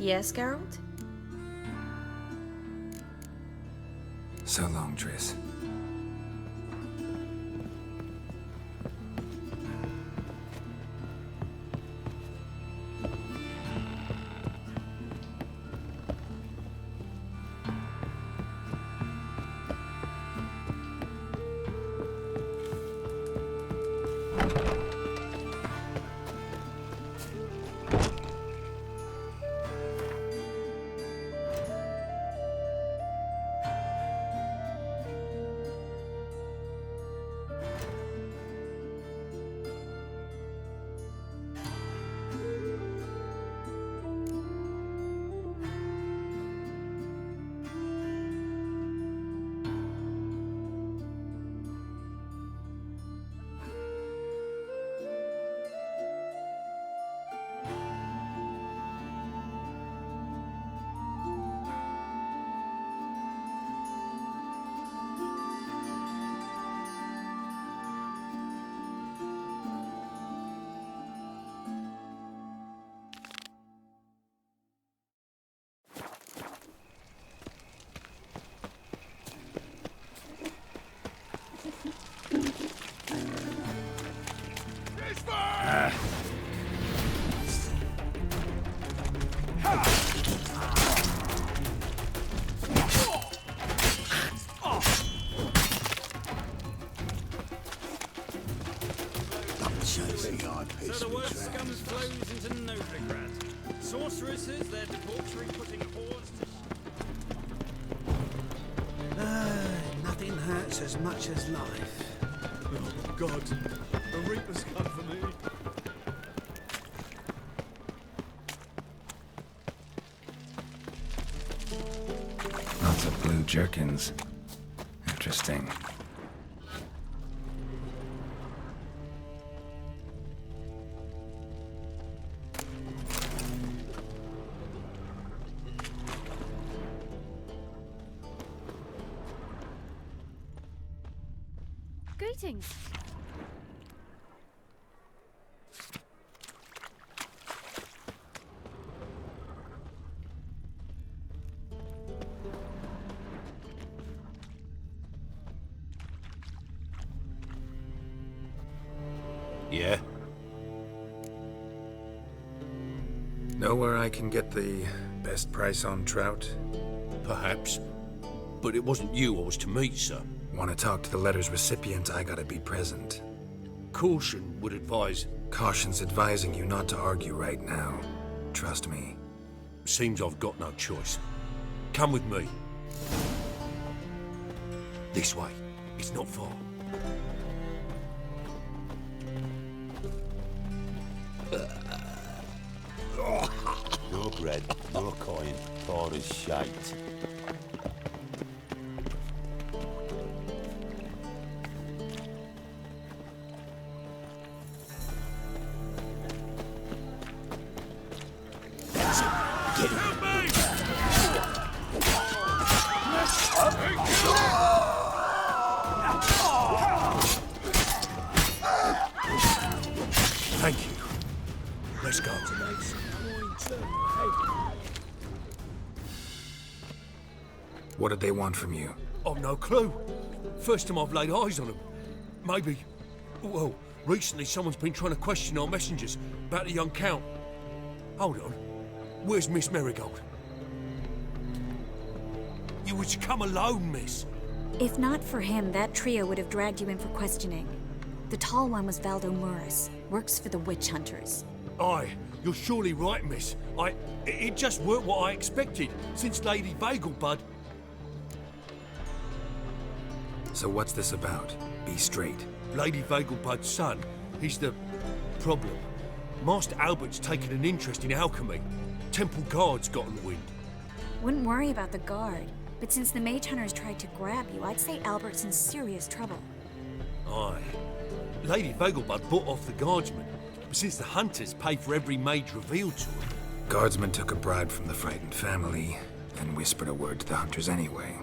Yes, Geralt? So long, Triss. So the word scums flows into Novigrad. Sorceresses, their debauchery putting hordes to... Nothing hurts as much as life. Oh, God. The Reaper's come for me. Lots of blue jerkins. Interesting. Greetings. Yeah? Know where I can get the best price on trout? Perhaps. But it wasn't you I was to meet, sir. Want to talk to the letter's recipient, I gotta be present. Caution would advise... Caution's advising you not to argue right now. Trust me. Seems I've got no choice. Come with me. This way. It's not far. No bread, no coin, poor as shite. Thank you. Let's go. What did they want from you? I've no clue. First time I've laid eyes on them. Maybe... Well, recently someone's been trying to question our messengers about the young Count. Hold on. Where's Miss Marigold? You were to come alone, miss. If not for him, that trio would have dragged you in for questioning. The tall one was Valdo Muris, works for the witch hunters. Aye, you're surely right, miss. It just weren't what I expected, since Lady Vagelbud... So what's this about? Be straight. Lady Vagelbud's son, he's the problem. Master Albert's taken an interest in alchemy. Temple guards gotten wind. Wouldn't worry about the guard, but since the mage hunters tried to grab you, I'd say Albert's in serious trouble. Aye. Lady Vagelbud bought off the guardsmen, but since the hunters pay for every mage revealed to them... Guardsmen took a bribe from the frightened family and whispered a word to the hunters anyway.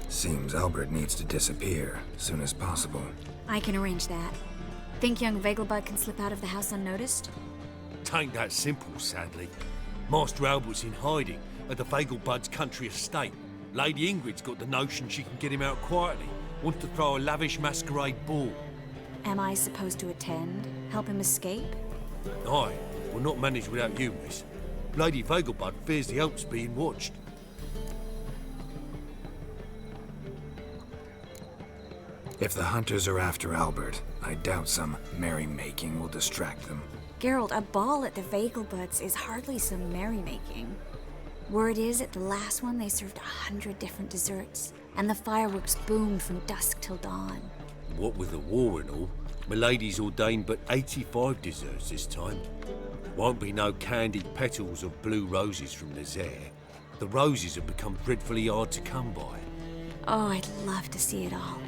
Seems Albert needs to disappear as soon as possible. I can arrange that. Think young Vagelbud can slip out of the house unnoticed? Tain't that simple, sadly. Master Albert's in hiding at the Fagelbud's country estate. Lady Ingrid's got the notion she can get him out quietly. Wants to throw a lavish masquerade ball. Am I supposed to attend? Help him escape? Aye, will not manage without you, miss. Lady Fagelbud fears the Alps being watched. If the hunters are after Albert, I doubt some merrymaking will distract them. Geralt, a ball at the Vagelbuds is hardly some merrymaking. Word is, at the last one they served 100 different desserts, and the fireworks boomed from dusk till dawn. What with the war and all, Milady's ordained but 85 desserts this time. Won't be no candied petals of blue roses from Nazaire. The roses have become dreadfully hard to come by. Oh, I'd love to see it all.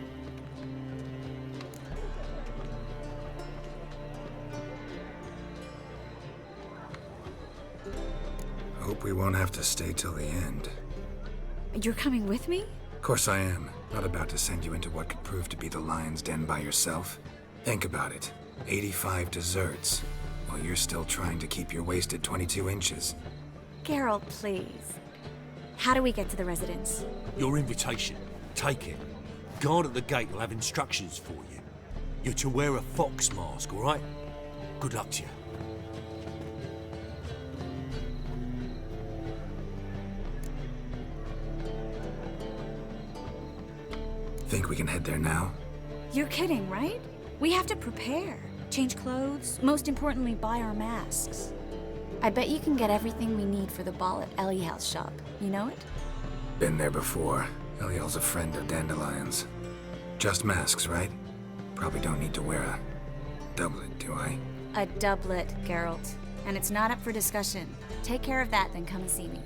Hope we won't have to stay till the end. You're coming with me? Of course I am. Not about to send you into what could prove to be the lion's den by yourself. Think about it. 85 desserts, while you're still trying to keep your waist at 22 inches. Geralt, please. How do we get to the residence? Your invitation. Take it. Guard at the gate will have instructions for you. You're to wear a fox mask, all right? Good luck to you. Think we can head there now? You're kidding, right? We have to prepare. Change clothes, most importantly, buy our masks. I bet you can get everything we need for the ball at Eliel's shop. You know it? Been there before. Eliel's a friend of Dandelion's. Just masks, right? Probably don't need to wear a doublet, do I? A doublet, Geralt. And it's not up for discussion. Take care of that, then come and see me.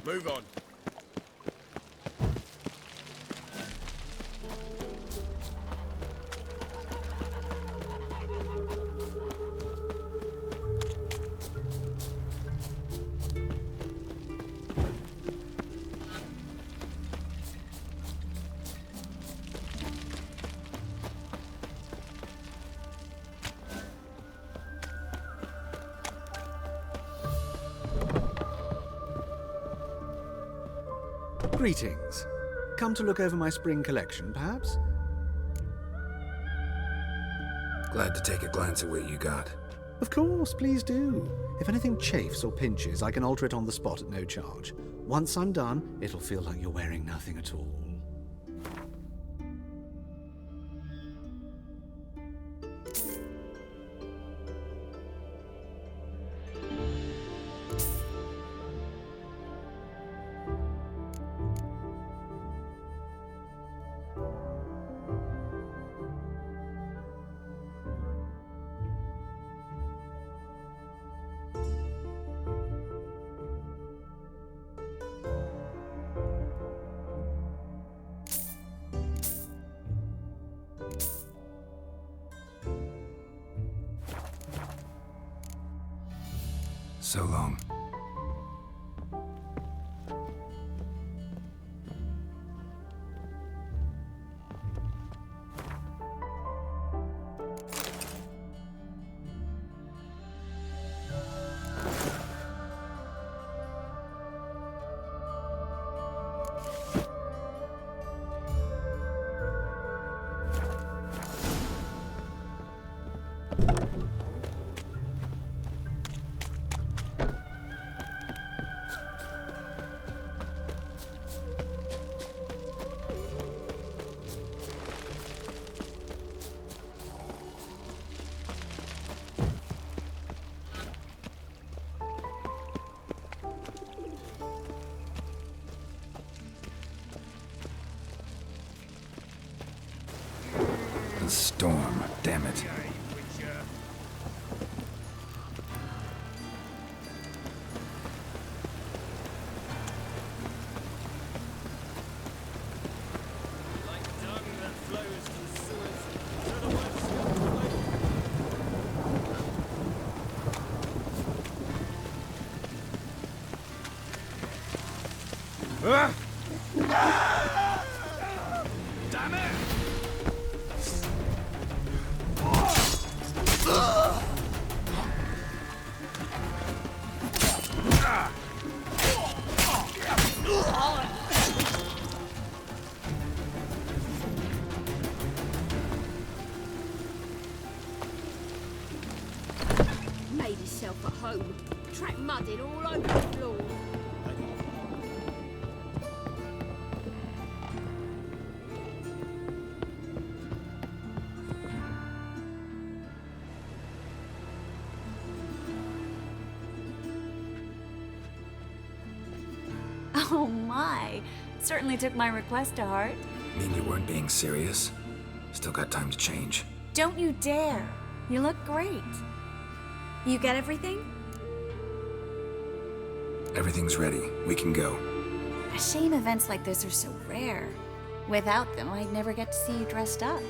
Move on. Greetings. Come to look over my spring collection, perhaps? Glad to take a glance at what you got. Of course, please do. If anything chafes or pinches, I can alter it on the spot at no charge. Once I'm done, it'll feel like you're wearing nothing at all. So long. The storm, damn it. Made himself at home. Track mudding all over the floor. Oh my! Certainly took my request to heart. Mean you weren't being serious? Still got time to change. Don't you dare! You look great. You get everything? Everything's ready. We can go. A shame events like this are so rare. Without them, I'd never get to see you dressed up.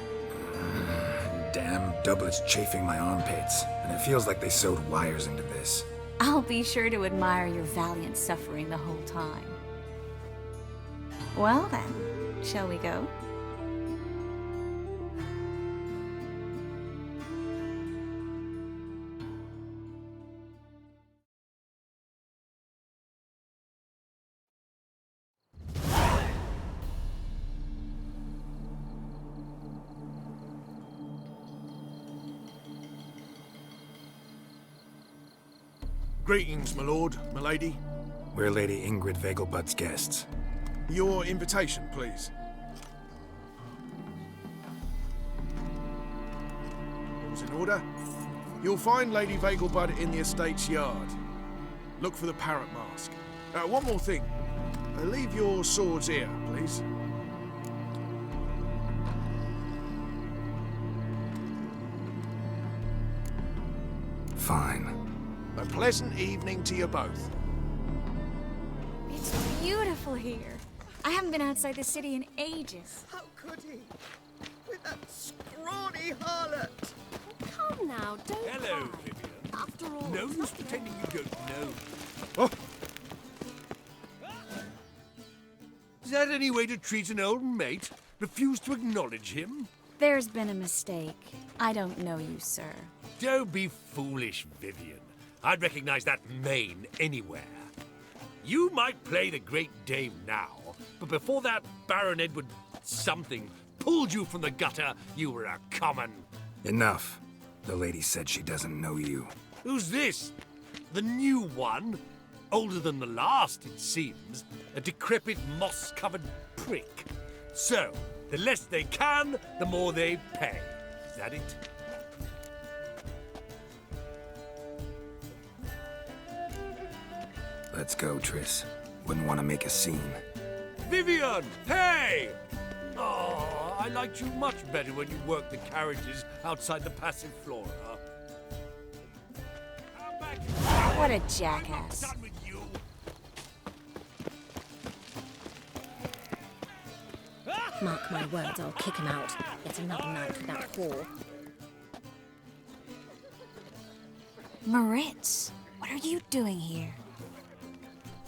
Damn doublets chafing my armpits, and it feels like they sewed wires into this. I'll be sure to admire your valiant suffering the whole time. Well then, shall we go? Greetings, my lord, my lady. We're Lady Ingrid Vegelbud's guests. Your invitation, please. All's in order. You'll find Lady Vegelbud in the estate's yard. Look for the parrot mask. One more thing. Leave your swords here, please. Fine. A pleasant evening to you both. It's beautiful here. I haven't been outside the city in ages. How could he? With that scrawny harlot! Come now, don't Hello, cry. Vivian. After all, No it's use not pretending you don't know. Oh, Is that any way to treat an old mate? Refuse to acknowledge him? There's been a mistake. I don't know you, sir. Don't be foolish, Vivian. I'd recognize that mane anywhere. You might play the Great Dame now, but before that Baron Edward something pulled you from the gutter, you were a common. Enough. The lady said she doesn't know you. Who's this? The new one? Older than the last, it seems. A decrepit, moss-covered prick. So, the less they can, the more they pay. Is that it? Let's go, Triss. Wouldn't want to make a scene. Vivian! Hey! Oh, I liked you much better when you worked the carriages outside the passive flora. Come back. What a I'm not jackass. done with you. Mark my words, I'll kick him out. It's another night with that whore. Moritz, what are you doing here?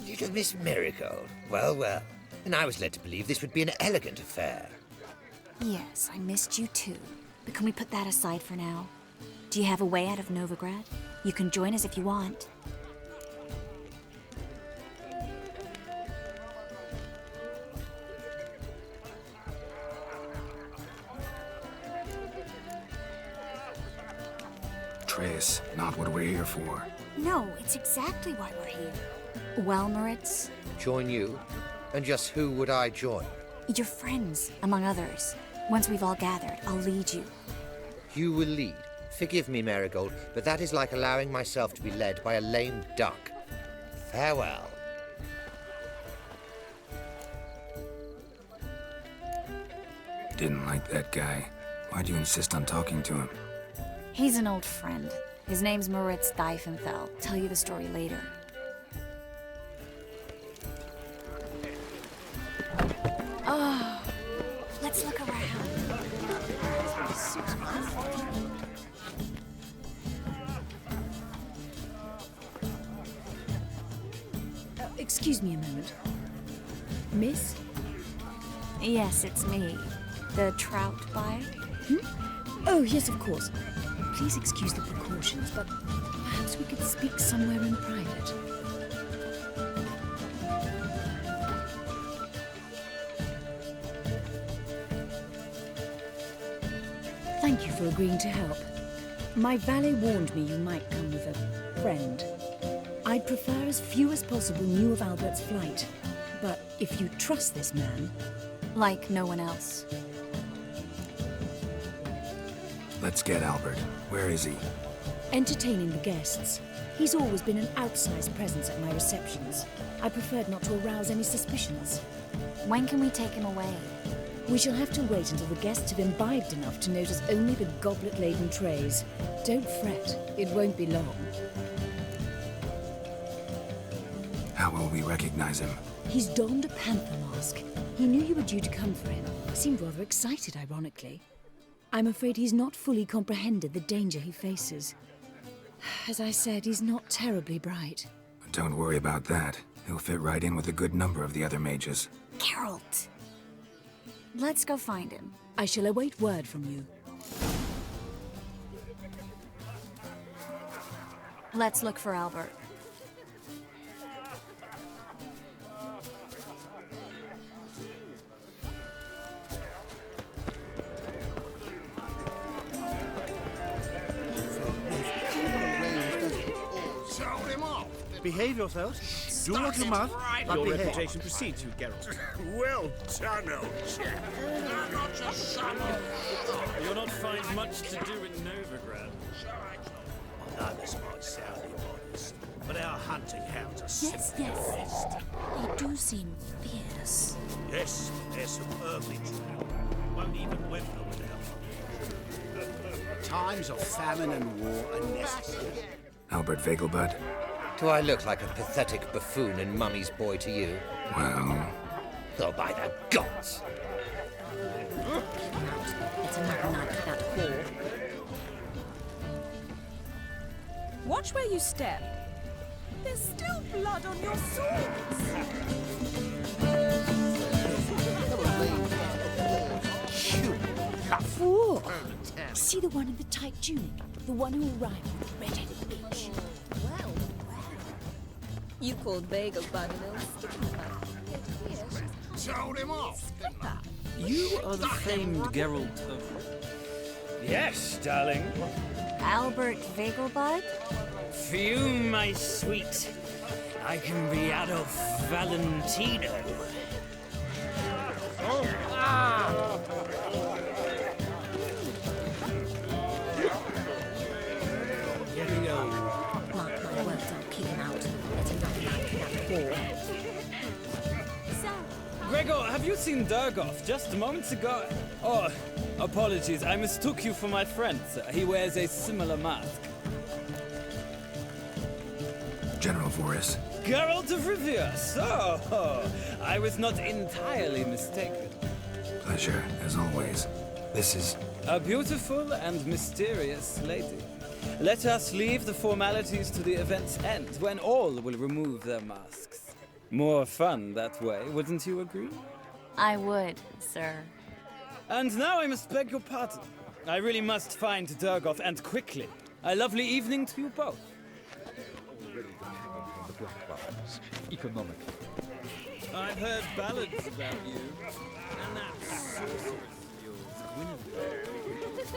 Little Miss Marigold. Well, well. And I was led to believe this would be an elegant affair. Yes, I missed you too. But can we put that aside for now? Do you have a way out of Novigrad? You can join us if you want. Triss, not what we're here for. No, it's exactly why we're here. Well, Moritz, Join you? And just who would I join? your friends, among others. Once we've all gathered, I'll lead you. You will lead. Forgive me, Marigold, but that is like allowing myself to be led by a lame duck. Farewell. Didn't like that guy. Why'd you insist on talking to him? He's an old friend. His name's Moritz Diefenthal. Tell you the story later. Oh, let's look around. Excuse me a moment. Miss? Yes, it's me. The trout buyer? Oh, yes, of course. Please excuse the precautions, but perhaps we could speak somewhere in private. Thank you for agreeing to help. My valet warned me you might come with a friend. I'd prefer as few as possible knew of Albert's flight. But if you trust this man... Like no one else. Let's get Albert. Where is he? Entertaining the guests. He's always been an outsized presence at my receptions. I preferred not to arouse any suspicions. When can we take him away? We shall have to wait until the guests have imbibed enough to notice only the goblet-laden trays. Don't fret, it won't be long. How will we recognize him? He's donned a panther mask. He knew you were due to come for him. Seemed rather excited, ironically. I'm afraid he's not fully comprehended the danger he faces. As I said, he's not terribly bright. Don't worry about that. He'll fit right in with a good number of the other mages. Geralt! Let's go find him. I shall await word from you. Let's look for Albert. Behave yourselves. Do what you must, but Your behave. reputation precedes you, Geralt. Well done, old chap. You'll not find much to do in Novigrad. Now this might sound immodest, but our hunting hounds are Yes, yes. They do seem fierce. Yes, they're superbly trained. Won't even whip them without. Times of famine and war are necessary. Albert Vegelbud? Do I look like a pathetic buffoon and Mummy's boy to you? Well... Oh, by the gods! It's another night without whore. Watch where you step. There's still blood on your swords. Whoa! See the one in the tight tunic? The one who arrived with the red-headed bitch. Well. You called Vegelbud an ill skipper. Told him off, didn't I? You are the famed Geralt of... Yes, darling. Albert Vegelbud? Fume, my sweet. I can be Adolf Valentino. Oh, ah! Getting old. Mark my words, I'll kick him out. It's another night without whore. Gregor, have you seen Durgoff just moments ago? Oh, apologies, I mistook you for my friend, sir. He wears a similar mask. General Voris. Geralt of Rivia, so I was not entirely mistaken. Pleasure, as always. This is... A beautiful and mysterious lady. Let us leave the formalities to the event's end, when all will remove their masks. More fun that way, wouldn't you agree? I would, sir. And now I must beg your pardon. I really must find Durgoff, and quickly. A lovely evening to you both. Economic. I've heard ballads about you, and that sorceress of yours, Guinevere.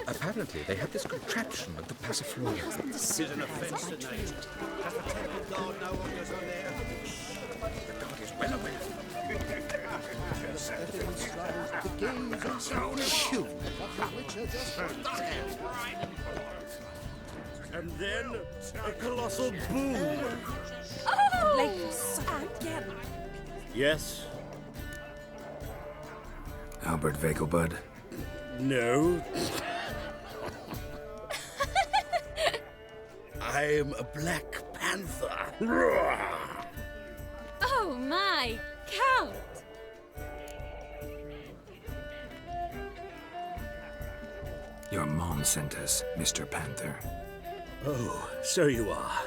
Apparently, they had this contraption at the Passiflora. This is an offence to nature. Does the temple guard know what goes on there? The guard is well aware. And then a colossal boom. Oh! Like again. Yes. Albert Vegelbud. No. I'm a Black Panther. Oh my, Count! Your mom sent us, Mr. Panther. Oh, so you are.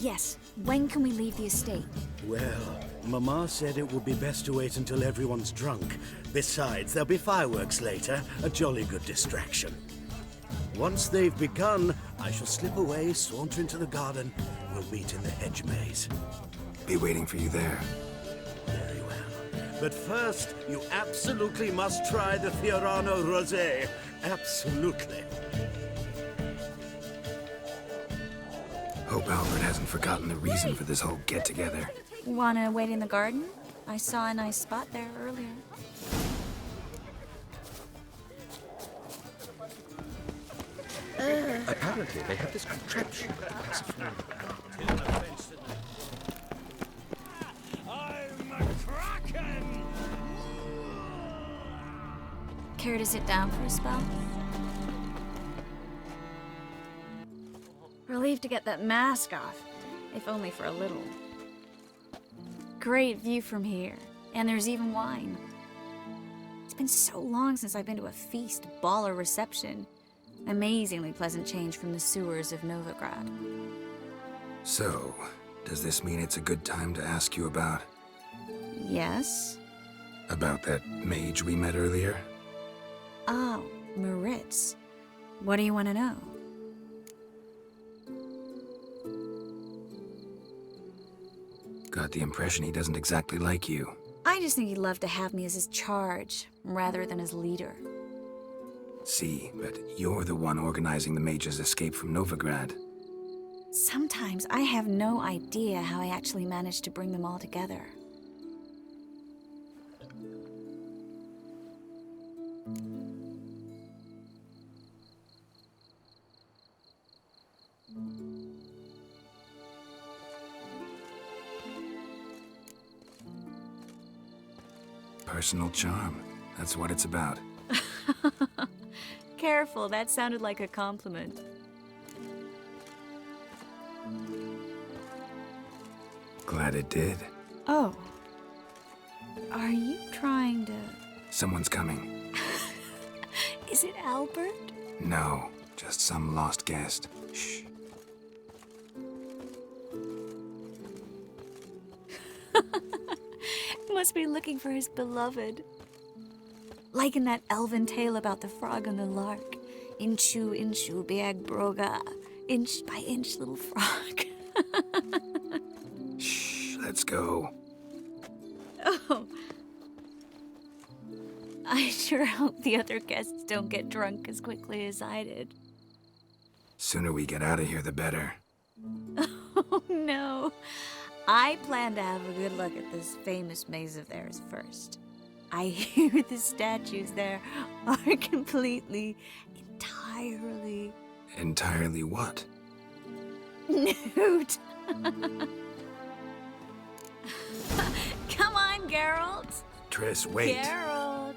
Yes, when can we leave the estate? Well, Mama said it would be best to wait until everyone's drunk. Besides, there'll be fireworks later, a jolly good distraction. Once they've begun, I shall slip away, saunter into the garden. We'll meet in the hedge maze. Be waiting for you there. Very well. But first, you absolutely must try the Fiorano Rosé. Absolutely. Hope Albert hasn't forgotten the reason for this whole get-together. Wanna wait in the garden? I saw a nice spot there earlier. Apparently, they have this contraption at the pacifier. I'm a kraken! Care to sit down for a spell? Relieved to get that mask off, if only for a little. Great view from here, and there's even wine. It's been so long since I've been to a feast, ball, or reception. Amazingly pleasant change from the sewers of Novigrad. So, does this mean it's a good time to ask you about... Yes? About that mage we met earlier? Oh, Moritz. What do you want to know? Got the impression he doesn't exactly like you. I just think he'd love to have me as his charge, rather than his leader. See, but you're the one organizing the mage's escape from Novigrad. Sometimes I have no idea how I actually managed to bring them all together. Personal charm. That's what it's about. Careful, that sounded like a compliment. Glad it did. Oh. Are you trying to... Someone's coming. Is it Albert? No, just some lost guest. Shh. Must be looking for his beloved. Like in that elven tale about the frog and the lark. Inchu, inchu, biag broga. Inch by inch, little frog. Shh, let's go. Oh. I sure hope the other guests don't get drunk as quickly as I did. Sooner we get out of here, the better. Oh, no. I plan to have a good look at this famous maze of theirs first. I hear the statues there are entirely... Entirely what? Nude. Come on, Geralt. Triss, wait. Geralt,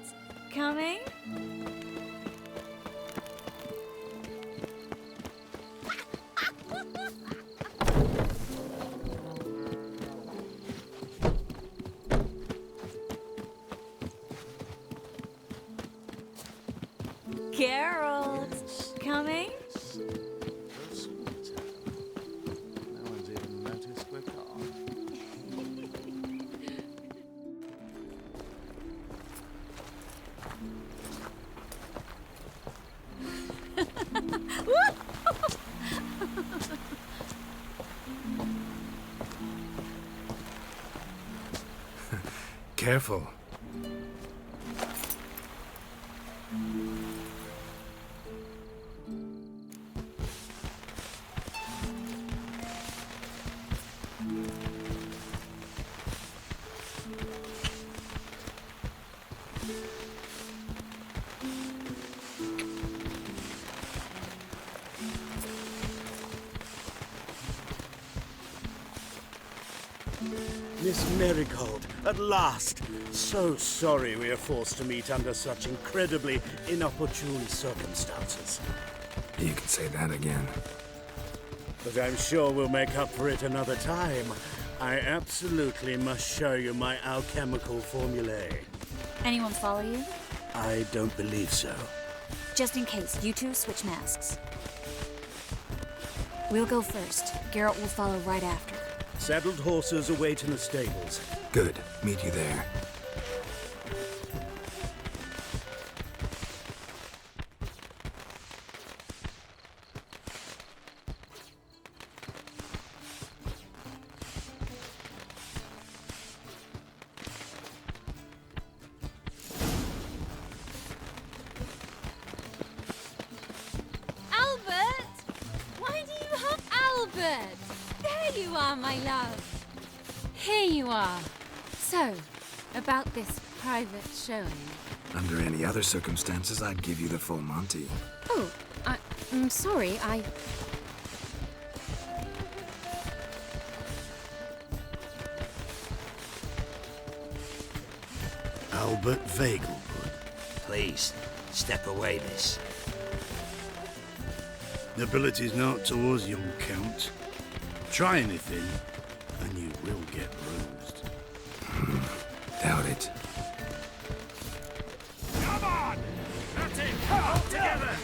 coming? Geralt, coming? No one's even noticed we're gone. Careful. Miss Marigold, at last! So sorry we are forced to meet under such incredibly inopportune circumstances. You can say that again. But I'm sure we'll make up for it another time. I absolutely must show you my alchemical formulae. Anyone follow you? I don't believe so. Just in case, you two switch masks. We'll go first. Garrett will follow right after. Saddled horses await in the stables. Good. Meet you there. Albert! There you are, my love. Here you are. So, about this private showing. Under any other circumstances, I'd give you the full Monty. Oh, I'm sorry, Albert Vagelwood. Please, step away, miss. Nobility's not towards young Count. Try anything, and you will get bruised. Doubt it. Come on! That's it! All together!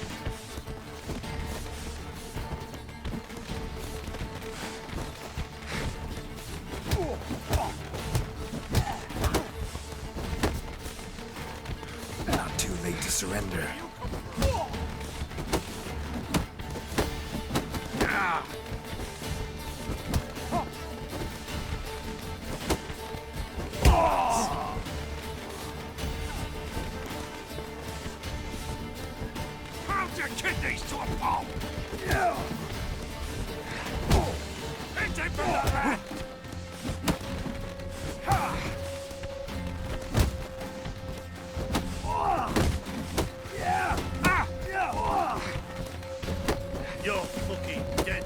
Not too late to surrender. Pound your kidneys to a pulp! Hit him from the back! You're fucking dead.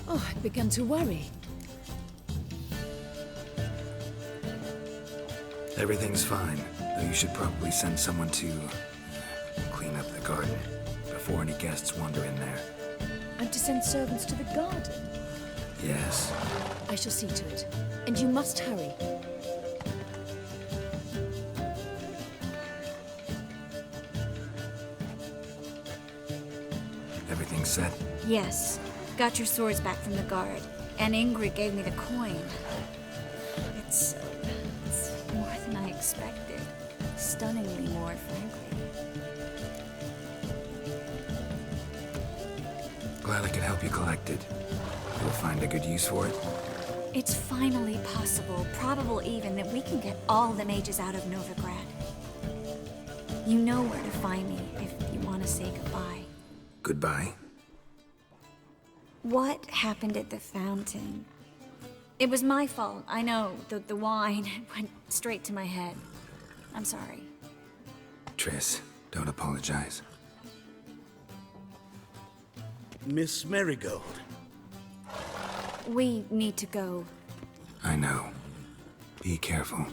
Oh, I began to worry. Everything's fine, though you should probably send someone to clean up the garden before any guests wander in there. I'm to send servants to the garden. Yes. I shall see to it. And you must hurry. Everything's set? Yes. Got your swords back from the guard. And Ingrid gave me the coin. It's more than I expected. Stunningly more, frankly. Glad I could help you collect it. You'll find a good use for it? It's finally possible, probable even, that we can get all the mages out of Novigrad. You know where to find me if you want to say goodbye. Goodbye? What happened at the fountain? It was my fault, I know. The wine went straight to my head. I'm sorry. Triss, don't apologize. Miss Marigold. We need to go. I know. Be careful.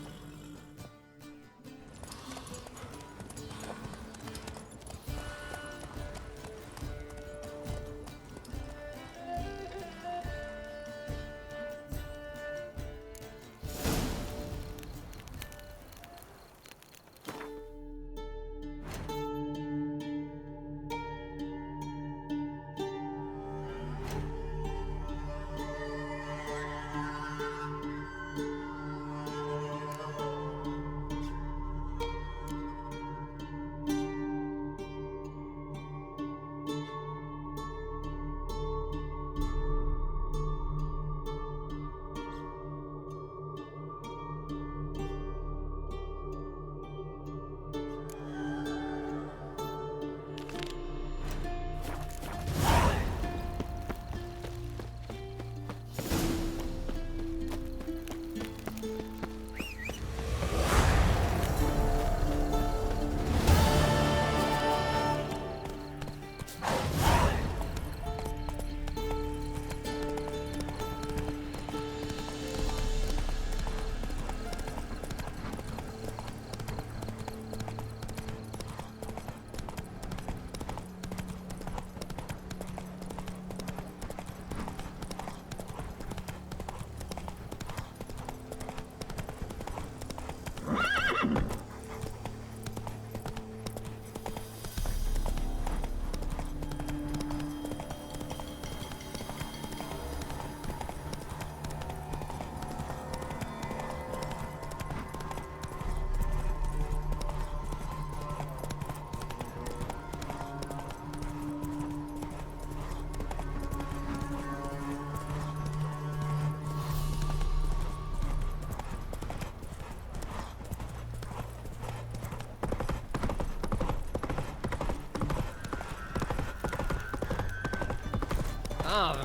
Ah,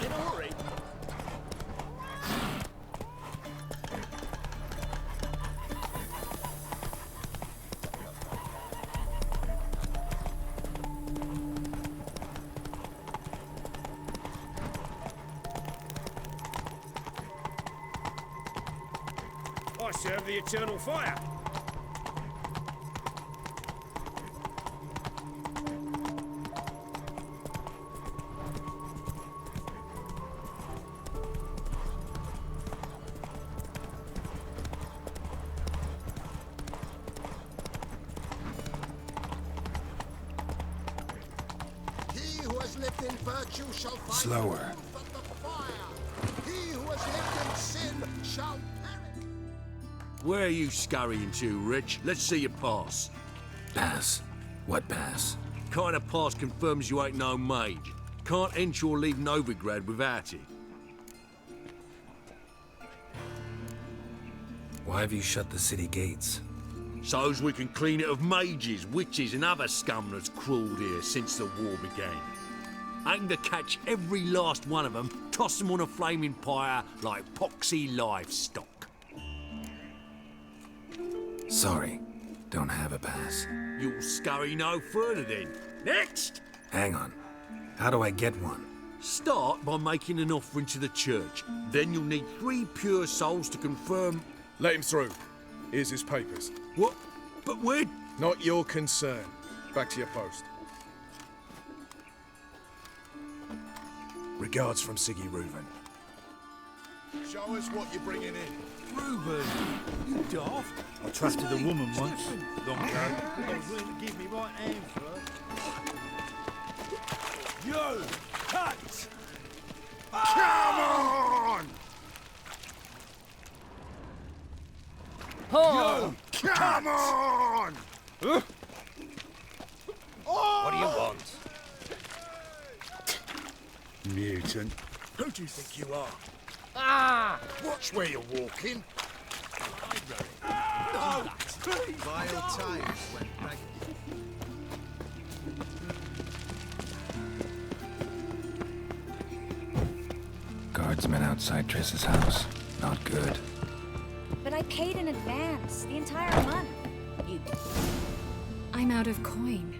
in a hurry. I serve the eternal fire. He who has lived in virtue shall find Slower. but the fire. He who has lived in sin shall perish. Where are you scurrying to, Rich? Let's see your pass. Pass? What pass? Kind of pass confirms you ain't no mage. Can't enter or leave Novigrad without it. Why have you shut the city gates? So's we can clean it of mages, witches and other scum that's crawled here since the war began. Aim to catch every last one of them, toss them on a flaming pyre like poxy livestock. Sorry, don't have a pass. You'll scurry no further then. Next! Hang on. How do I get one? Start by making an offering to the church. Then you'll need 3 pure souls to confirm... Let him through. Here's his papers. What? But we're... Not your concern. Back to your post. Regards from Siggy Reuven. Show us what you're bringing in. Reuben, you daft. I trusted a woman once. Long ago. I was willing to give me right hand for her. You! Cut! Come on! Oh! You! Come on! What do you want? Mutant. Who do you think you are? Ah! Watch where you're walking. Vile times when pregnant. Guardsmen outside Triss's house. Not good. But I paid in advance, the entire month. I'm out of coin.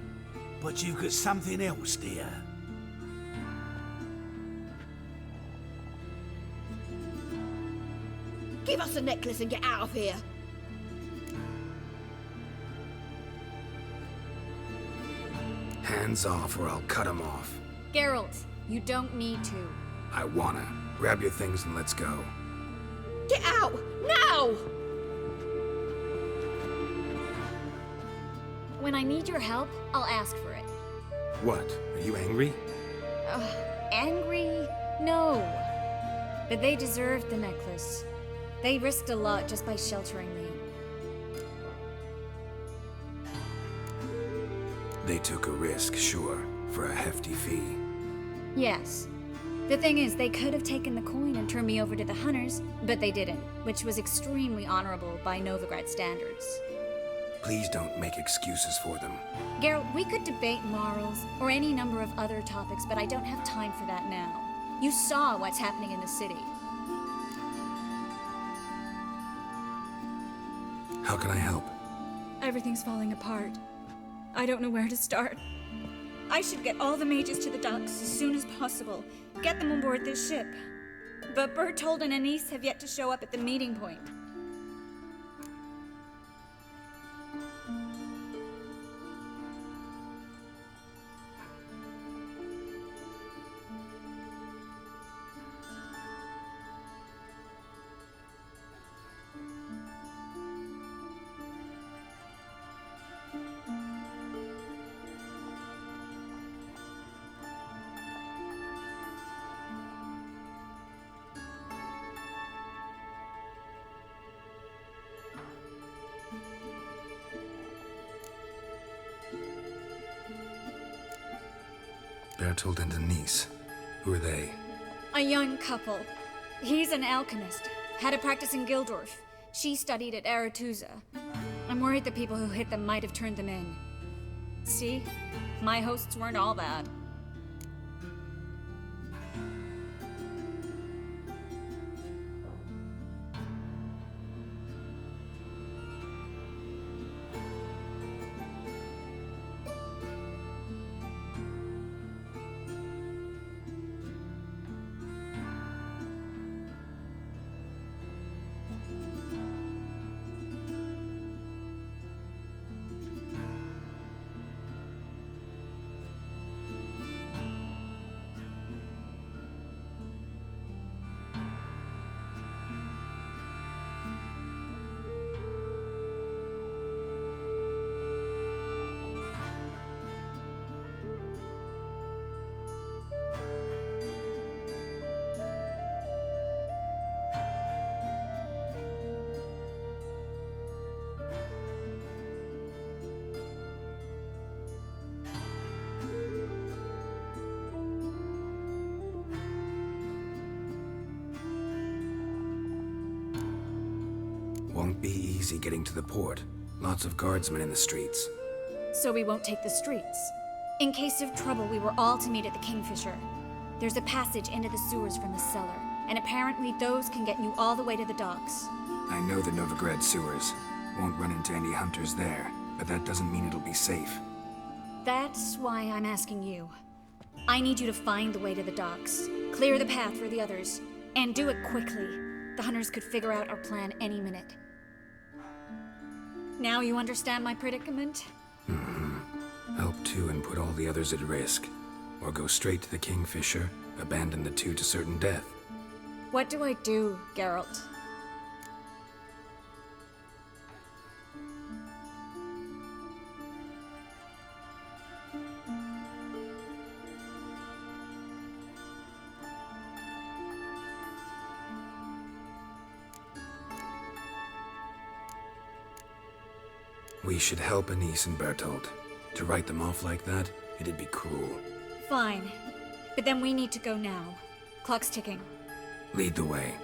But you've got something else, dear. Give us a necklace and get out of here. Hands off or I'll cut them off. Geralt, you don't need to. I wanna. Grab your things and let's go. Get out! Now! When I need your help, I'll ask for it. What? Are you angry? Angry? No. But they deserved the necklace. They risked a lot just by sheltering me. They took a risk, sure, for a hefty fee. Yes. The thing is, they could have taken the coin and turned me over to the hunters, but they didn't, which was extremely honorable by Novigrad standards. Please don't make excuses for them. Geralt, we could debate morals or any number of other topics, but I don't have time for that now. You saw what's happening in the city. How can I help? Everything's falling apart. I don't know where to start. I should get all the mages to the docks as soon as possible. Get them on board this ship. But Bertold and Anise have yet to show up at the meeting point. Bertold and Denise. Who are they? A young couple. He's an alchemist. Had a practice in Gildorf. She studied at Aretuza. I'm worried the people who hit them might have turned them in. See? My hosts weren't all bad. won't be easy getting to the port. Lots of guardsmen in the streets. So we won't take the streets. In case of trouble, we were all to meet at the Kingfisher. There's a passage into the sewers from the cellar, and apparently those can get you all the way to the docks. I know the Novigrad sewers. Won't run into any hunters there, but that doesn't mean it'll be safe. That's why I'm asking you. I need you to find the way to the docks, clear the path for the others, and do it quickly. The hunters could figure out our plan any minute. Now you understand my predicament? Help two and put all the others at risk. Or go straight to the Kingfisher, abandon the two to certain death. What do I do, Geralt? We should help Anise and Bertold. To write them off like that, it'd be cruel. Fine. But then we need to go now. Clock's ticking. Lead the way.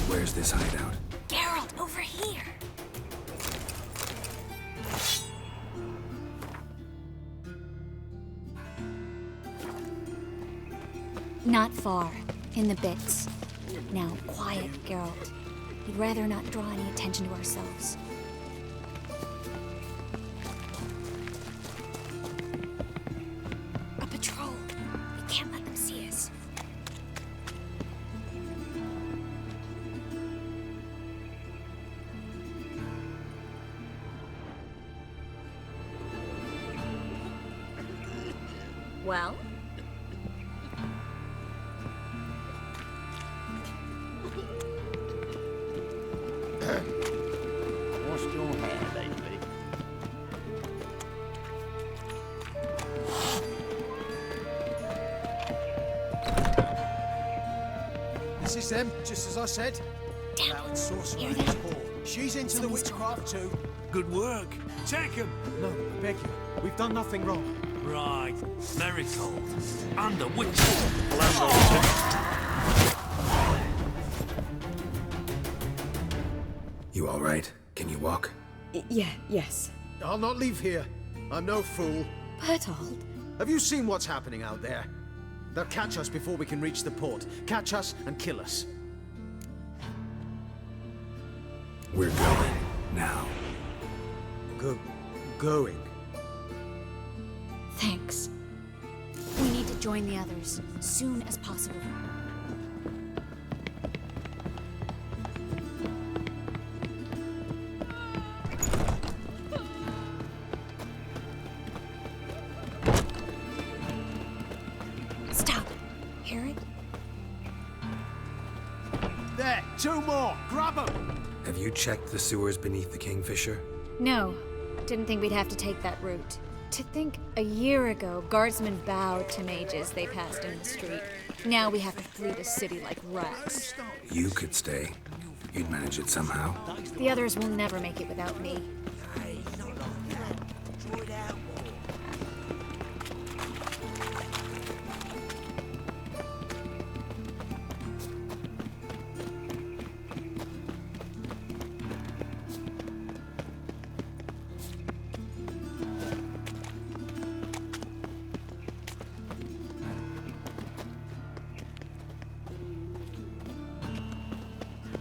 Where's this hideout? Geralt, over here! Not far. In the bits. Now, quiet, Geralt. We'd rather not draw any attention to ourselves. A patrol. We can't let them see us. Well? What's your hair lately? This is them, just as I said. Allowing sorcerer in his hall. She's into the witchcraft too. Good work. Take him. No, I beg you. We've done nothing wrong. Right. Marigold. Under witch. You all right? Can you walk? Yes. I'll not leave here. I'm no fool. Bertold? Have you seen what's happening out there? They'll catch us before we can reach the port. Catch us and kill us. We're going. Now. Going? Thanks. We need to join the others, soon as possible. Stop. Hear it? There, 2 more. Grab them. Have you checked the sewers beneath the Kingfisher? No, didn't think we'd have to take that route. To think a year ago, guardsmen bowed to mages they passed in the street. Now we have to flee the city like rats. You could stay. You'd manage it somehow. The others will never make it without me.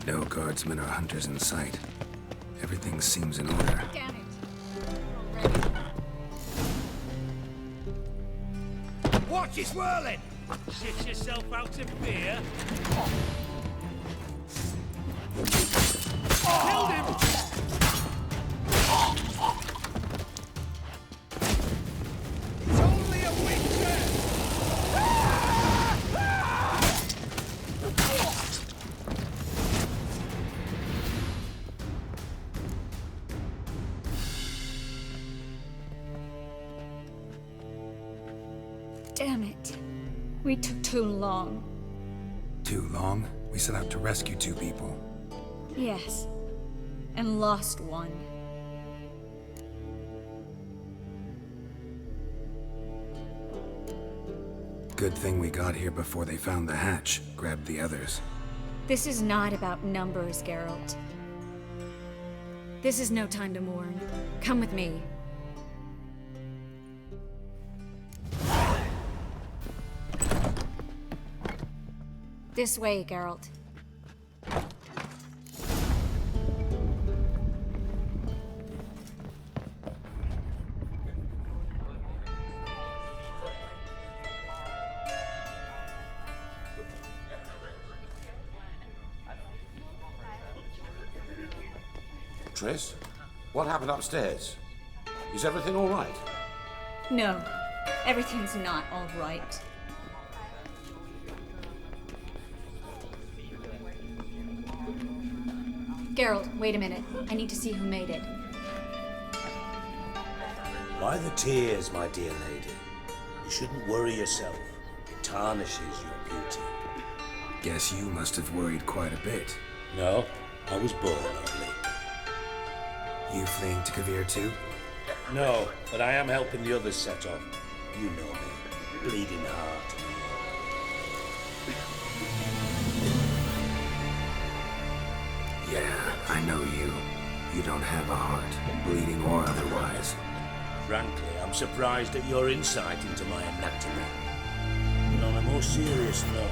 No guardsmen or hunters in sight. Everything seems in order. Damn it. Watch it whirling! Shit yourself out of fear. Killed him! It's only a witcher! Damn it. We took too long. Too long? We set out to rescue 2 people. Yes. And lost one. Good thing we got here before they found the hatch, grabbed the others. This is not about numbers, Geralt. This is no time to mourn. Come with me. This way, Geralt. Triss, what happened upstairs? Is everything all right? No, everything's not all right. Geralt, wait a minute. I need to see who made it. By the tears, my dear lady. You shouldn't worry yourself. It tarnishes your beauty. Guess you must have worried quite a bit. No, I was born early. You fleeing to Kavir too? No, but I am helping the others set off. You know me. Bleeding heart. Yeah, I know you. You don't have a heart, bleeding or otherwise. Frankly, I'm surprised at your insight into my anatomy. But on a more serious note,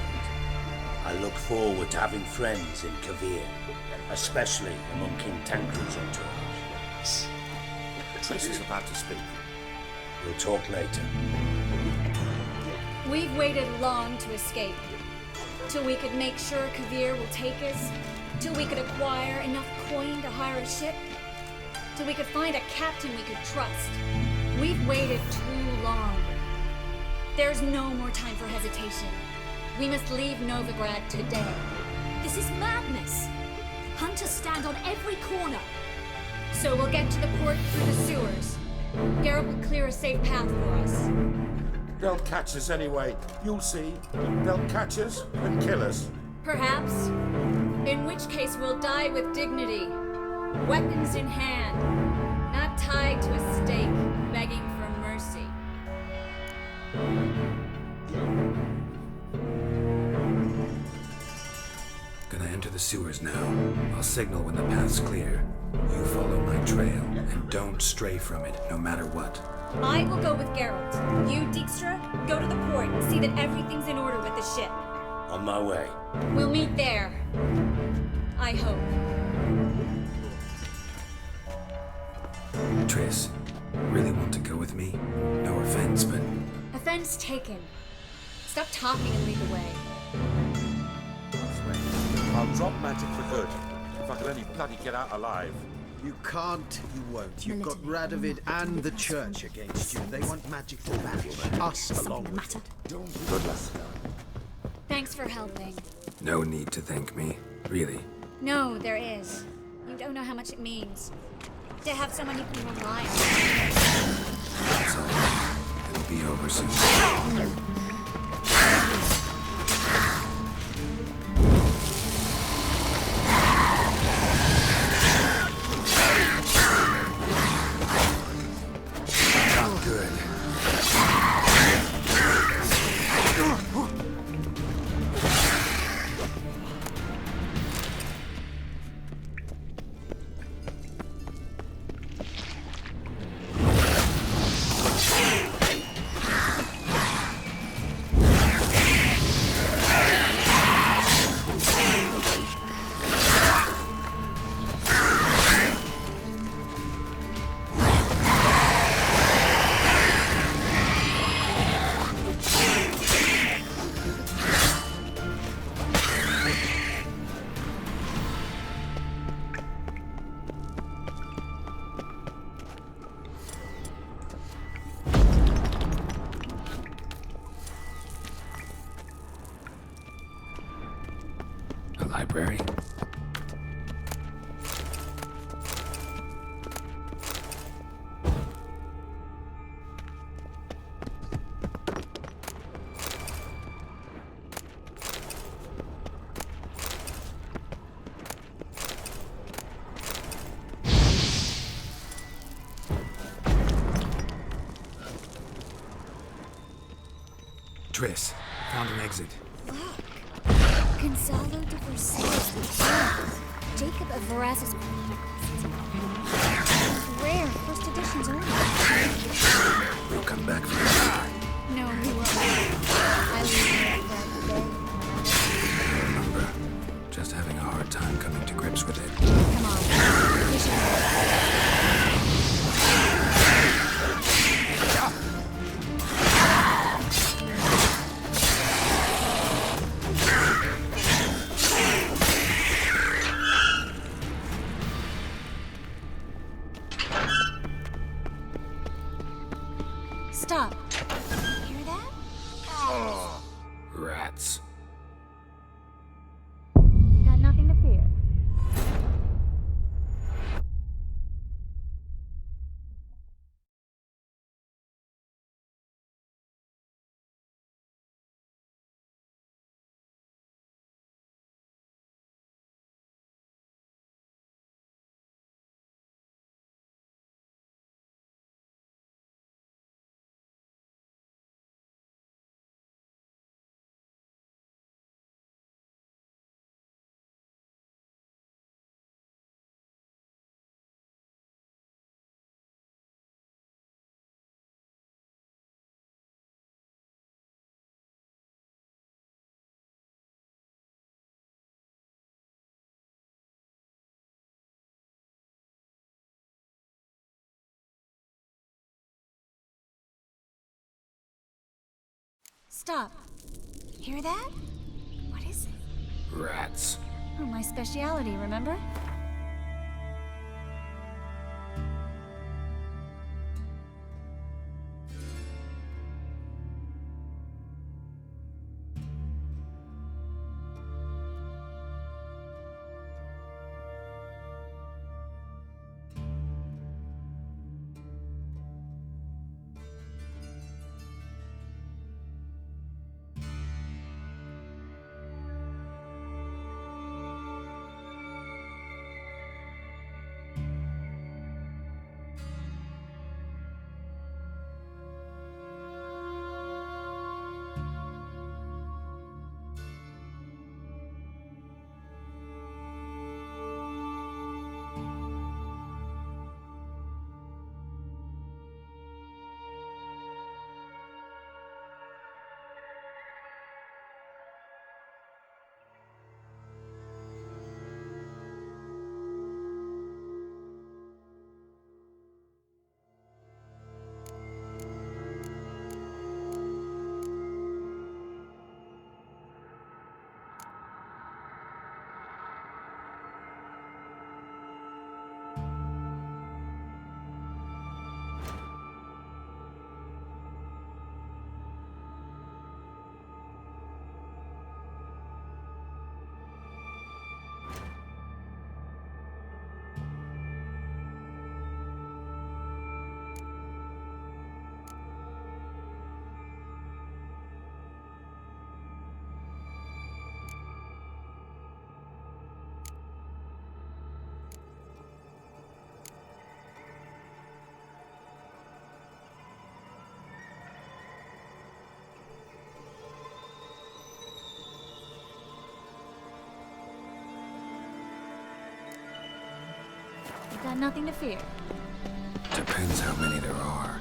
I look forward to having friends in Kavir, especially among King Tancred's entourage. Triss is about to speak. We'll talk later. We've waited long to escape. Till we could make sure Kavir will take us. Till we could acquire enough coin to hire a ship. Till we could find a captain we could trust. We've waited too long. There's no more time for hesitation. We must leave Novigrad today. This is madness. Hunters stand on every corner. So we'll get to the port through the sewers. Geralt will clear a safe path for us. They'll catch us anyway. You'll see. They'll catch us and kill us. Perhaps. In which case we'll die with dignity. Weapons in hand. Not tied to a stake, begging for mercy. Gonna enter the sewers now. I'll signal when the path's clear. You follow my trail, and don't stray from it, no matter what. I will go with Geralt. You, Dijkstra, go to the port and see that everything's in order with the ship. On my way. We'll meet there. I hope. Triss, really want to go with me? No offense, but... Offense taken. Stop talking and lead the way. I'll drop magic for good. If I can only bloody get out alive. You can't, you won't. You've got Radovid and the church against you. They want magic to banish us along with it. Good luck. Thanks for helping. No need to thank me. Really. No, there is. You don't know how much it means. To have someone you can rely on. That's all right. It'll be over soon. Not good. A library? Triss, found an exit. Gonzalo de Versailles. Jacob of Veraz's. Rare, first editions only. We'll come back for this. No, he won't. I leave here throughout the day. I remember. Just having a hard time coming to grips with it. Come on. We should Stop. Hear that? Rats. You got nothing to fear. Stop. Hear that? What is it? Rats. Oh, my speciality, remember? got nothing to fear. Depends how many there are.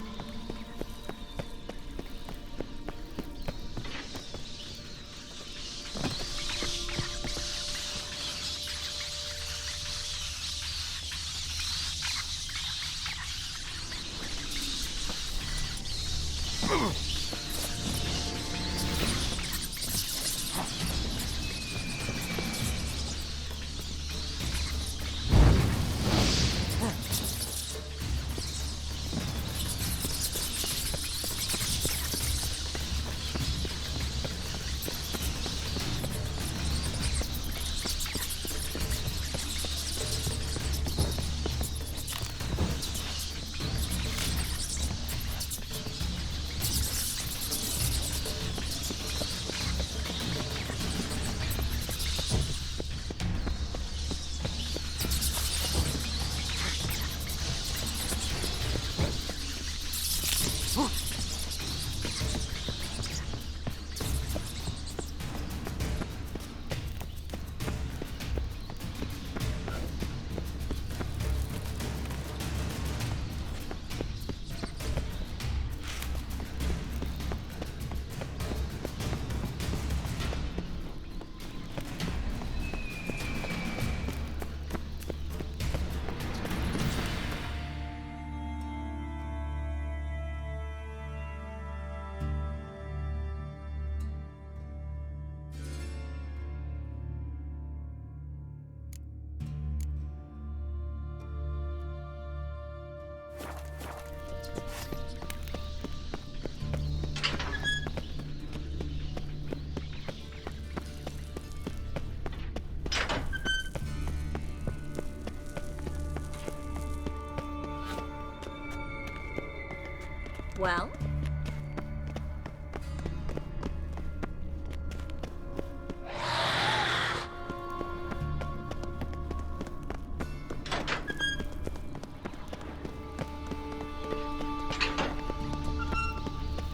Well?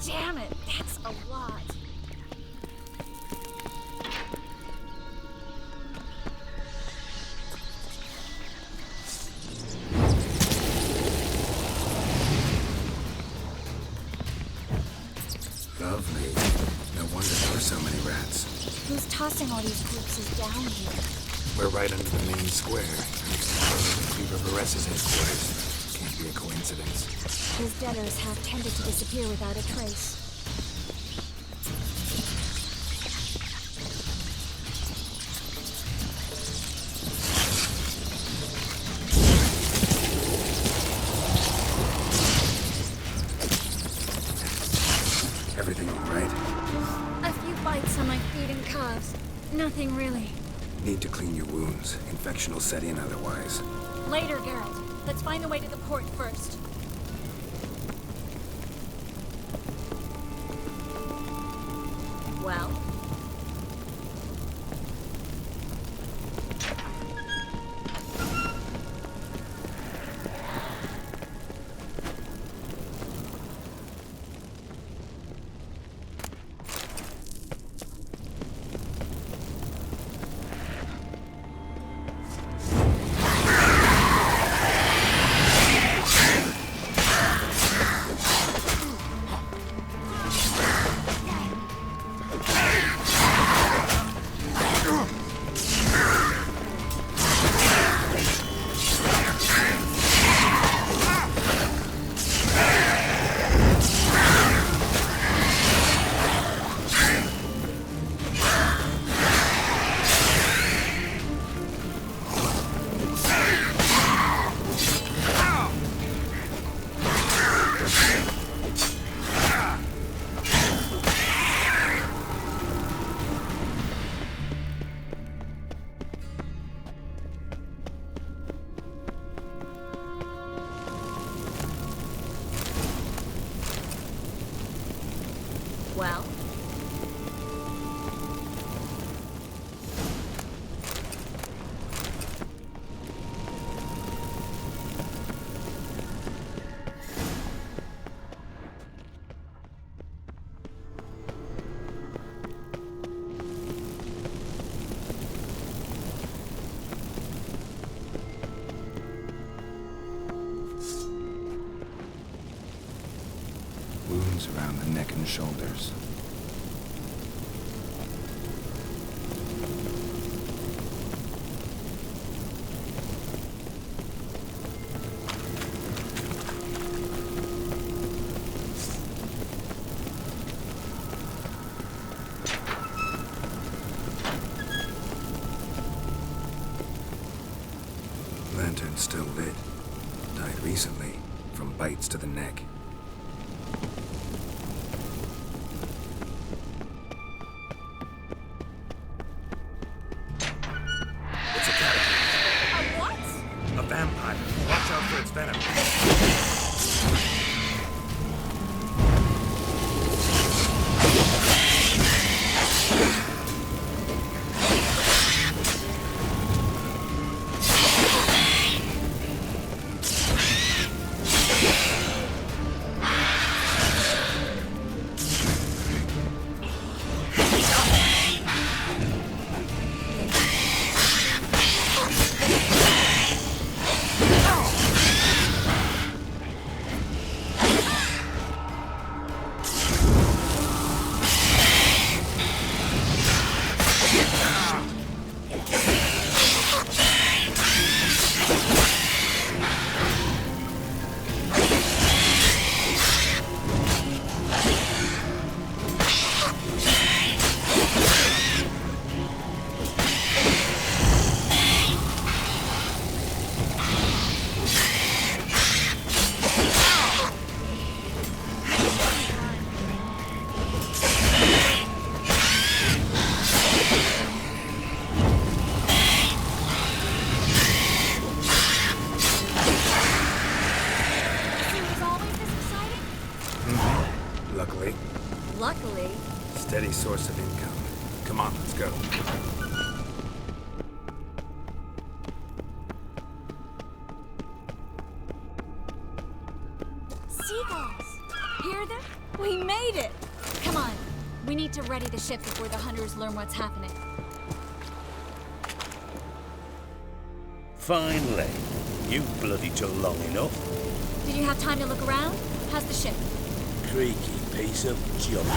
Damn it, that's a lot. Lovely. No wonder there were so many rats. Who's tossing all these corpses down here? We're right under the main square. Next to the Riveress's headquarters. Can't be a coincidence. His debtors have tended to disappear without a trace. Everything all right? A few bites on my feet and calves. Nothing really. Need to clean your wounds. Infection will set in otherwise. Later, Geralt. Let's find the way to the port first. Well? neck and shoulders. Lantern's still lit. Died recently, from bites to the neck. It's a caterpillar. A what? A vampire. Watch out for its venom. Luckily. Luckily. Steady source of income. Come on, let's go. Seagulls! Hear them? We made it! Come on. We need to ready the ship before the hunters learn what's happening. Finally. You bloody took long enough. Did you have time to look around? How's the ship? Creaky piece of junk.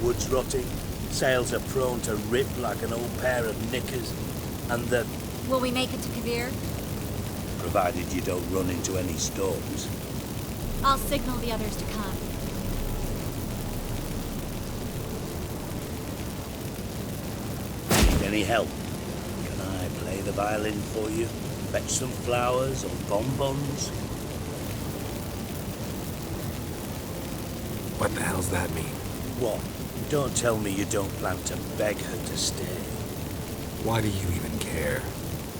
Wood's rotting. Sails are prone to rip like an old pair of knickers. And the... Will we make it to Kavir? Provided you don't run into any storms. I'll signal the others to come. Need any help? Can I play the violin for you? Fetch some flowers or bonbons? What the hell's that mean? What? Don't tell me you don't plan to beg her to stay. Why do you even care?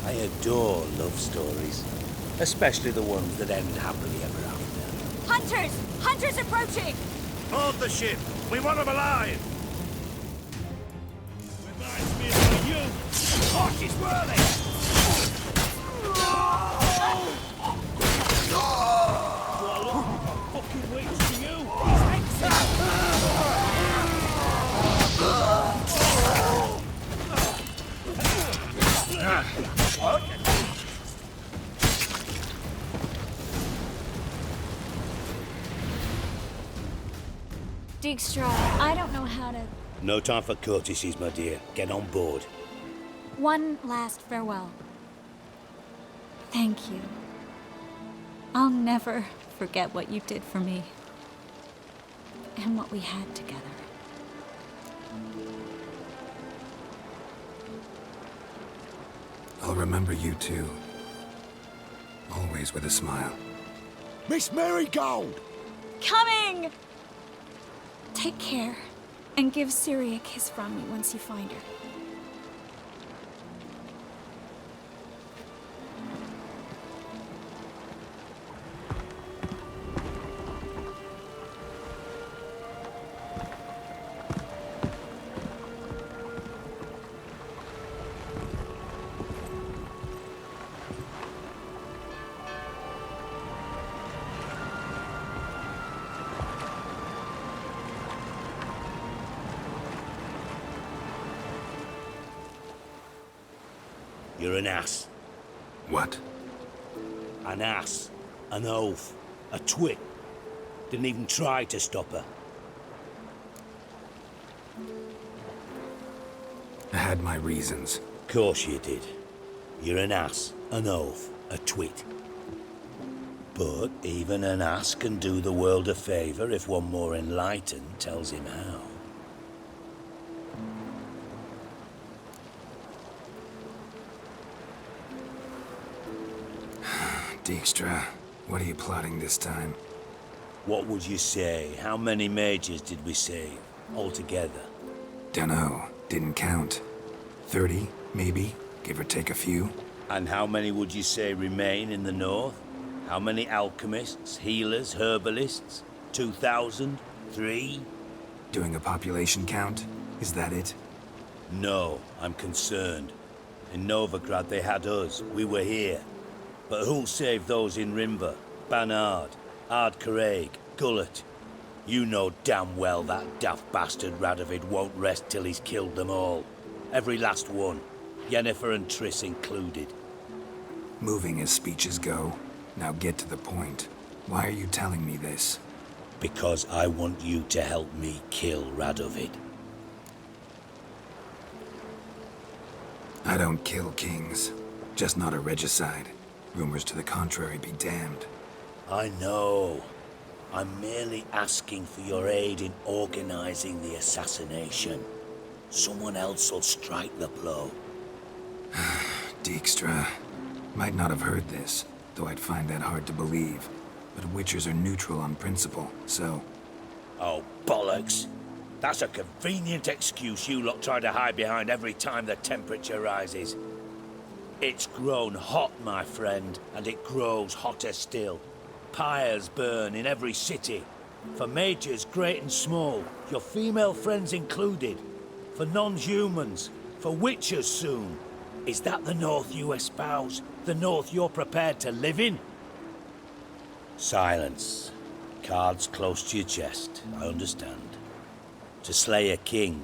I adore love stories. Especially the ones that end happily ever after. Hunters! Hunters approaching! Hold the ship! We want them alive! Reminds me of you! Oh, she's whirling! Fucking waits for you! Dijkstra, I don't know how to... No time for courtesies, my dear. Get on board. One last farewell. Thank you. I'll never forget what you did for me. And what we had together. I'll remember you too. Always with a smile. Miss Marigold! Coming! Take care, and give Siri a kiss from me once you find her. You're an ass. What? An ass. An oaf. A twit. Didn't even try to stop her. I had my reasons. Course you did. You're an ass, an oaf, a twit. But even an ass can do the world a favour if one more enlightened tells him how. Dijkstra, what are you plotting this time? What would you say? How many mages did we save, altogether? Dunno. Didn't count. 30, maybe? Give or take a few? And how many would you say remain in the north? How many alchemists, healers, herbalists? 2,000? 3? Doing a population count? Is that it? No, I'm concerned. In Novigrad they had us. We were here. But who'll save those in Rimba? Banard, Ardcaraig, Gullet? You know damn well that daft bastard Radovid won't rest till he's killed them all. Every last one. Yennefer and Triss included. Moving as speeches go. Now get to the point. Why are you telling me this? Because I want you to help me kill Radovid. I don't kill kings. Just not a regicide. Rumors to the contrary be damned. I know. I'm merely asking for your aid in organizing the assassination. Someone else will strike the blow. Dijkstra. Might not have heard this, though I'd find that hard to believe. But Witchers are neutral on principle, so... Oh, bollocks. That's a convenient excuse you lot try to hide behind every time the temperature rises. It's grown hot, my friend, and it grows hotter still. Pyres burn in every city. For mages great and small, your female friends included. For non-humans, for witchers soon. Is that the North you espouse? The North you're prepared to live in? Silence. Cards close to your chest, I understand. To slay a king,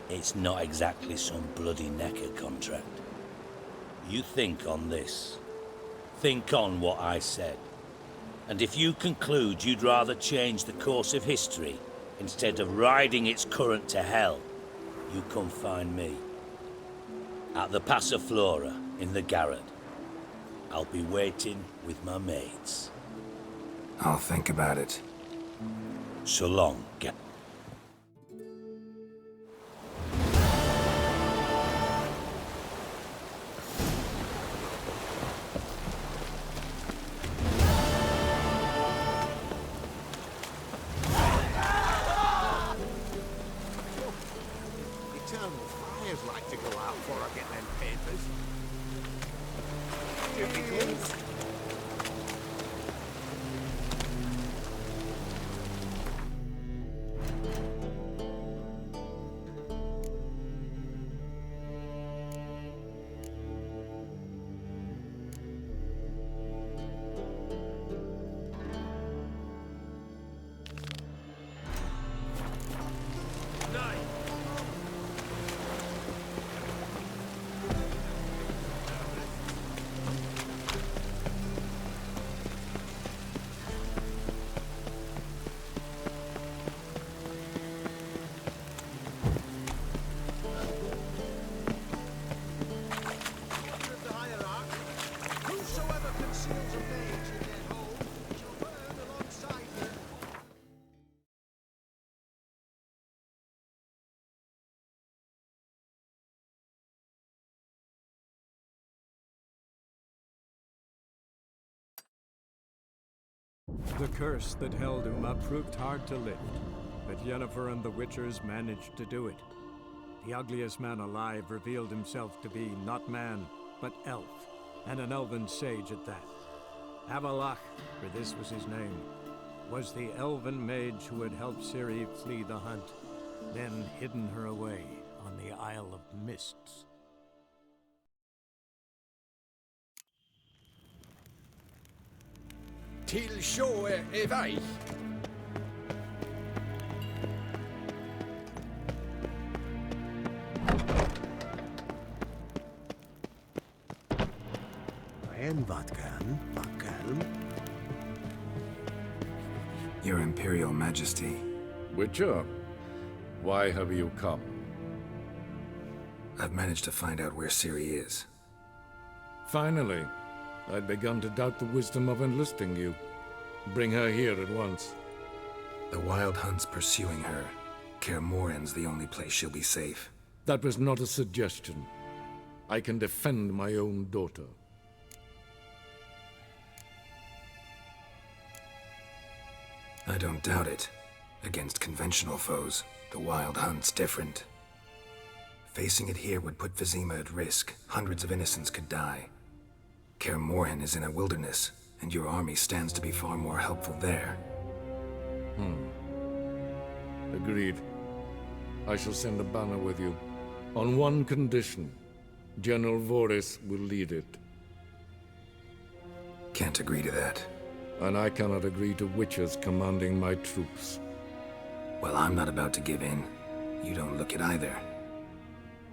it's not exactly some bloody necker contract. You think on this. Think on what I said. And if you conclude you'd rather change the course of history instead of riding its current to hell, you come find me. At the Passiflora in the garret. I'll be waiting with my mates. I'll think about it. So long, The curse that held Uma proved hard to lift, but Yennefer and the Witchers managed to do it. The ugliest man alive revealed himself to be not man, but elf, and an elven sage at that. Avalach, for this was his name, was the elven mage who had helped Ciri flee the hunt, then hidden her away on the Isle of Mists. Till sjå är väg. And Vatkan. Your Imperial Majesty. Witcher, why have you come? I've managed to find out where Ciri is. Finally. I'd begun to doubt the wisdom of enlisting you. Bring her here at once. The Wild Hunt's pursuing her. Kaer Morhen's the only place she'll be safe. That was not a suggestion. I can defend my own daughter. I don't doubt it. Against conventional foes, the Wild Hunt's different. Facing it here would put Vizima at risk. Hundreds of innocents could die. Kaer Morhen is in a wilderness, and your army stands to be far more helpful there. Agreed. I shall send a banner with you. On one condition. General Voris will lead it. Can't agree to that. And I cannot agree to Witchers commanding my troops. Well, I'm not about to give in. You don't look it either.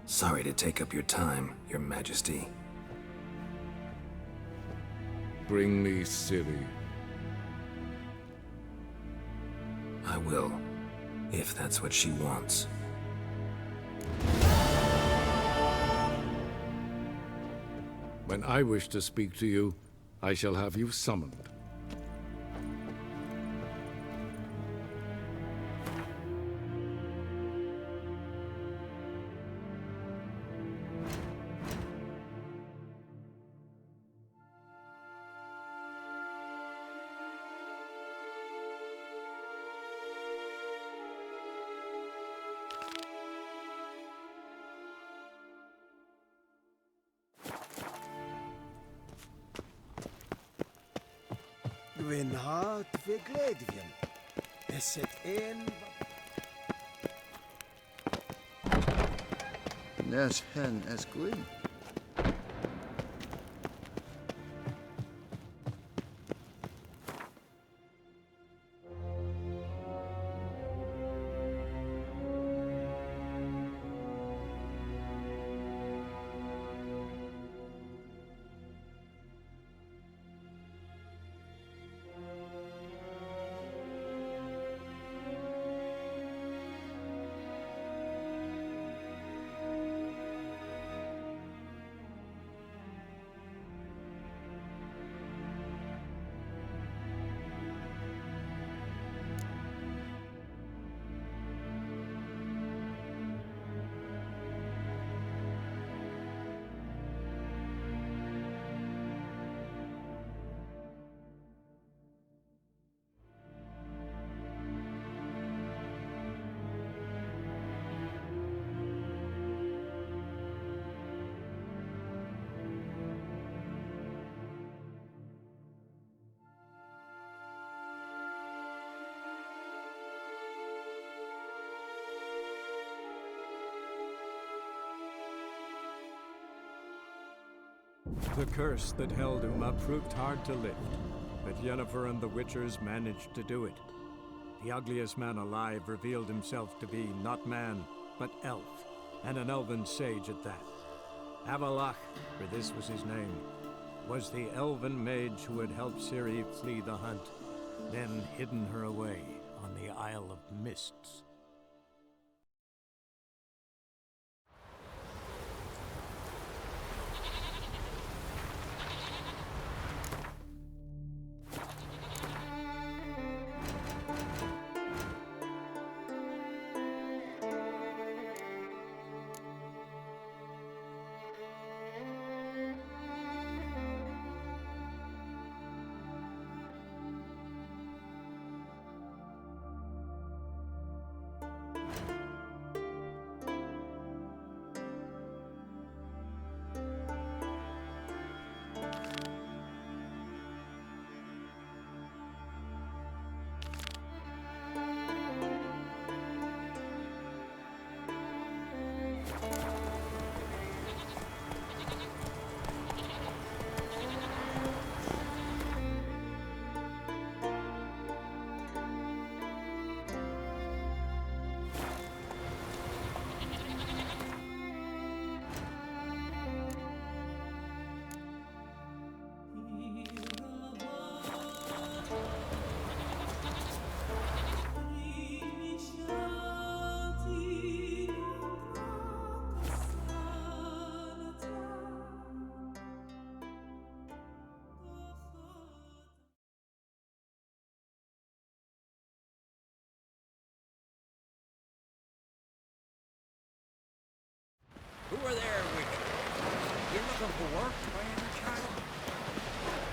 Sorry to take up your time, Your Majesty. Bring me Ciri. I will, if that's what she wants. When I wish to speak to you, I shall have you summoned. Gwyn hart fi gledfion. Eset ein... Nes hen as Gwyn. The curse that held Uma proved hard to lift, but Yennefer and the Witchers managed to do it. The ugliest man alive revealed himself to be not man, but elf, and an elven sage at that. Avalach, for this was his name, was the elven mage who had helped Ciri flee the hunt, then hidden her away on the Isle of Mists.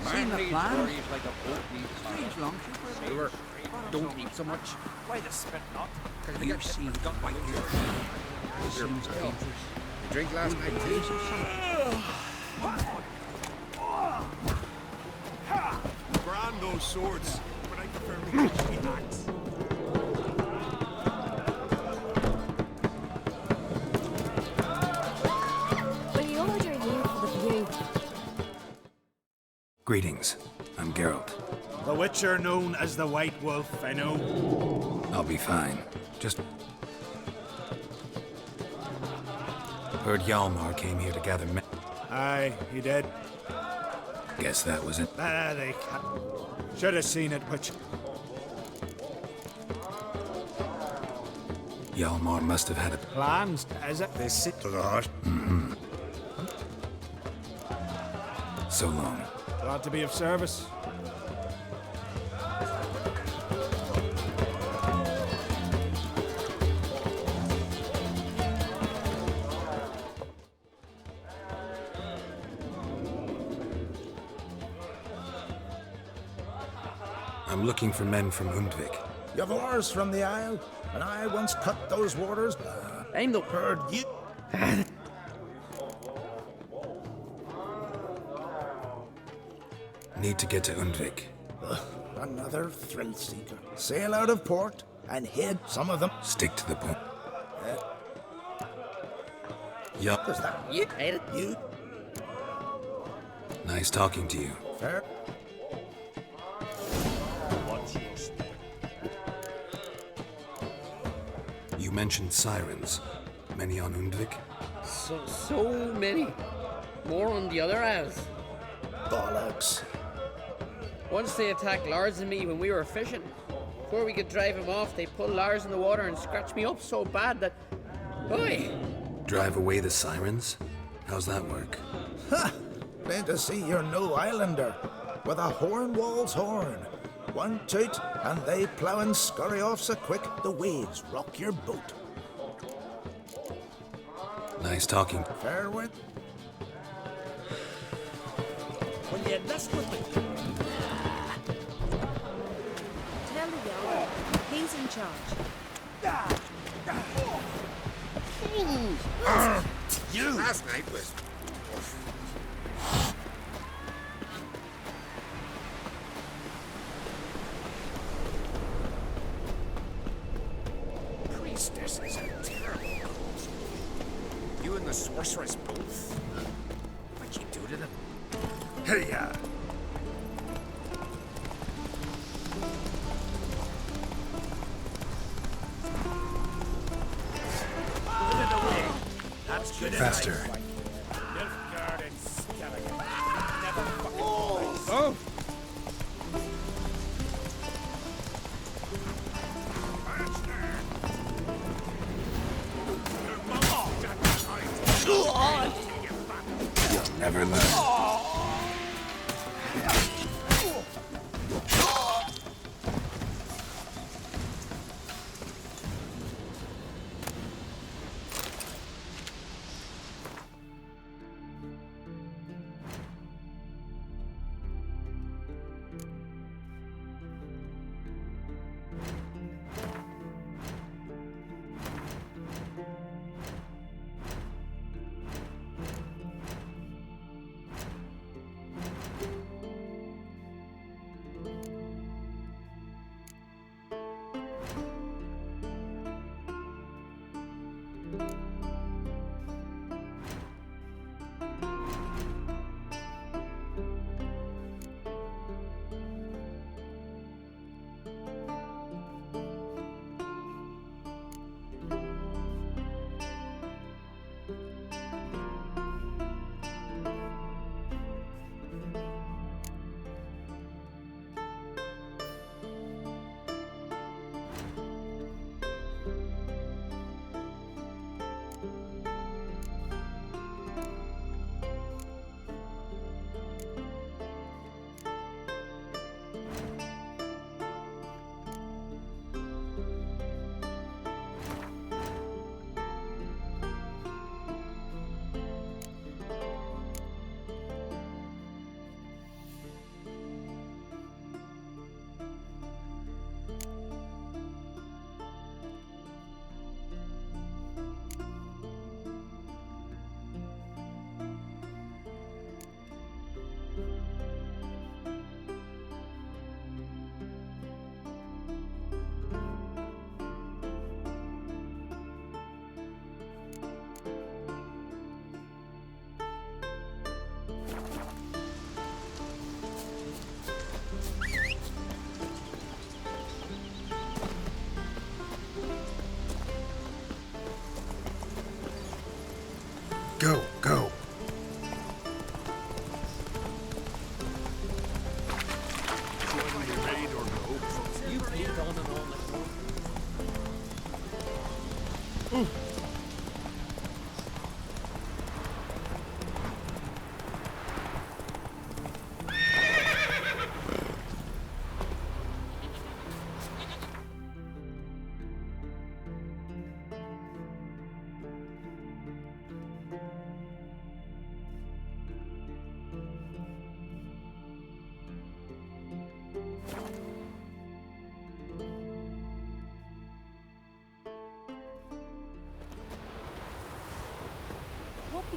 Seen the plan? Strange long trip. Sure. Don't eat so much. Why the spit not? You see, got white here. Seems dangerous. Drink last night, too. Grand those swords, but I prefer the axe. Will you order you for the view? Greetings. I'm Geralt. The Witcher known as the White Wolf, I know. I'll be fine. Just... Heard Hjalmar came here to gather men. Aye, he did. Guess that was it. They should have seen it, which... Hjalmar must have had a... Plans, is it? They sit to the heart. Mm-hmm. So long. Glad to be of service. I'm looking for men from Undvik. You've oars from the Isle, and I once cut those waters. I'm the herd you... Need to get to Undvik. Another thrill seeker. Sail out of port and hid some of them. Stick to the point. Yup. Is that you? You? Nice talking to you. Fair. You mentioned sirens. Many on Undvik? So many. More on the other isles. Bollocks. Once they attacked Lars and me when we were fishing. Before we could drive him off, they pulled Lars in the water and scratched me up so bad that... Oi! Drive away the sirens? How's that work? Ha! Plain to see you're no islander. With a Hornwall's horn. One toot, and they plough and scurry off so quick the waves rock your boat. Nice talking. Fair wind. Will you list with me? Tell the Jarl. He's in charge. You! Last night was... Priestesses are terrible. You and the sorceress both. What'd you do to them? Hey-ya! That's good. Faster. Nilfgaard and skeleton. Never fucking Oh! You'll never learn.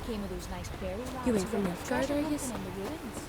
came of those nice prairie rats. You ain't from Nilfgaard, are you? In the ruins.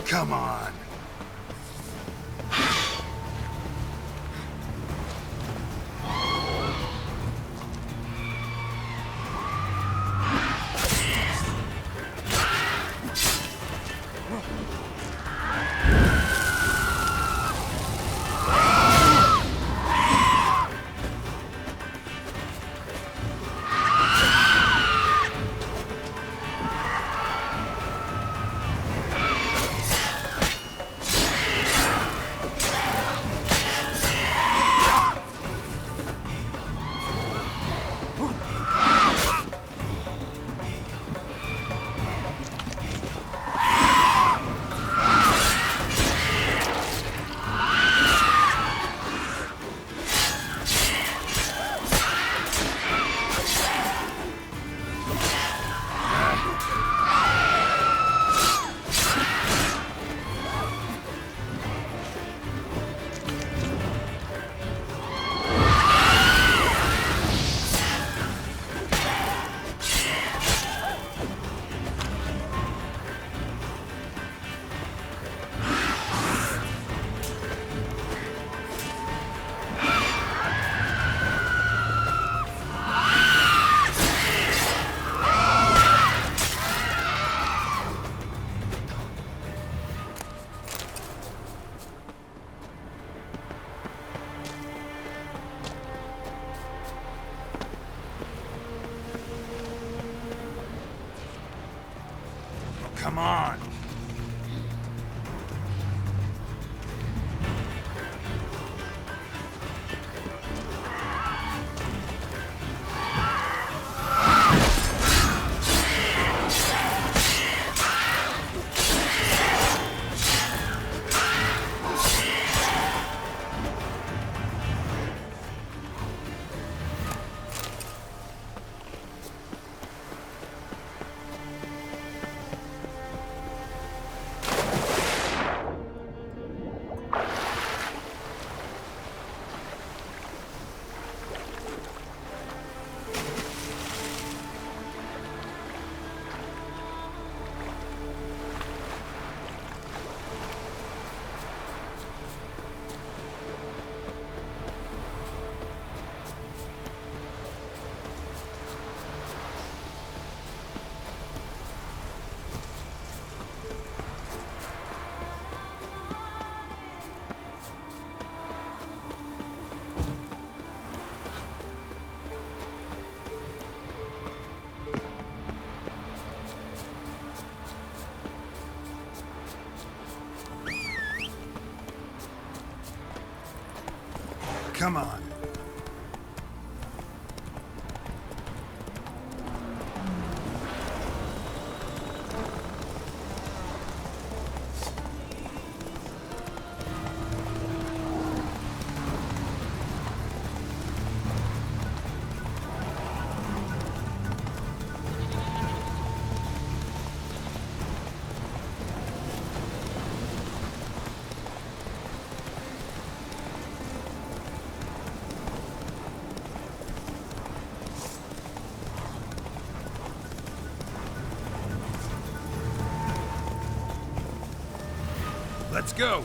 Come on. Come on. Come on. Let's go!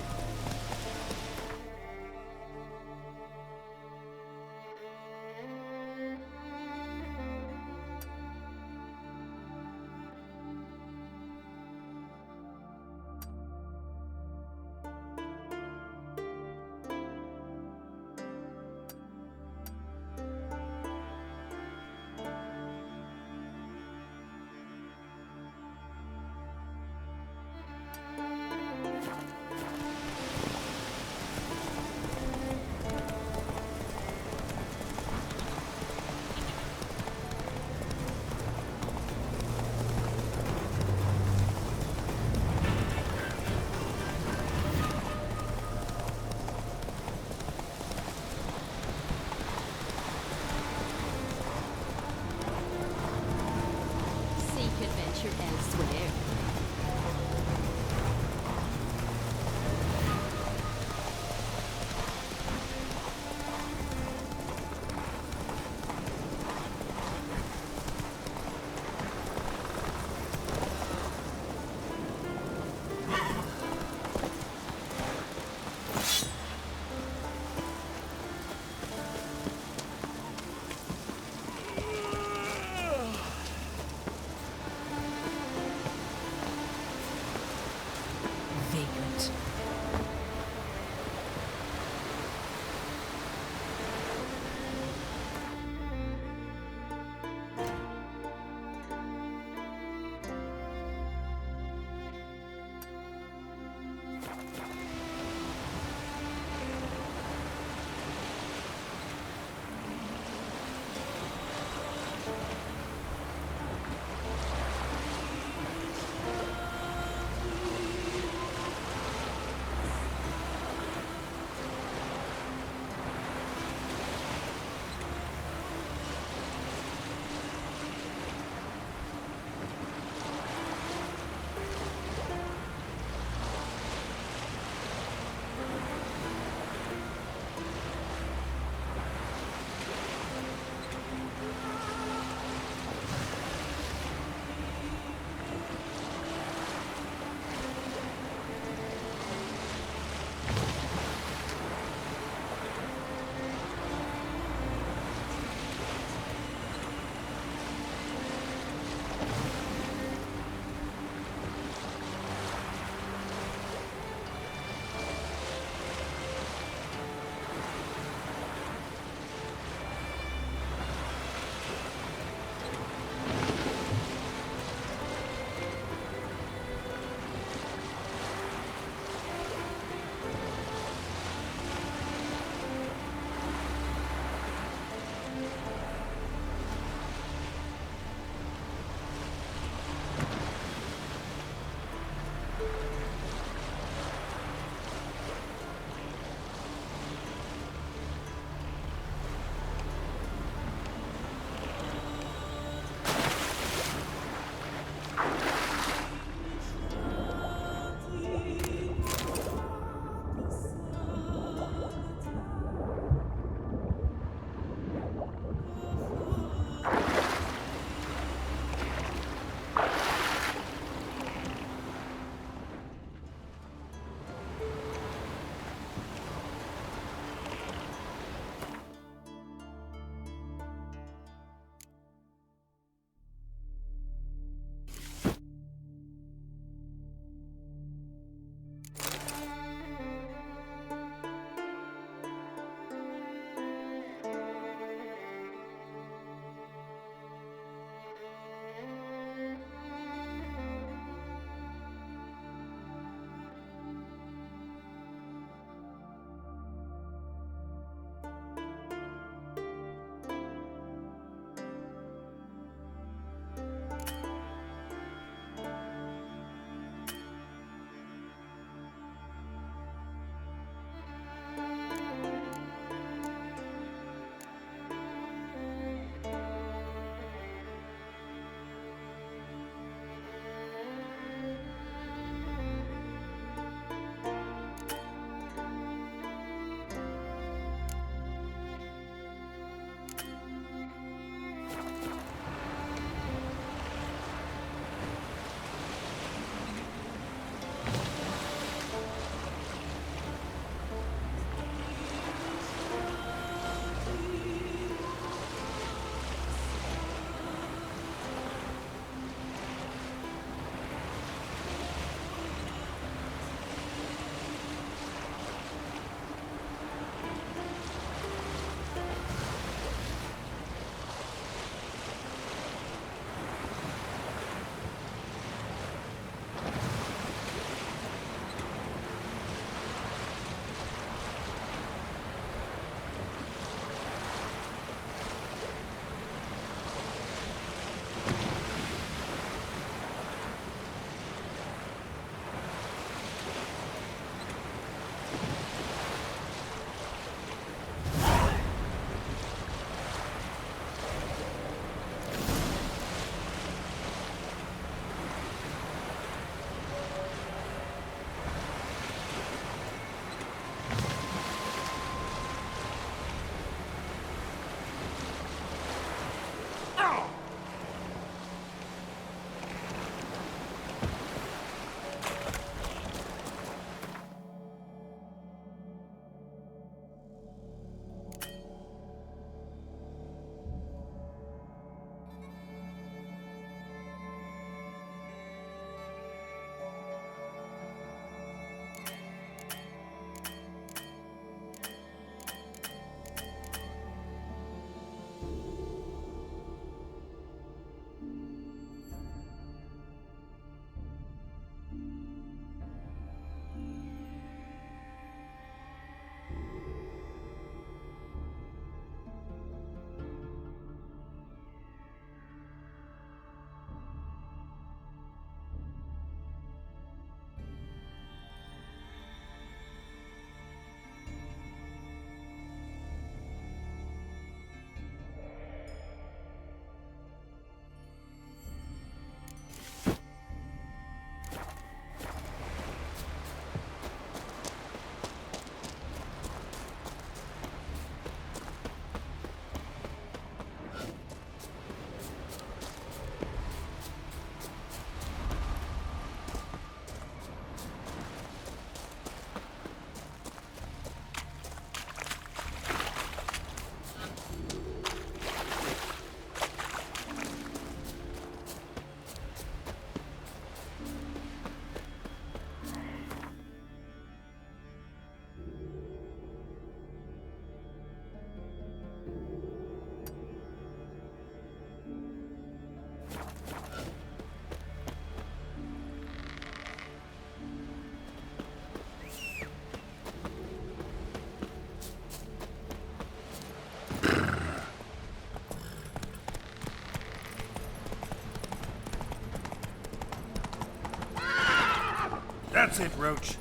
That's it, Roach.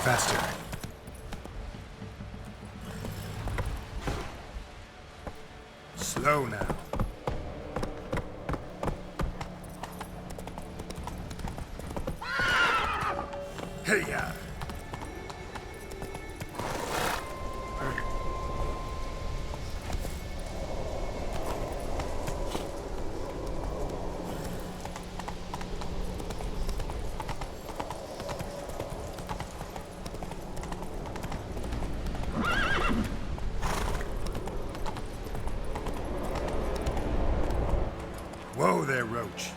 Faster. Slow now. Hey-ya! Whoa there, Roach.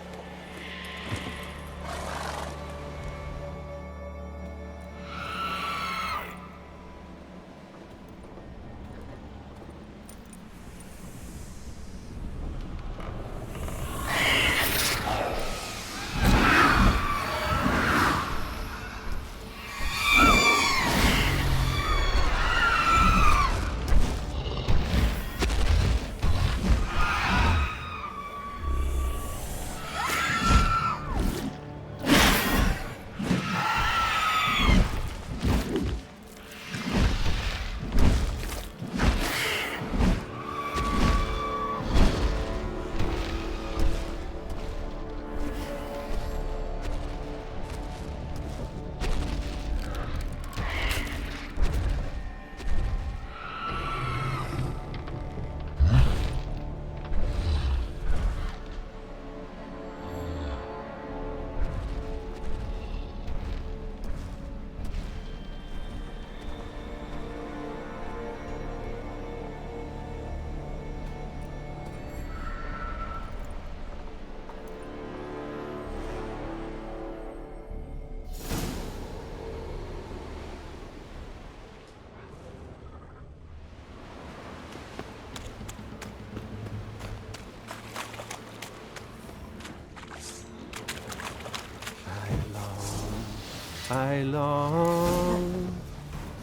I long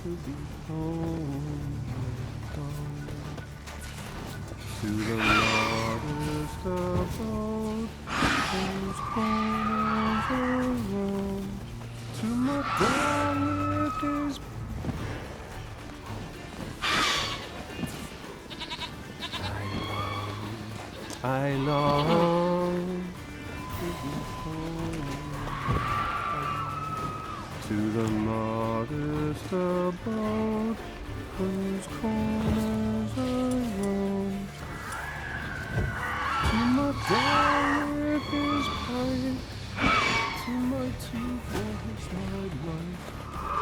to be home, to the largest abode, whose corners are road, to my God with his. I long to be home. To the modest abode, whose corners are road. To my dad with his pipe, to my tea for his hard life,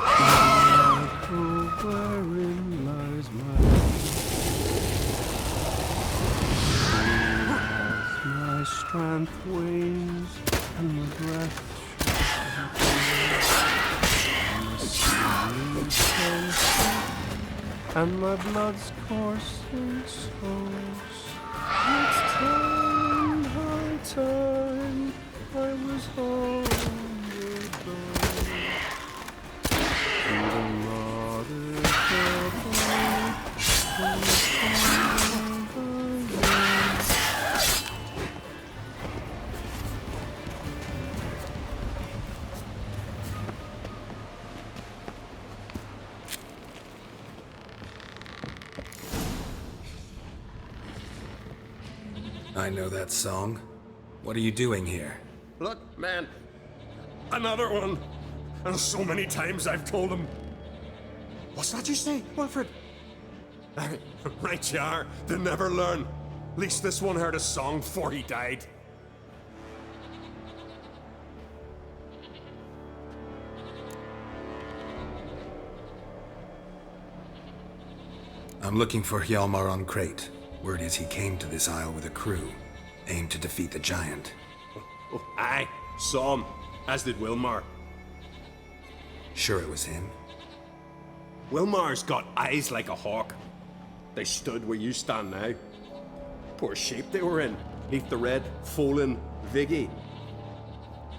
to my hope wherein lies my life. As my strength wanes and my breath and my blood's coursing soars. It's time, high time, I was home the door. To the modest abode, I know that song. What are you doing here? Look, man. Another one. And so many times I've told him. What's that you say, Wilfred? Right you are. They never learn. At least this one heard a song before he died. I'm looking for Hjalmar on Crate. Word is he came to this isle with a crew, aimed to defeat the giant. Oh, aye, saw him, as did Wilmar. Sure it was him? Wilmar's got eyes like a hawk. They stood where you stand now. Poor shape they were in, neath the red, Folin, Viggy.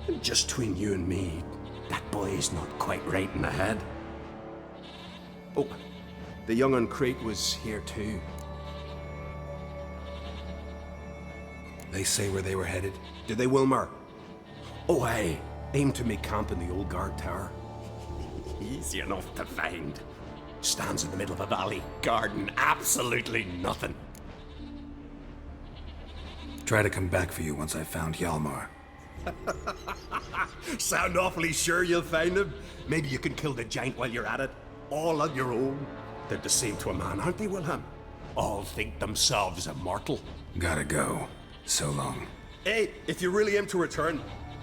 And just between you and me, that boy is not quite right in the head. Oh, the young on Crete was here too. They say where they were headed? Did they, Wilmar? Oh, aye. Aim to make camp in the old guard tower. Easy enough to find. Stands in the middle of a valley, guarding absolutely nothing. Try to come back for you once I've found Hjalmar. Sound awfully sure you'll find him? Maybe you can kill the giant while you're at it. All on your own. They're the same to a man, aren't they, Wilhelm? All think themselves immortal. Gotta go. So long. Hey, if you really aim to return,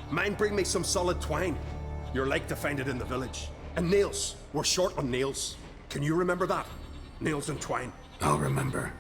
mind bring me some solid twine. You're like to find it in the village. And nails. We're short on nails. Can you remember that? Nails and twine. I'll remember.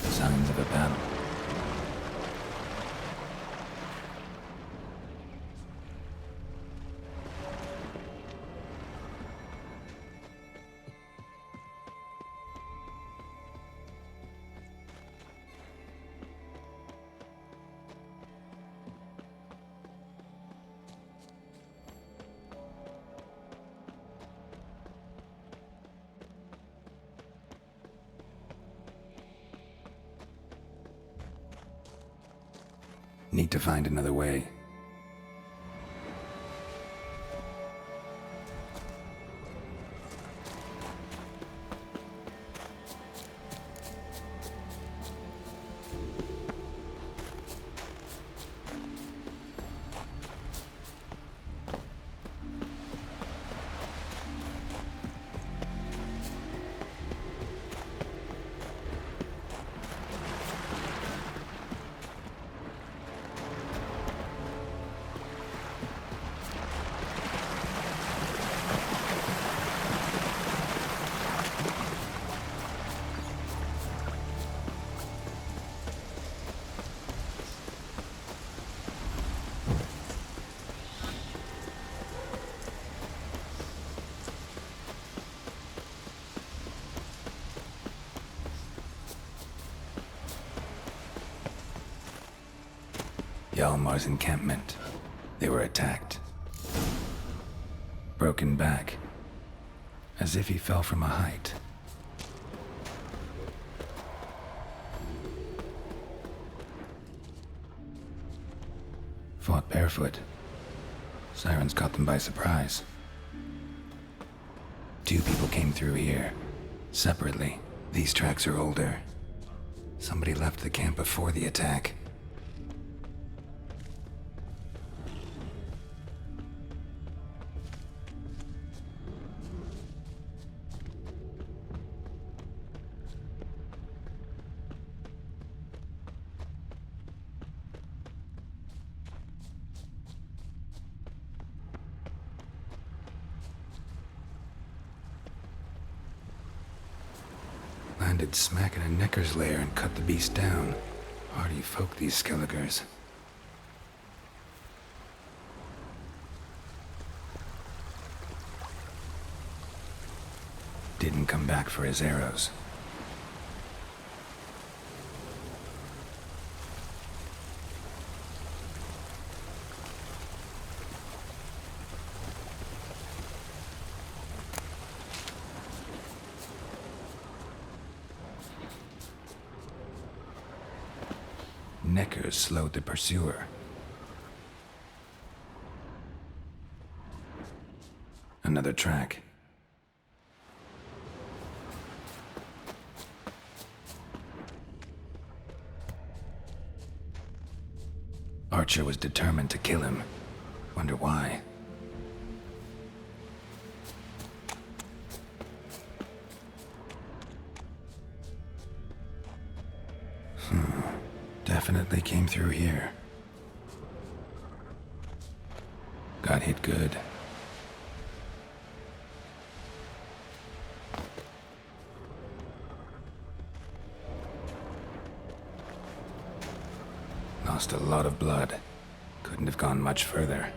Signs of a battle. Need to find another way. Hjalmar's encampment. They were attacked. Broken back. As if he fell from a height. Fought barefoot. Sirens caught them by surprise. 2 people came through here. Separately. These tracks are older. Somebody left the camp before the attack. Landed smack in a necker's lair and cut the beast down. Hardy folk, these Skelligers. Didn't come back for his arrows. Neckers slowed the pursuer. Another track. Archer was determined to kill him. Wonder why. Definitely came through here. Got hit good. Lost a lot of blood. Couldn't have gone much further.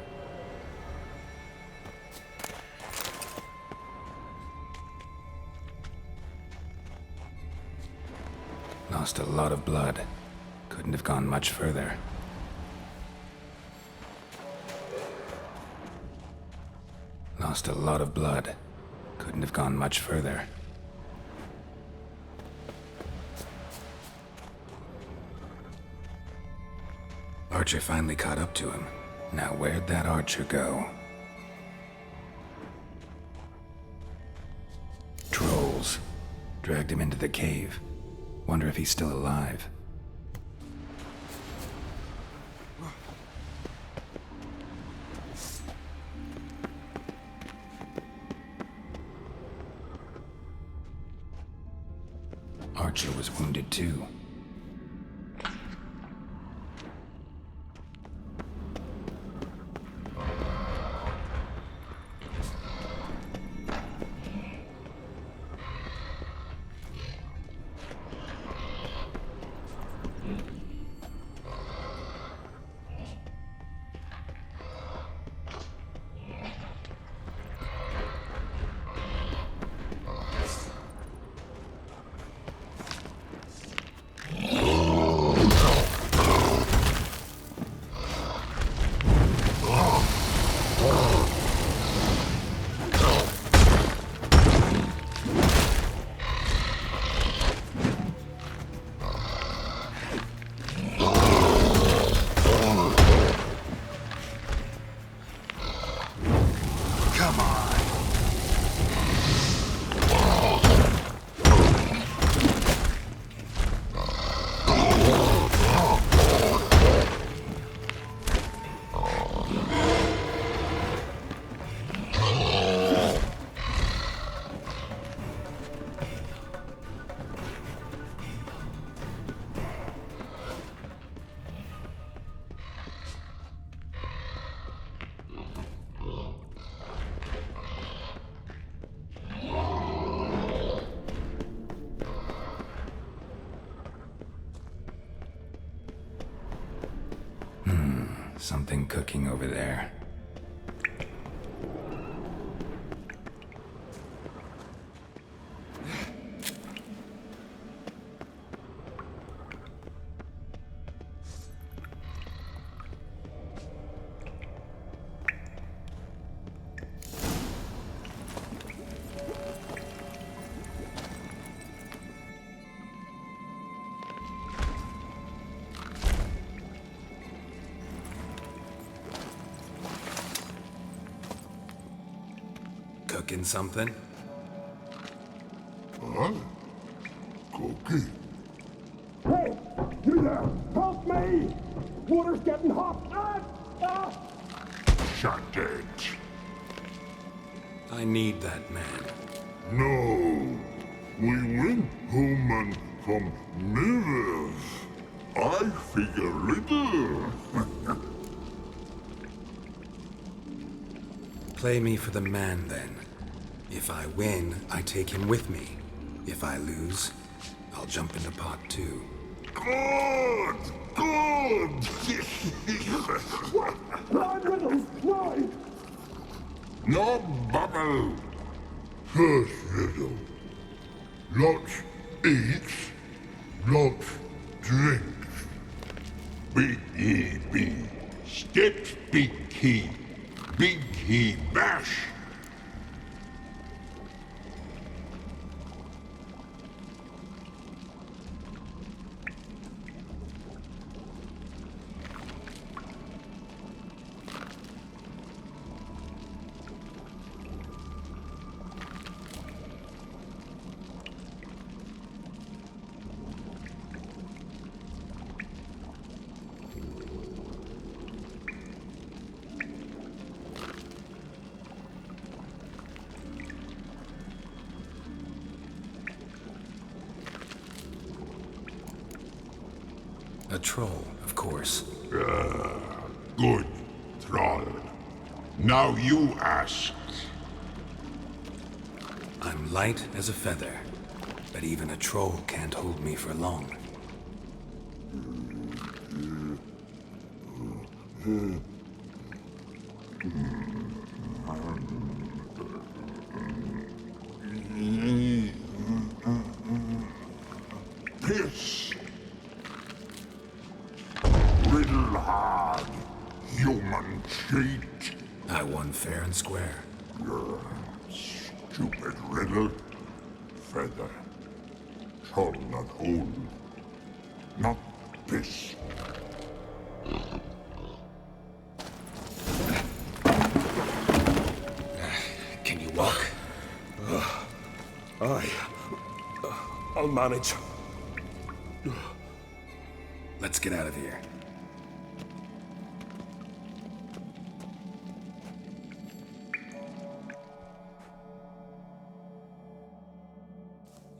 Lost a lot of blood. Couldn't have gone much further. Lost a lot of blood. Couldn't have gone much further. Archer finally caught up to him. Now where'd that Archer go? Trolls. Dragged him into the cave. Wonder if he's still alive. Archer was wounded too. Something cooking over there. Cooking something? Huh? Cookie? Hey! You there! Help me! Water's getting hot! Shut it. I need that man. No. We went home and from mirrors. I figure little. Play me for the man, then. If I win, I take him with me. If I lose, I'll jump into pot 2. Good! Good! Why, Riddles? Why? No bubble! First riddle. Lots eats, lots drinks. Big he be, steps big he bash. A troll, of course. Good, Thrall. Now you ask. I'm light as a feather, but even a troll can't hold me for long. Piss. Riddle hard, human cheat. I won fair and square. Stupid riddle. Feather. Troll not hold. Not piss. Can you walk? I'll manage. Let's get out of here.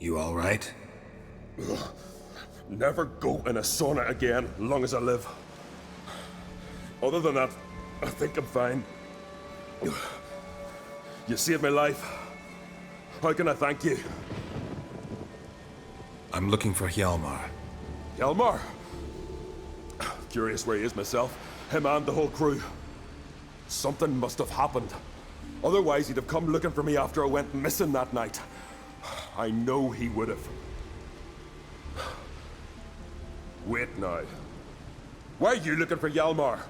You all right? Never go in a sauna again, long as I live. Other than that, I think I'm fine. You saved my life. How can I thank you? I'm looking for Hjalmar. Hjalmar? Curious where he is myself. Him and the whole crew. Something must have happened. Otherwise, he'd have come looking for me after I went missing that night. I know he would have. Wait now. Why are you looking for Hjalmar?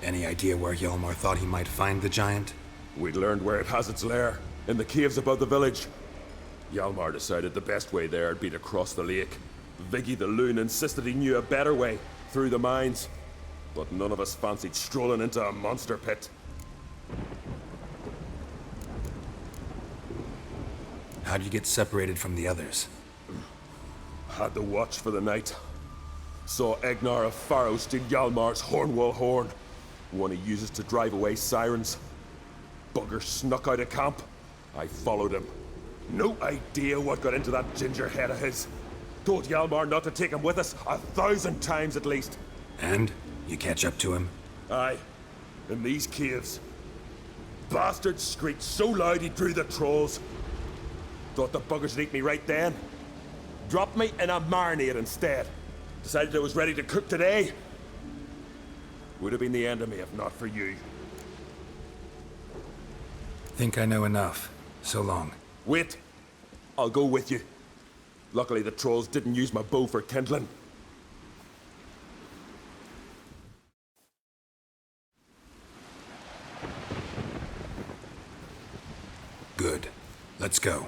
Any idea where Hjalmar thought he might find the giant? We'd learned where it has its lair, in the caves above the village. Hjalmar decided the best way there would be to cross the lake. Viggy the loon insisted he knew a better way, through the mines. But none of us fancied strolling into a monster pit. How'd you get separated from the others? Had to watch for the night. Saw Egnar of Pharaoh steal Hjalmar's Hornwall horn, one he uses to drive away sirens. Bugger snuck out of camp. I followed him. No idea what got into that ginger head of his. Told Hjalmar not to take him with us 1,000 times at least. And? You catch up to him? Aye. In these caves. Bastard screeched so loud he drew the trolls. Thought the buggers would eat me right then. Dropped me in a marinade instead. Decided I was ready to cook today. Would have been the end of me if not for you. Think I know enough. So long. Wait. I'll go with you. Luckily the trolls didn't use my bow for kindling. Good. Let's go.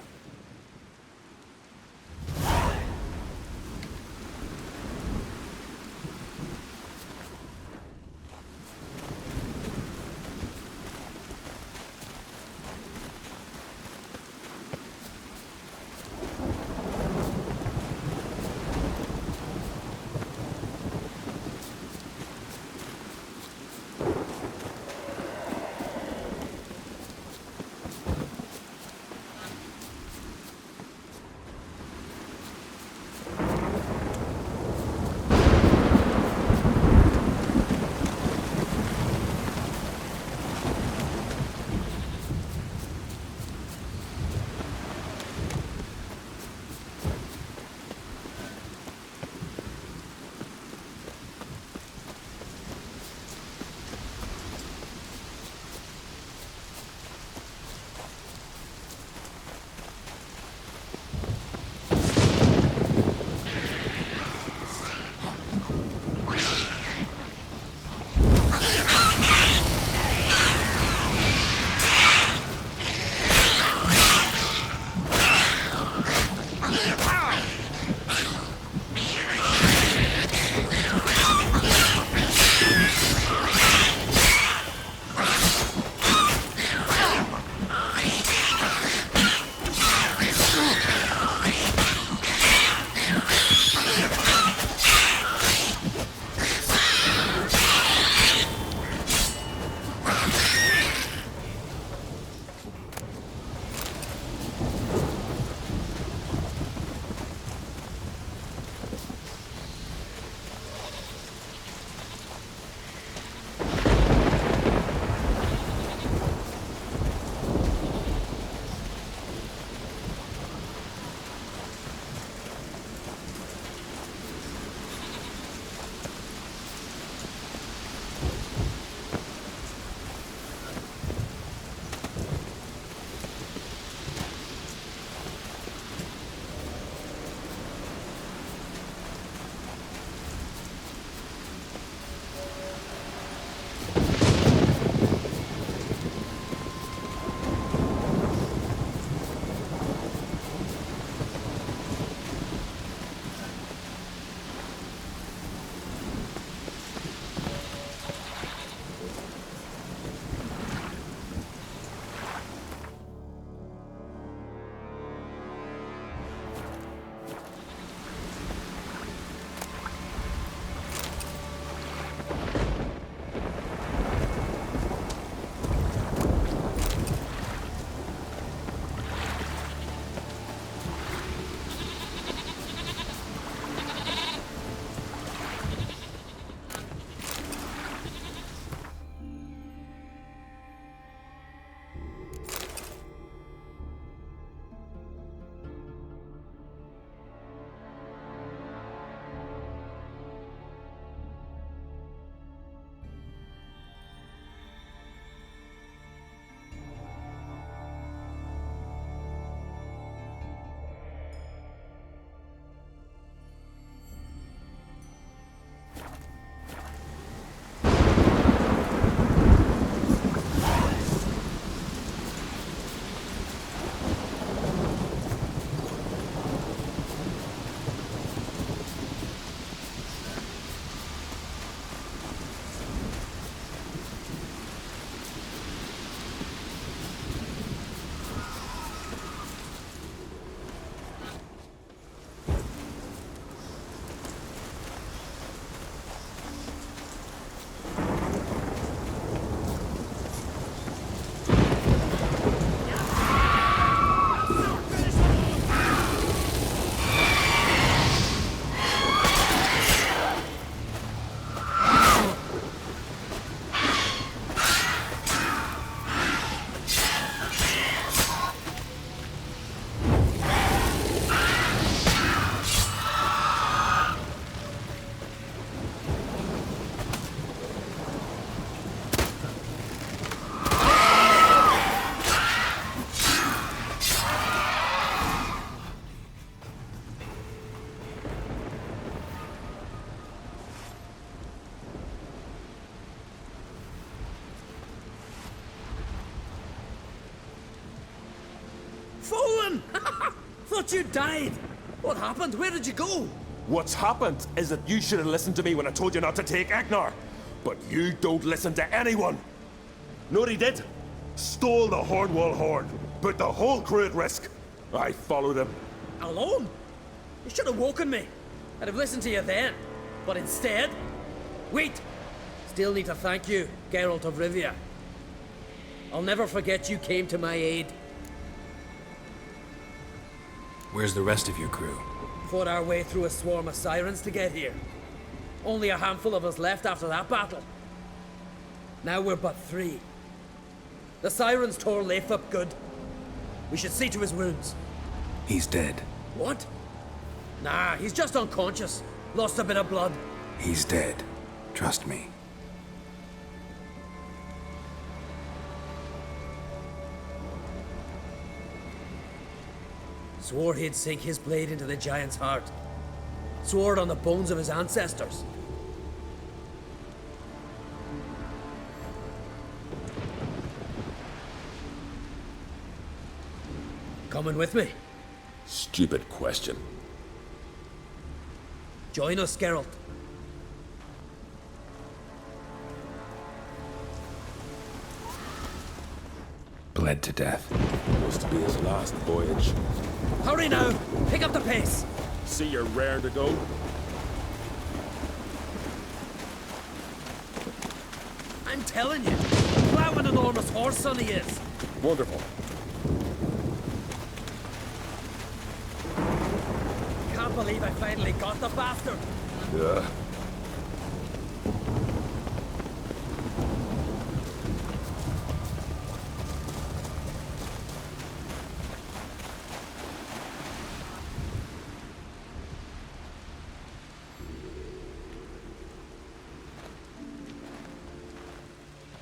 John! Thought you died. What happened? Where did you go? What's happened is that you should have listened to me when I told you not to take Agnar. But you don't listen to anyone. Know what he did? Stole the Hornwall horn. Put the whole crew at risk. I followed him. Alone? You should have woken me. I'd have listened to you then. But instead... Wait! Still need to thank you, Geralt of Rivia. I'll never forget you came to my aid. Where's the rest of your crew? Fought our way through a swarm of sirens to get here. Only a handful of us left after that battle. Now we're but 3. The sirens tore Leif up good. We should see to his wounds. He's dead. What? Nah, he's just unconscious. Lost a bit of blood. He's dead. Trust me. Swore he'd sink his blade into the giant's heart. Swore it on the bones of his ancestors. Coming with me? Stupid question. Join us, Geralt. Bled to death. Was to be his last voyage. Hurry now! Pick up the pace! See you're raring to go? I'm telling you, plow an enormous horse son he is. Wonderful. Can't believe I finally got the bastard. Yeah.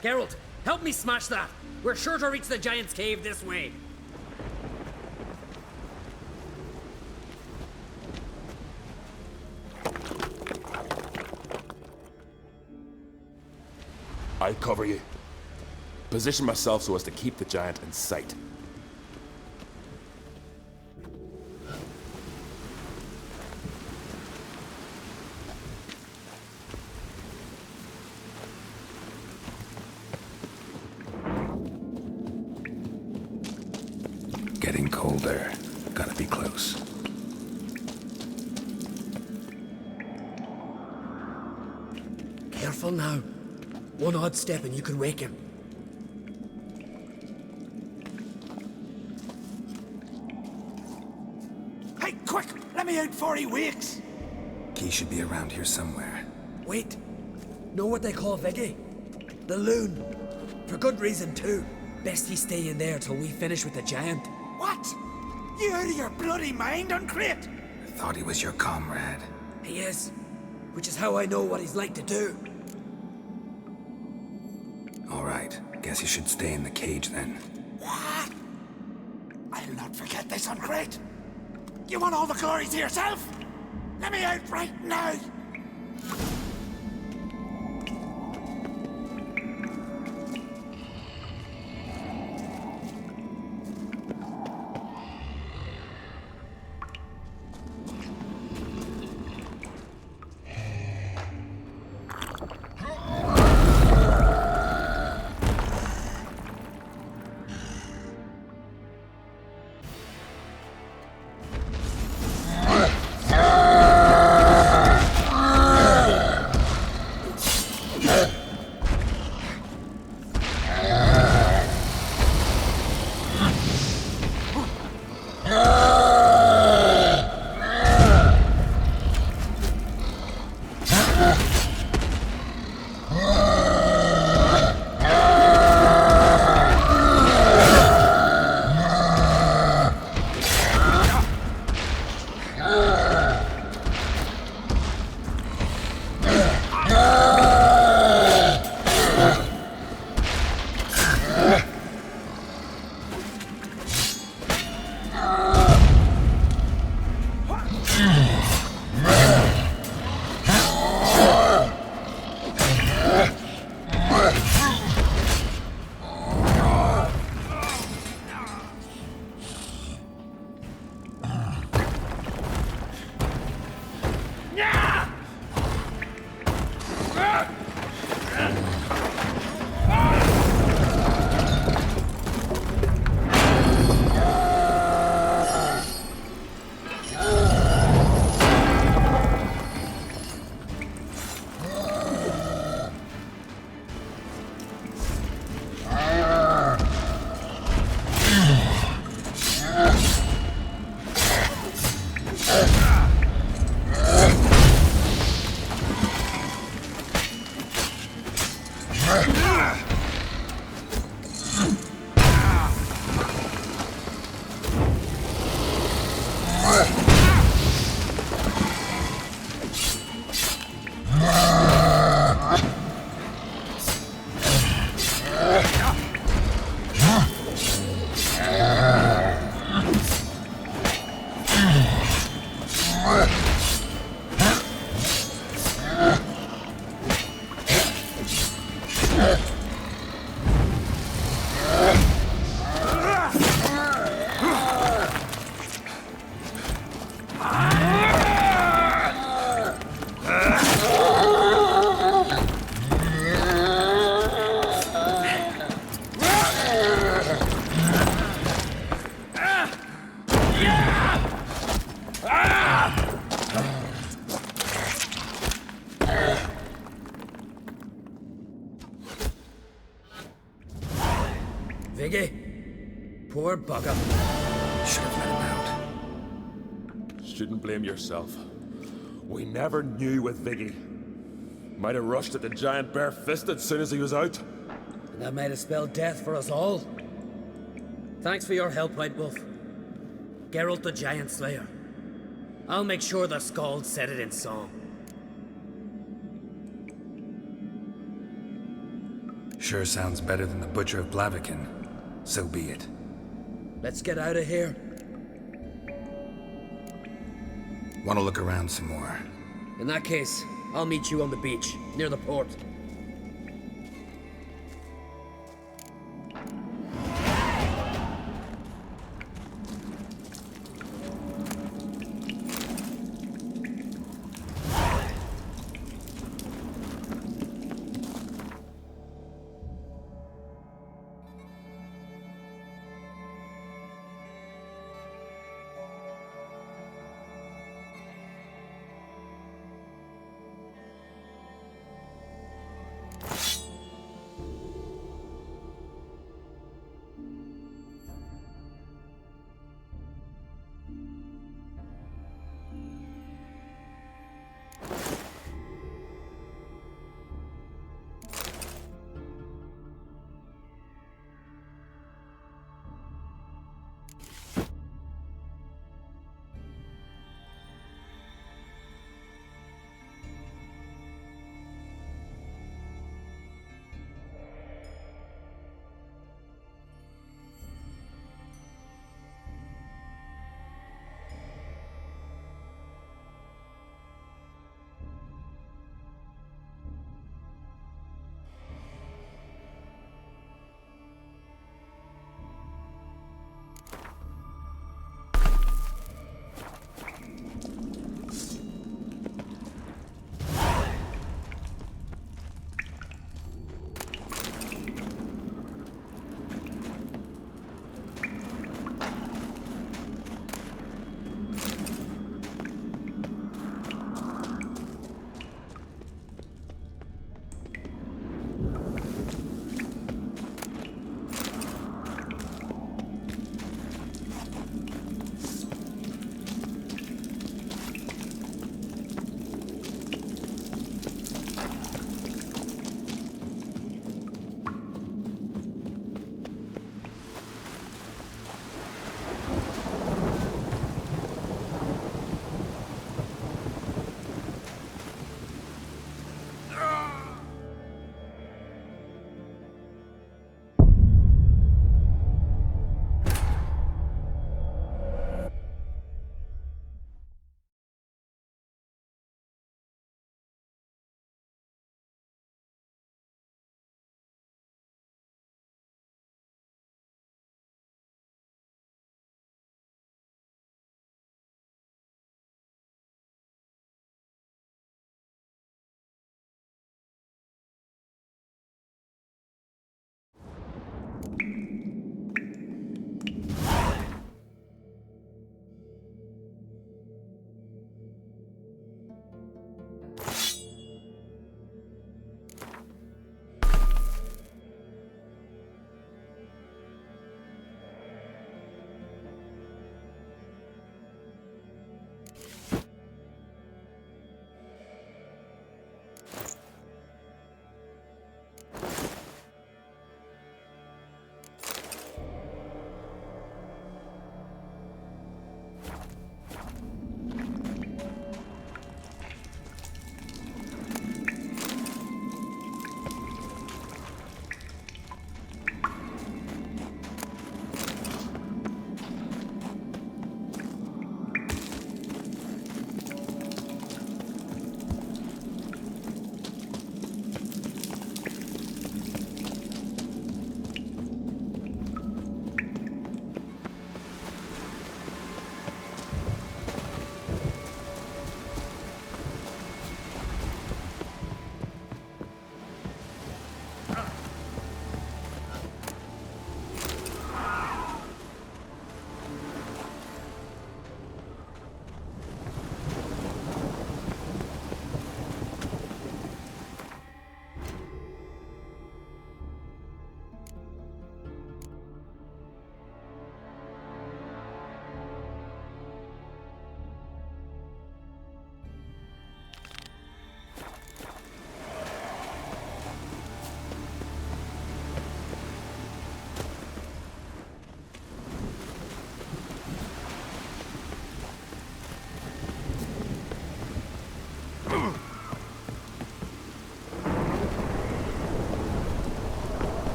Geralt, help me smash that. We're sure to reach the giant's cave this way. I'll cover you. Position myself so as to keep the giant in sight. Getting colder. Gotta be close. Careful now. One odd step and you can wake him. Hey, quick! Let me out before he wakes! Key should be around here somewhere. Wait. Know what they call Viggy? The loon. For good reason, too. Best he stay in there till we finish with the giant. What? You out of your bloody mind, Uncrate? I thought he was your comrade. He is. Which is how I know what he's like to do. All right. Guess you should stay in the cage then. What? I'll not forget this, Uncrate. You want all the glory to yourself? Let me out right now! Viggy? Poor bugger. Should have let him out. Shouldn't blame yourself. We never knew with Viggy. Might have rushed at the giant bare-fisted soon as he was out. And that might have spelled death for us all. Thanks for your help, White Wolf. Geralt the Giant Slayer. I'll make sure the Skald said it in song. Sure sounds better than the Butcher of Blaviken. So be it. Let's get out of here. Want to look around some more? In that case, I'll meet you on the beach, near the port.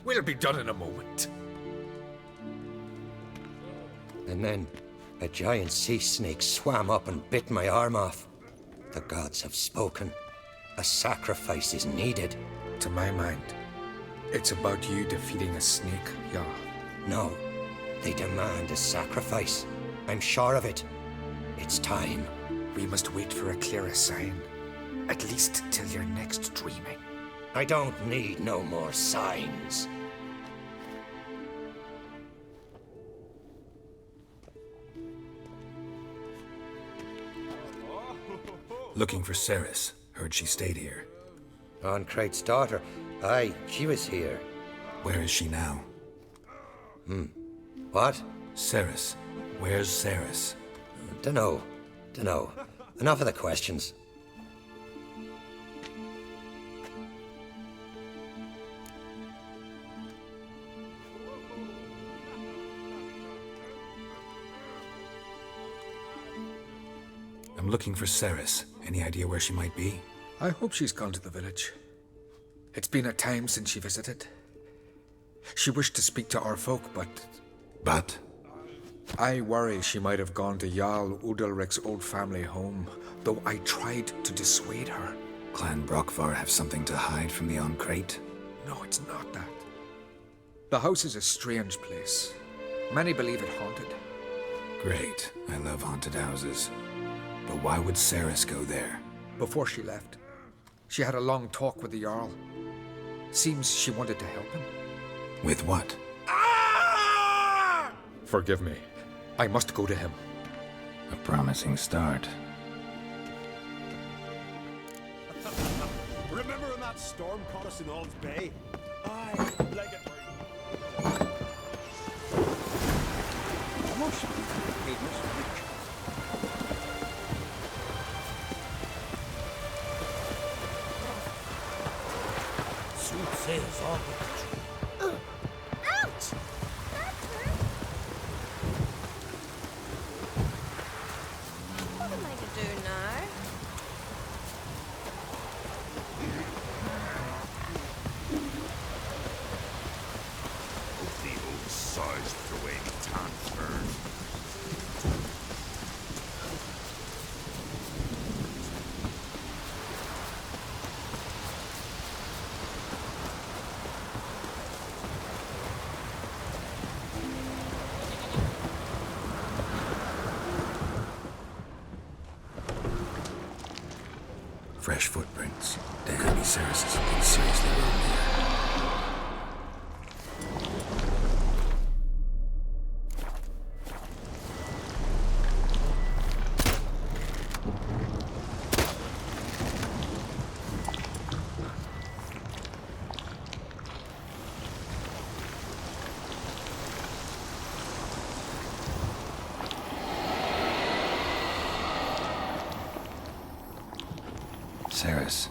We'll be done in a moment. And then a giant sea snake swam up and bit my arm off. The gods have spoken. A sacrifice is needed. To my mind, it's about you defeating a snake, Jarl. No, they demand a sacrifice. I'm sure of it. It's time. We must wait for a clearer sign. At least till your next dreaming. I don't need no more signs. Looking for Ceres. Heard she stayed here. Oncrate's daughter. Aye, she was here. Where is she now? What? Ceres. Where's Ceres? Dunno. Enough of the questions. I'm looking for Ceres. Any idea where she might be? I hope she's gone to the village. It's been a time since she visited. She wished to speak to our folk, but... But? I worry she might have gone to Jarl Udalric's old family home, though I tried to dissuade her. Clan Brockvar have something to hide from the Oncrate? No, it's not that. The house is a strange place. Many believe it haunted. Great. I love haunted houses. But why would Ceres go there? Before she left, she had a long talk with the Jarl. Seems she wanted to help him. With what? Forgive me. I must go to him. A promising start. Remember when that storm caught us in Ald's Bay? Aye, like it. Soothsayers are good. Ouch! That hurt. What am I to do now? Hope the old sows put away me tan furs. Fresh footprints. Damn, these Ceres has been seriously wrong here. Ceres.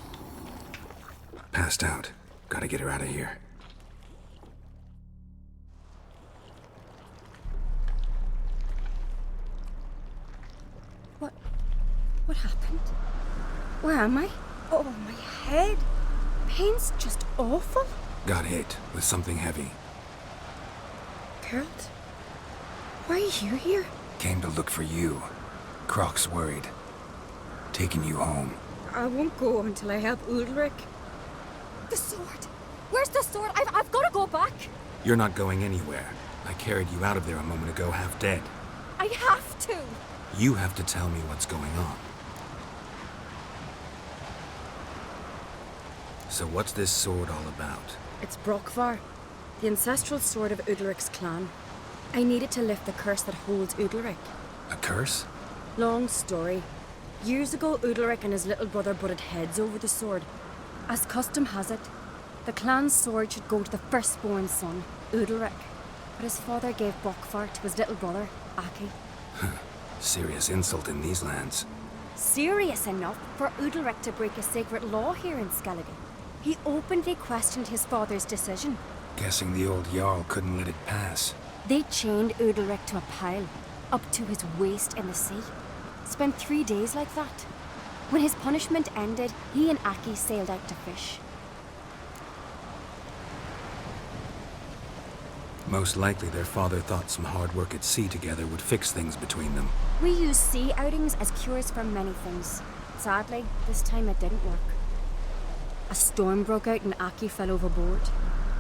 Passed out. Gotta get her out of here. What happened? Where am I? Oh, my head. Pain's just awful. Got hit with something heavy. Geralt? Why are you here? Came to look for you. Croc's worried. Taking you home. I won't go until I help Udalric. The sword. Where's the sword? I've got to go back. You're not going anywhere. I carried you out of there a moment ago half dead. I have to. You have to tell me what's going on. So what's this sword all about? It's Brokvar, the ancestral sword of Udalric's clan. I needed to lift the curse that holds Udalric. A curse? Long story. Years ago, Udalric and his little brother butted heads over the sword. As custom has it, the clan's sword should go to the firstborn son, Udalric. But his father gave Brokvar to his little brother, Aki. Serious insult in these lands. Serious enough for Udalric to break a sacred law here in Skellige. He openly questioned his father's decision. Guessing the old Jarl couldn't let it pass. They chained Udalric to a pile, up to his waist in the sea. Spent 3 days like that. When his punishment ended, he and Aki sailed out to fish. Most likely their father thought some hard work at sea together would fix things between them. We use sea outings as cures for many things. Sadly, this time it didn't work. A storm broke out and Aki fell overboard.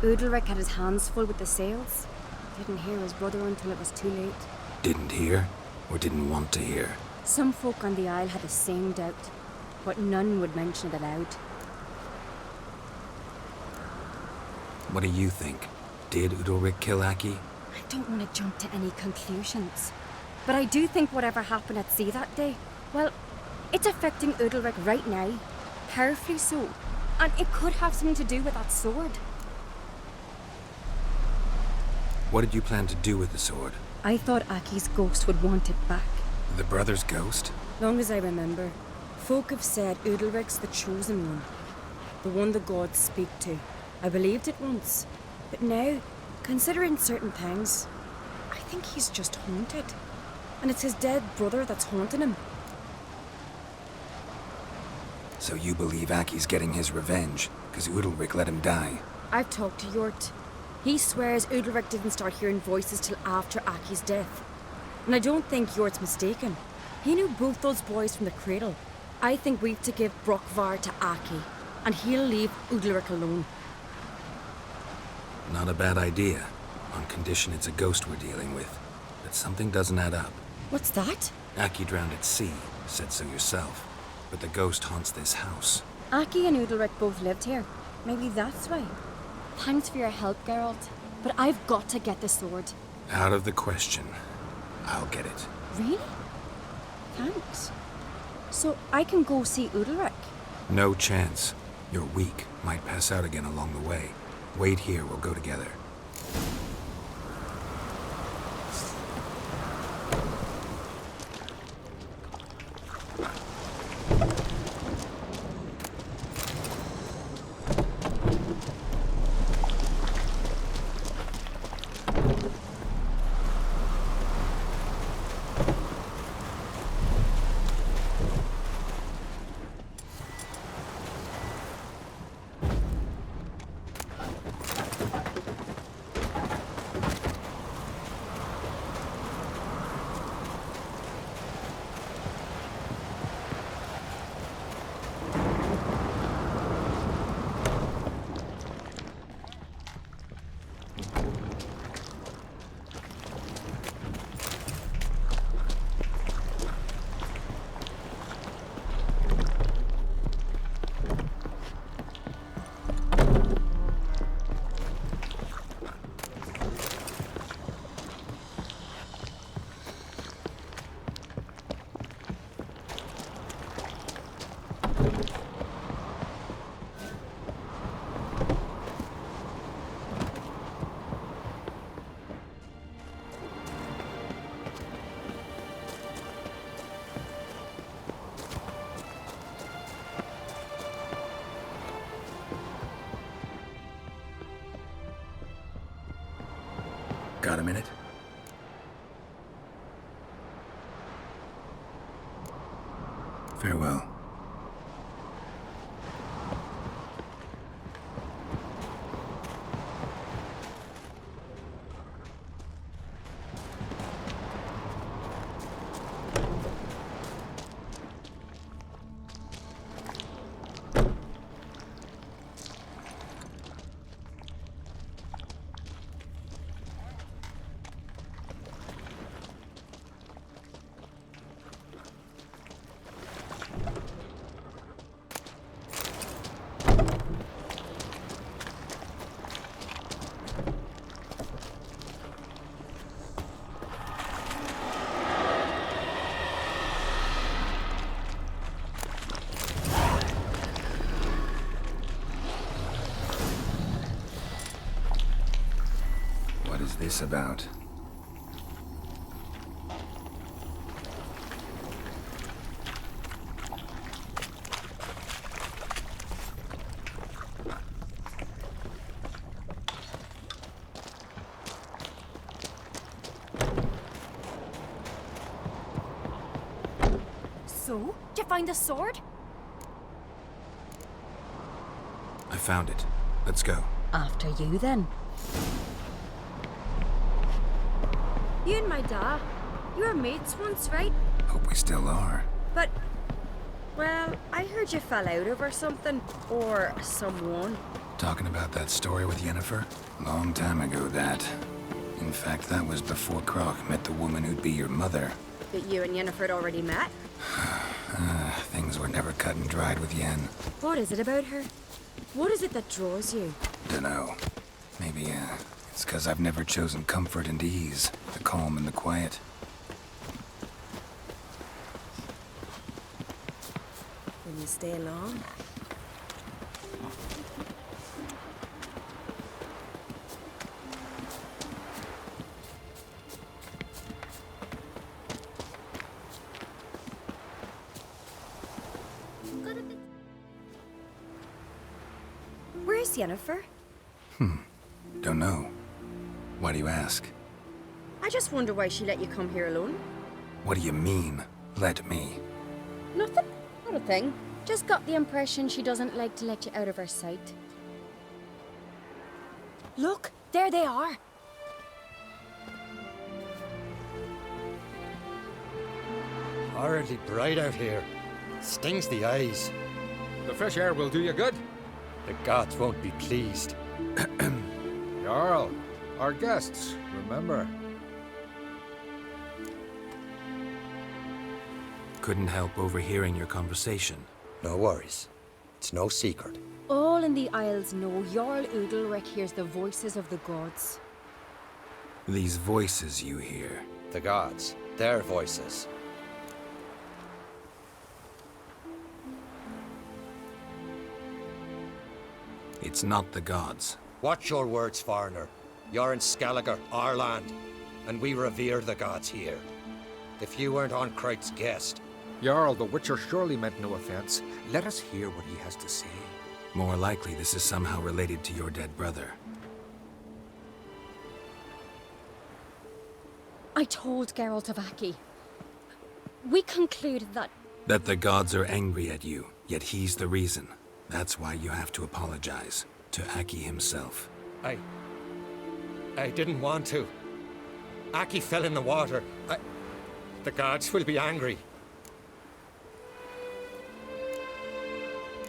Udalric had his hands full with the sails. Didn't hear his brother until it was too late. Didn't hear, or didn't want to hear? Some folk on the Isle had the same doubt, but none would mention it aloud. What do you think? Did Udalric kill Aki? I don't want to jump to any conclusions, but I do think whatever happened at sea that day, well, it's affecting Udalric right now, powerfully so, and it could have something to do with that sword. What did you plan to do with the sword? I thought Aki's ghost would want it back. The brother's ghost? Long as I remember, folk have said Udalric's the chosen one, the one the gods speak to. I believed it once, but now, considering certain things, I think he's just haunted. And it's his dead brother that's haunting him. So you believe Aki's getting his revenge, because Udalric let him die? I've talked to Yort. He swears Udalric didn't start hearing voices till after Aki's death. And I don't think Yort's mistaken. He knew both those boys from the cradle. I think we've to give Brokvar to Aki, and he'll leave Udalric alone. Not a bad idea, on condition it's a ghost we're dealing with. But something doesn't add up. What's that? Aki drowned at sea, said so yourself. But the ghost haunts this house. Aki and Udalric both lived here. Maybe that's why. Thanks for your help, Geralt. But I've got to get the sword. Out of the question. I'll get it. Really? Thanks. So I can go see Udalric? No chance. You're weak. Might pass out again along the way. Wait here, we'll go together. Got a minute? Farewell. What's this about? So, did you find the sword? I found it. Let's go. After you, then. You and my da, you were mates once, right? Hope we still are. But, well, I heard you fell out over something. Or someone. Talking about that story with Yennefer? Long time ago, that. In fact, that was before Croc met the woman who'd be your mother. But you and Yennefer had already met? Things were never cut and dried with Yen. What is it about her? What is it that draws you? Dunno. Maybe, it's 'cause I've never chosen comfort and ease, the calm and the quiet. Will you stay long? Where's Yennefer? Don't know. Why do you ask? I just wonder why she let you come here alone. What do you mean, let me? Nothing. Not a thing. Just got the impression she doesn't like to let you out of her sight. Look, there they are. Horribly bright out here. Stings the eyes. The fresh air will do you good. The gods won't be pleased. Jarl, our guests, remember. Couldn't help overhearing your conversation. No worries. It's no secret. All in the Isles know Jarl Udalric hears the voices of the gods. These voices you hear. The gods. Their voices. It's not the gods. Watch your words, foreigner. You're in Skelliger, our land, and we revere the gods here. If you weren't on Kright's guest... Jarl, the Witcher surely meant no offense. Let us hear what he has to say. More likely this is somehow related to your dead brother. I told Geralt of Aki. We concluded that... That the gods are angry at you, yet he's the reason. That's why you have to apologize. To Aki himself. I didn't want to. Aki fell in the water. The gods will be angry.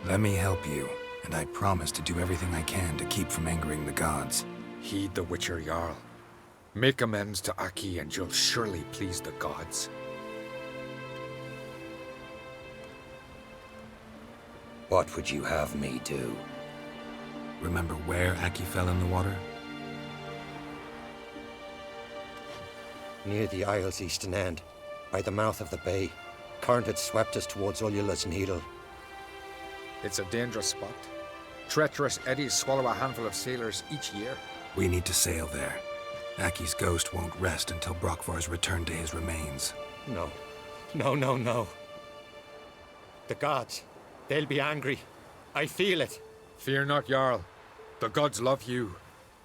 Let me help you, and I promise to do everything I can to keep from angering the gods. Heed the Witcher, Jarl. Make amends to Aki and you'll surely please the gods. What would you have me do? Remember where Aki fell in the water? Near the Isle's eastern end, by the mouth of the bay. Current had swept us towards Ullula's Needle. It's a dangerous spot. Treacherous eddies swallow a handful of sailors each year. We need to sail there. Aki's ghost won't rest until Brokvar's returned to his remains. No. No. The gods. They'll be angry. I feel it. Fear not, Jarl. The gods love you,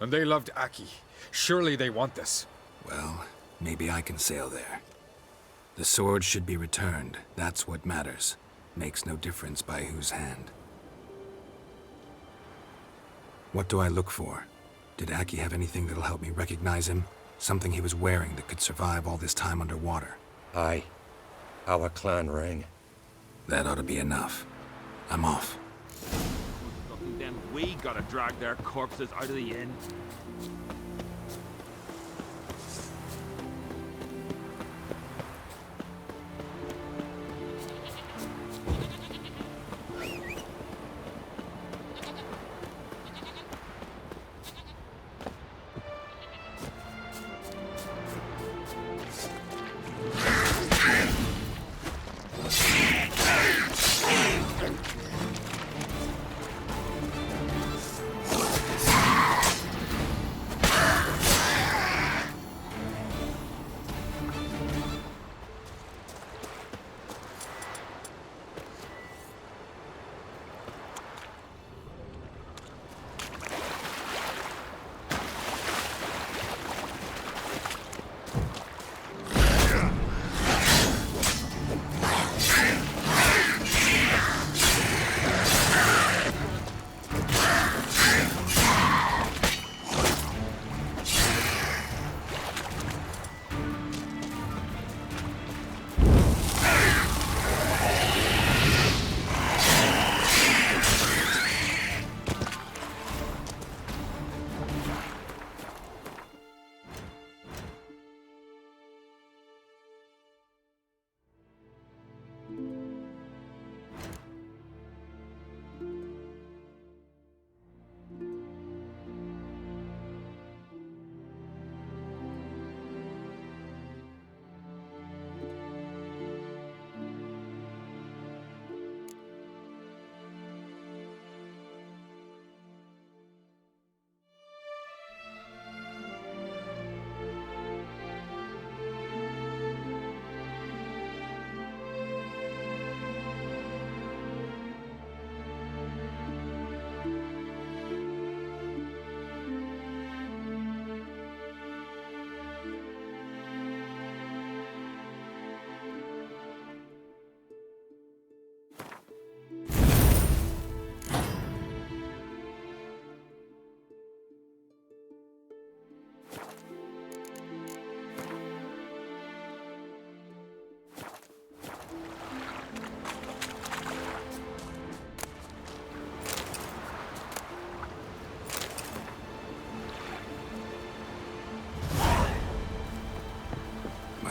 and they loved Aki. Surely they want this. Well, maybe I can sail there. The sword should be returned. That's what matters. Makes no difference by whose hand. What do I look for? Did Aki have anything that'll help me recognize him? Something he was wearing that could survive all this time underwater? Aye. Our clan ring. That ought to be enough. I'm off. Then we gotta drag their corpses out of the inn.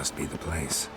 must be the place.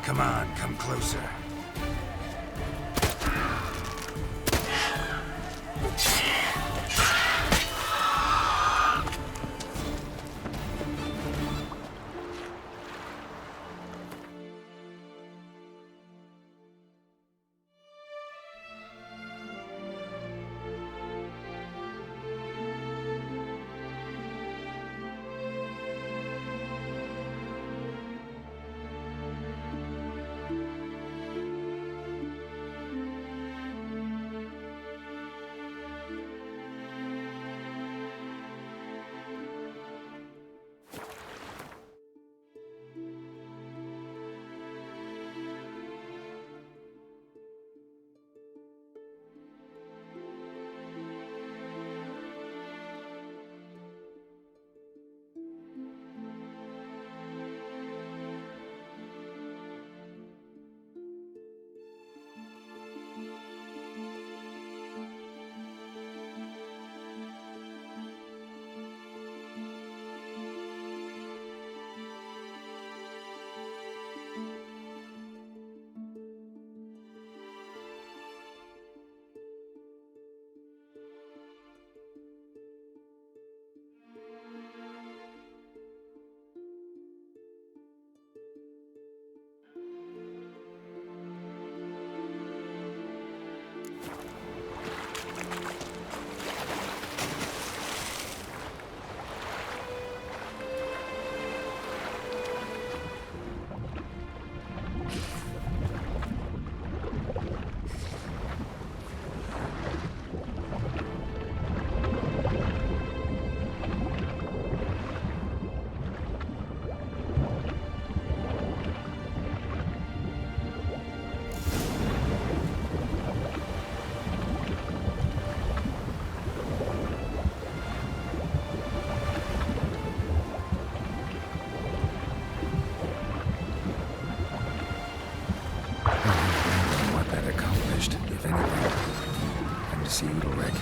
Come on, come closer. Udalric.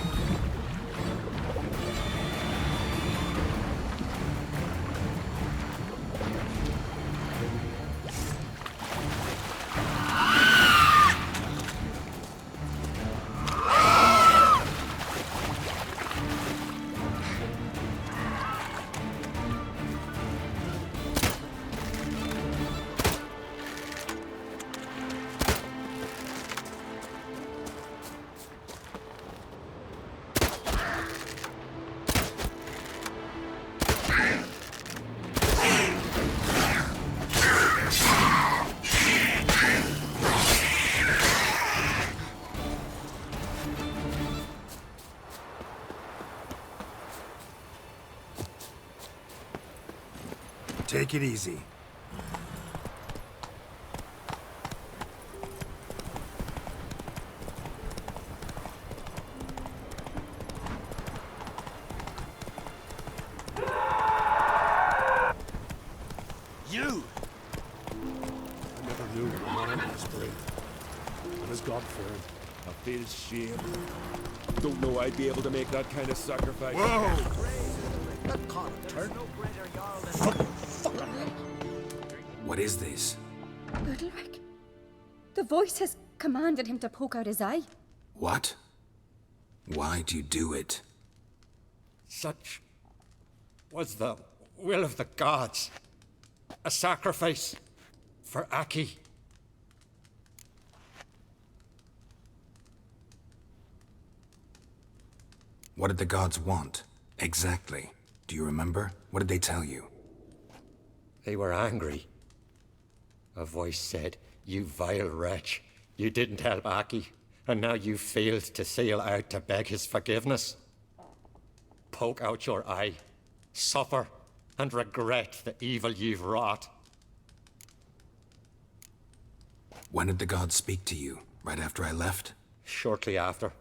Take it easy. You! I never knew what a man was brave. And as God feared, I feel shame. Don't know I'd be able to make that kind of sacrifice. Whoa! That can't turn. What is this? Udalric. The voice has commanded him to poke out his eye. What? Why do you do it? Such was the will of the gods. A sacrifice for Aki. What did the gods want? Exactly. Do you remember? What did they tell you? They were angry. A voice said, "You vile wretch, you didn't help Aki, and now you failed to sail out to beg his forgiveness. Poke out your eye, suffer, and regret the evil you've wrought." When did the gods speak to you? Right after I left? Shortly after.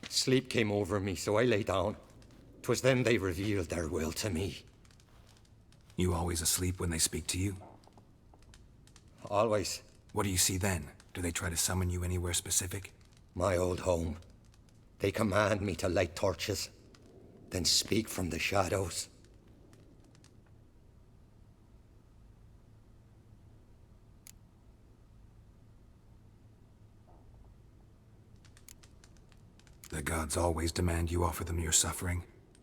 Sleep came over me, so I lay down. 'Twas then they revealed their will to me. You always asleep when they speak to you? Always. What do you see then? Do they try to summon you anywhere specific? My old home. They command me to light torches, then speak from the shadows. The gods always demand you offer them your suffering?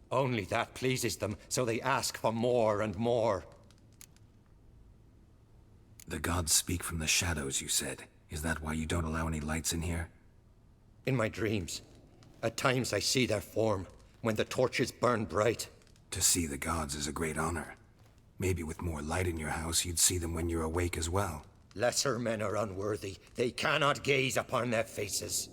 Only that pleases them, so they ask for more and more. The gods speak from the shadows, you said. Is that why you don't allow any lights in here? In my dreams. At times I see their form, when the torches burn bright. To see the gods is a great honor. Maybe with more light in your house, you'd see them when you're awake as well. Lesser men are unworthy. They cannot gaze upon their faces.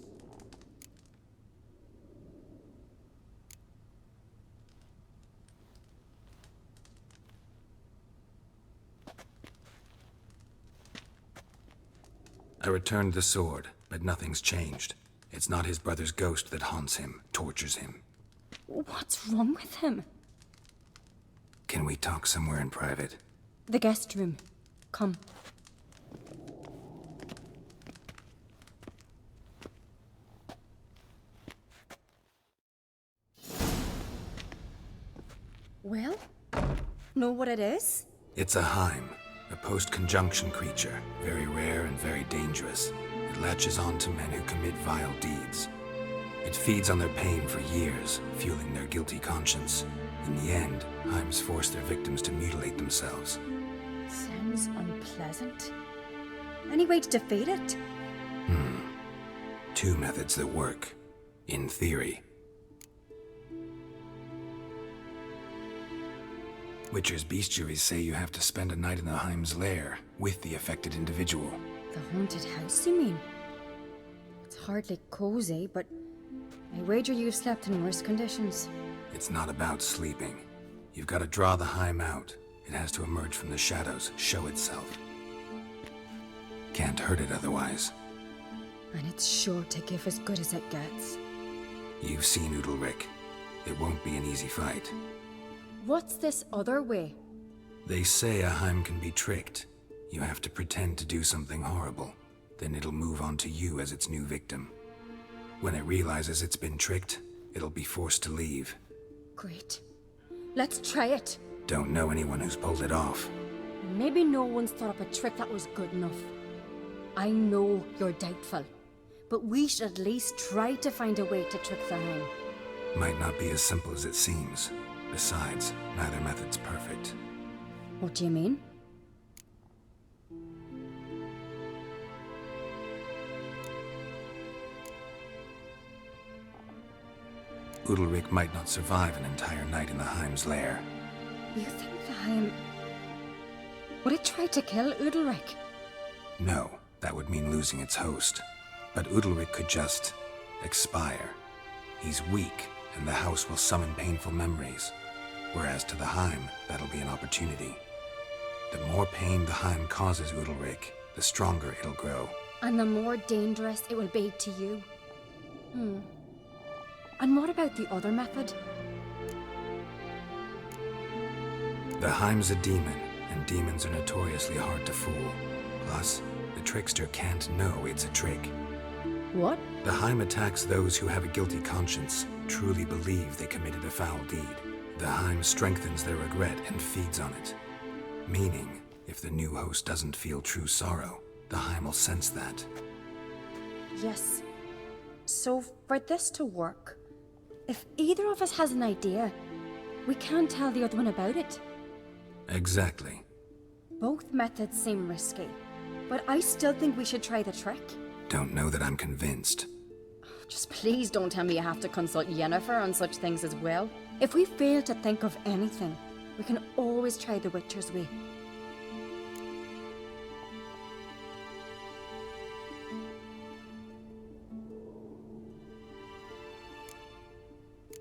I returned the sword, but nothing's changed. It's not his brother's ghost that haunts him, tortures him. What's wrong with him? Can we talk somewhere in private? The guest room. Come. Well, know what it is? It's a Heim, a post-conjunction creature, very rare and very dangerous. It latches on to men who commit vile deeds. It feeds on their pain for years, fueling their guilty conscience. In the end, Heims force their victims to mutilate themselves. Sounds unpleasant. Any way to defeat it? Two methods that work. In theory. Witcher's bestiaries say you have to spend a night in the Heim's lair with the affected individual. The haunted house, you mean? It's hardly cozy, but I wager you've slept in worse conditions. It's not about sleeping. You've got to draw the Heim out. It has to emerge from the shadows, show itself. Can't hurt it otherwise. And it's sure to give as good as it gets. You've seen Udalric. It won't be an easy fight. What's this other way? They say a Heim can be tricked. You have to pretend to do something horrible. Then it'll move on to you as its new victim. When it realizes it's been tricked, it'll be forced to leave. Great. Let's try it. Don't know anyone who's pulled it off. Maybe no one's thought up a trick that was good enough. I know you're doubtful, but we should at least try to find a way to trick the Heim. Might not be as simple as it seems. Besides, neither method's perfect. What do you mean? Udalric might not survive an entire night in the Heim's lair. You think the Heim... Would it try to kill Udalric? No, that would mean losing its host. But Udalric could just... expire. He's weak, and the house will summon painful memories. Whereas to the Heim, that'll be an opportunity. The more pain the Heim causes Udalric, the stronger it'll grow. And the more dangerous it will be to you. And what about the other method? The Heim's a demon, and demons are notoriously hard to fool. Plus, the trickster can't know it's a trick. What? The Heim attacks those who have a guilty conscience, truly believe they committed a foul deed. The Heim strengthens their regret and feeds on it. Meaning, if the new host doesn't feel true sorrow, the Heim will sense that. Yes. So, for this to work, if either of us has an idea, we can't tell the other one about it. Exactly. Both methods seem risky, but I still think we should try the trick. Don't know that I'm convinced. Just please don't tell me you have to consult Yennefer on such things as well. If we fail to think of anything, we can always try the Witcher's way.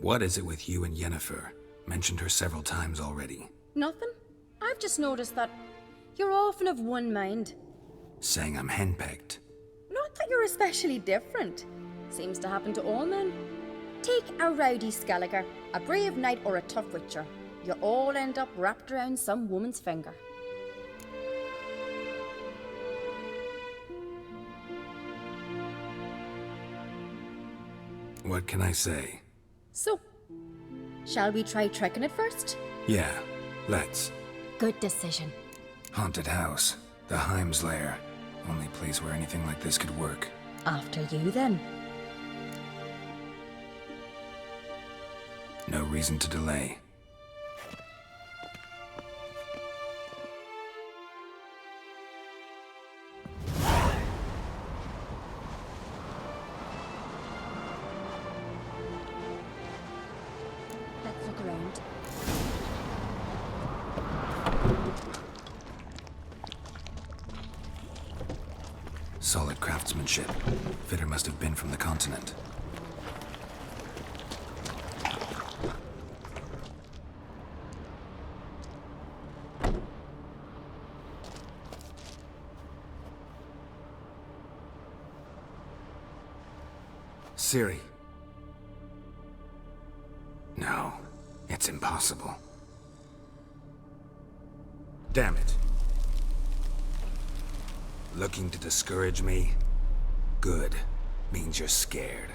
What is it with you and Yennefer? Mentioned her several times already. Nothing. I've just noticed that you're often of one mind. Saying I'm henpecked. Not that you're especially different. Seems to happen to all men. Take a rowdy Skelliger, a brave knight, or a tough witcher. You all end up wrapped around some woman's finger. What can I say? So, shall we try tricking it first? Yeah, let's. Good decision. Haunted house. The Heim's lair. Only place where anything like this could work. After you, then. No reason to delay. Let's look around. Solid craftsmanship. Fitter must have been from the continent. Ciri. No, it's impossible. Damn it. Looking to discourage me? Good. Means you're scared.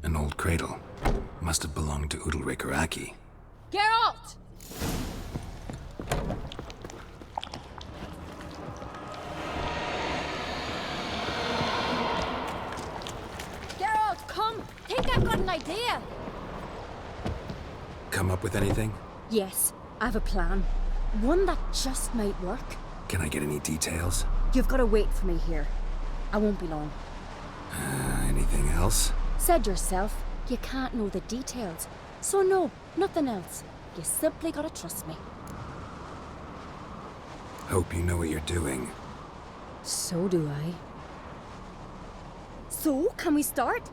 An old cradle. Must have belonged to Udalric or Aki. Geralt! Geralt, come! Think I've got an idea! Come up with anything? Yes, I have a plan. One that just might work. Can I get any details? You've got to wait for me here. I won't be long. Anything else? Said yourself, you can't know the details. So no, nothing else. You simply gotta trust me. Hope you know what you're doing. So do I. So, can we start?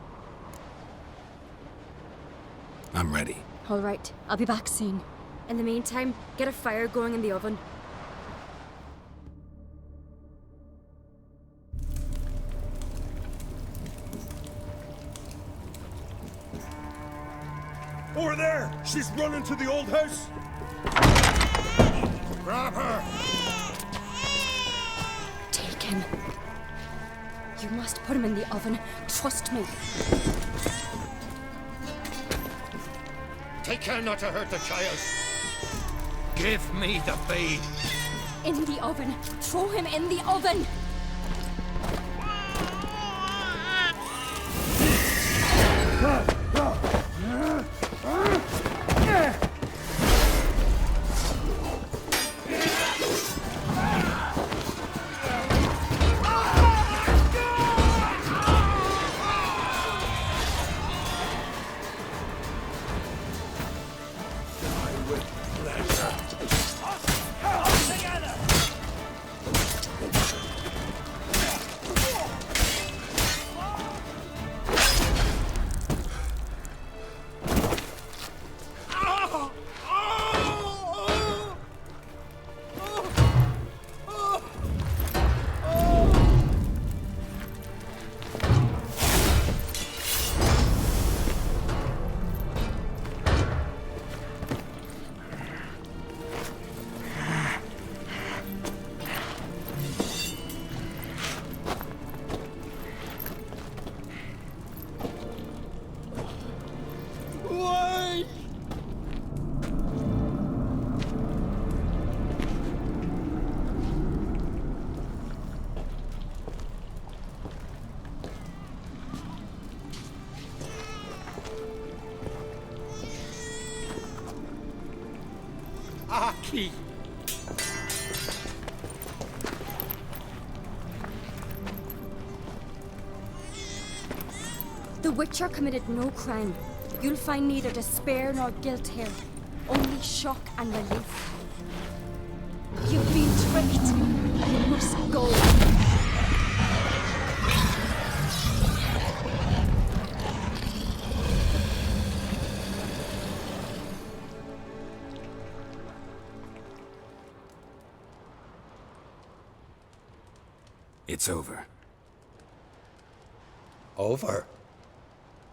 I'm ready. All right, I'll be back soon. In the meantime, get a fire going in the oven. Over there! She's running to the old house! Grab her! him. You must put him in the oven. Trust me. Take care not to hurt the child. Give me the babe. In the oven. Throw him in the oven. Aki! The Witcher committed no crime. You'll find neither despair nor guilt here. Only shock and relief. You've been tricked. You must go. It's over. Over?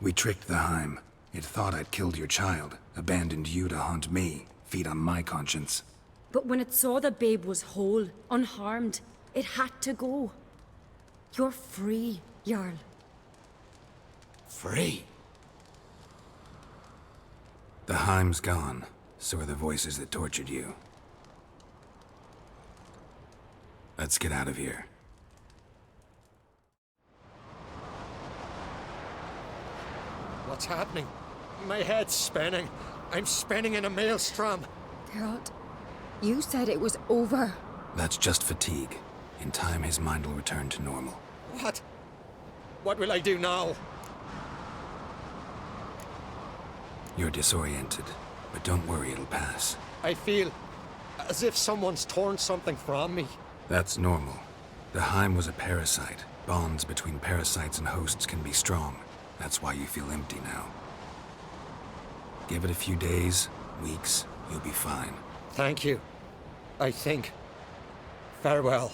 We tricked the Heim. It thought I'd killed your child, abandoned you to haunt me, feed on my conscience. But when it saw the babe was whole, unharmed, it had to go. You're free, Jarl. Free? The Heim's gone, so are the voices that tortured you. Let's get out of here. What's happening? My head's spinning. I'm spinning in a maelstrom. Geralt, you said it was over. That's just fatigue. In time, his mind will return to normal. What? What will I do now? You're disoriented, but don't worry, it'll pass. I feel as if someone's torn something from me. That's normal. The Heim was a parasite. Bonds between parasites and hosts can be strong. That's why you feel empty now. Give it a few days, weeks, you'll be fine. Thank you. I think. Farewell.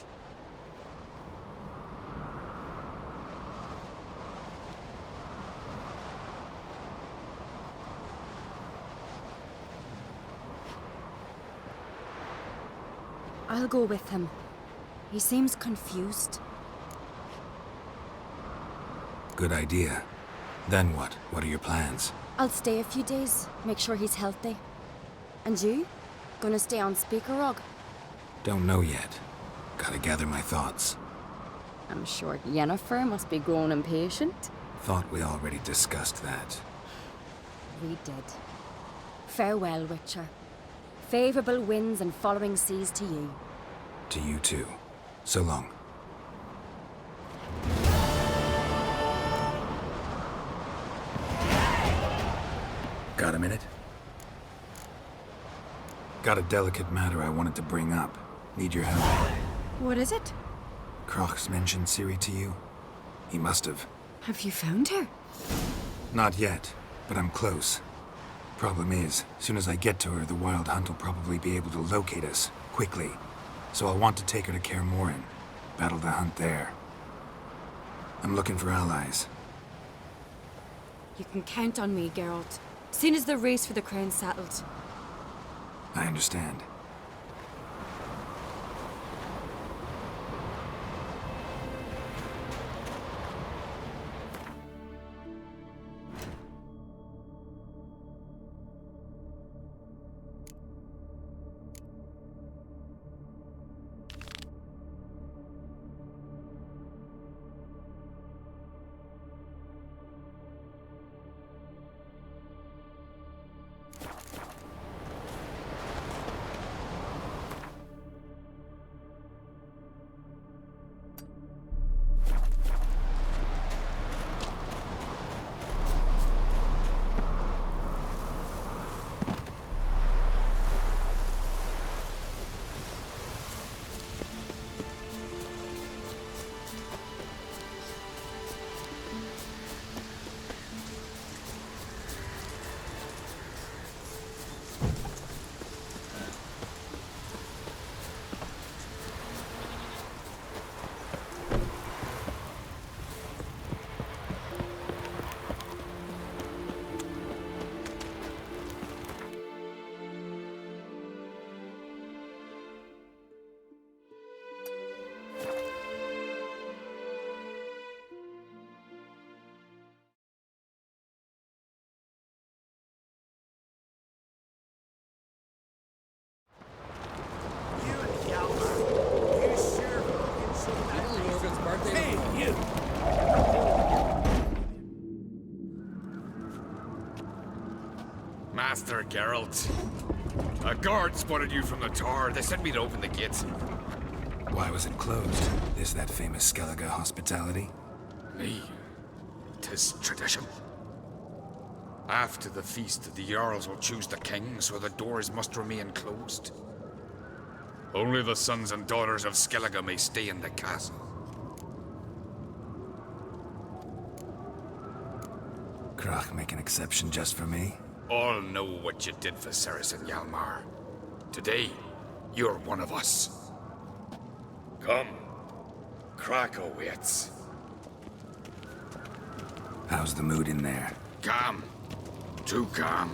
I'll go with him. He seems confused. Good idea. Then what? What are your plans? I'll stay a few days, make sure he's healthy. And you? Gonna stay on Speaker Rog? Don't know yet. Gotta gather my thoughts. I'm sure Yennefer must be grown impatient. Thought we already discussed that. We did. Farewell, Witcher. Favorable winds and following seas to you. To you too. So long. Got a minute? Got a delicate matter I wanted to bring up. Need your help. What is it? Croc's mentioned Ciri to you? He must have. Have you found her? Not yet, but I'm close. Problem is, soon as I get to her, the Wild Hunt will probably be able to locate us, quickly. So I'll want to take her to Kaer Morhen. Battle the hunt there. I'm looking for allies. You can count on me, Geralt. Soon as the race for the crown's settled. I understand. Master Geralt. A guard spotted you from the tower. They sent me to open the gates. Why was it closed? Is that famous Skellige hospitality? Me? 'Tis tradition. After the feast, the Jarls will choose the king, so the doors must remain closed. Only the sons and daughters of Skellige may stay in the castle. Krach make an exception just for me? All know what you did for Saracen Hjalmar. Today, you're one of us. Come. Krach awaits. How's the mood in there? Calm. Too calm.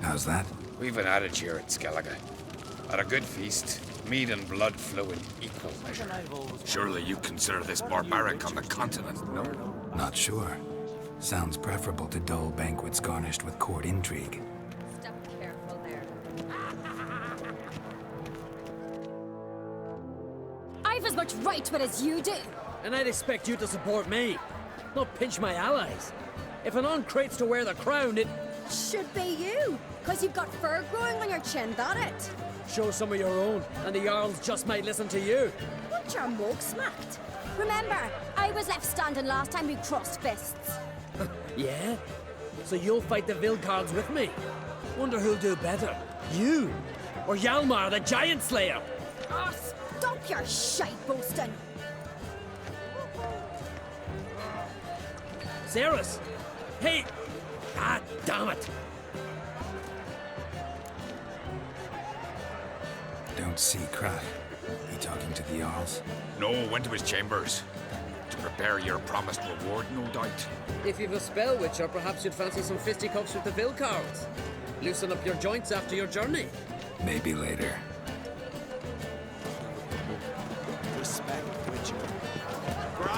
How's that? We've an adage here at Skellige. At a good feast, mead and blood flow in equal measure. Surely you consider this barbaric on the continent, no? Not sure. Sounds preferable to dull banquets garnished with court intrigue. Step careful there. I've as much right to it as you do. And I'd expect you to support me, not pinch my allies. If an uncrate's to wear the crown, it should be you, because you've got fur growing on your chin, that it? Show some of your own, and the Jarls just might listen to you. Want your mug smacked? Remember, I was left standing last time we crossed fists. Yeah? So you'll fight the Vilcards with me? Wonder who'll do better, you or Hjalmar the Giant Slayer? Oh, stop your shite boasting. Ceres! Hey! Ah, damn it! Don't see Krach. He talking to the Jarls? No, went to his chambers. To prepare your promised reward, no doubt. If you've a spell witcher, perhaps you'd fancy some fisticuffs with the Vilcards. Loosen up your joints after your journey. Maybe later. Respect, witcher.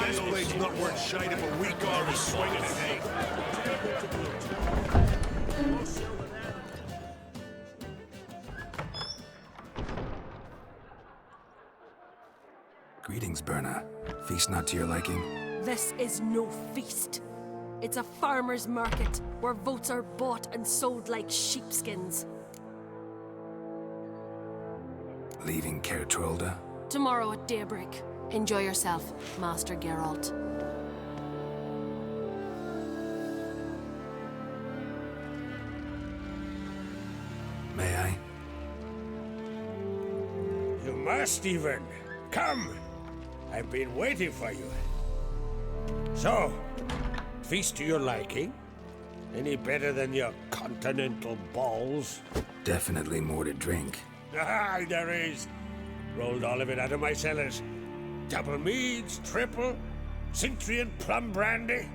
This blade's not worth shite if a weak arm is swinging it, eh? Greetings, Berna. Feast not to your liking? This is no feast. It's a farmer's market where votes are bought and sold like sheepskins. Leaving Caer Trolda? Tomorrow at daybreak. Enjoy yourself, Master Geralt. May I? You must even. Come! I've been waiting for you. So, feast to your liking? Any better than your continental balls? Definitely more to drink. Ah, there is. Rolled all of it out of my cellars. Double meads, triple, Cintrian plum brandy,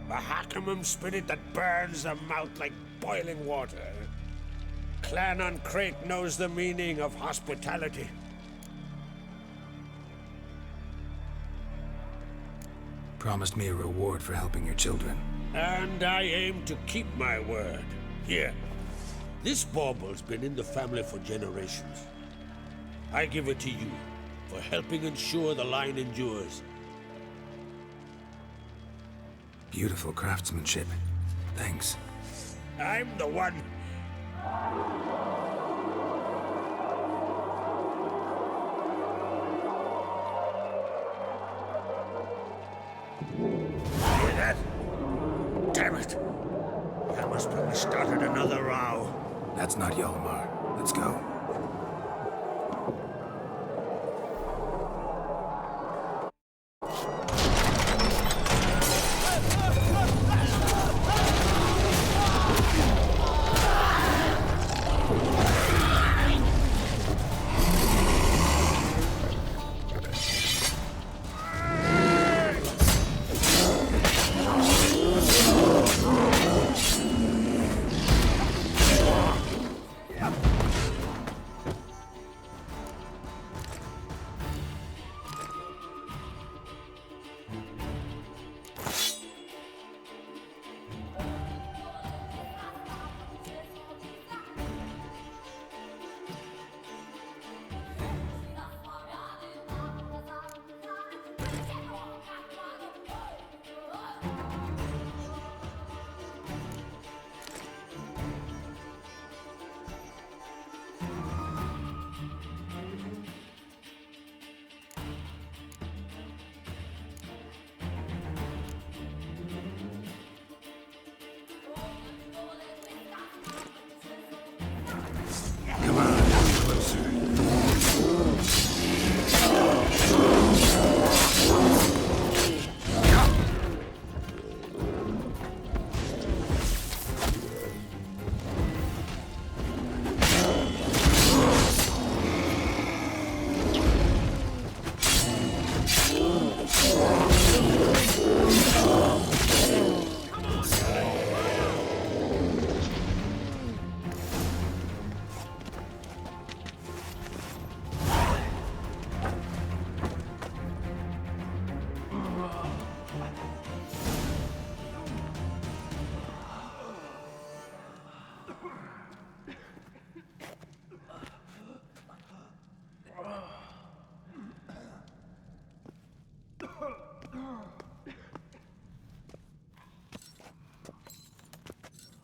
a Hackemum spirit that burns the mouth like boiling water. Clan on Crate knows the meaning of hospitality. Promised me a reward for helping your children. And I aim to keep my word. Here, this bauble's been in the family for generations. I give it to you for helping ensure the line endures. Beautiful craftsmanship. Thanks. I'm the one. Hear that? Damn it! I must have started another row. That's not Hjalmar. Let's go.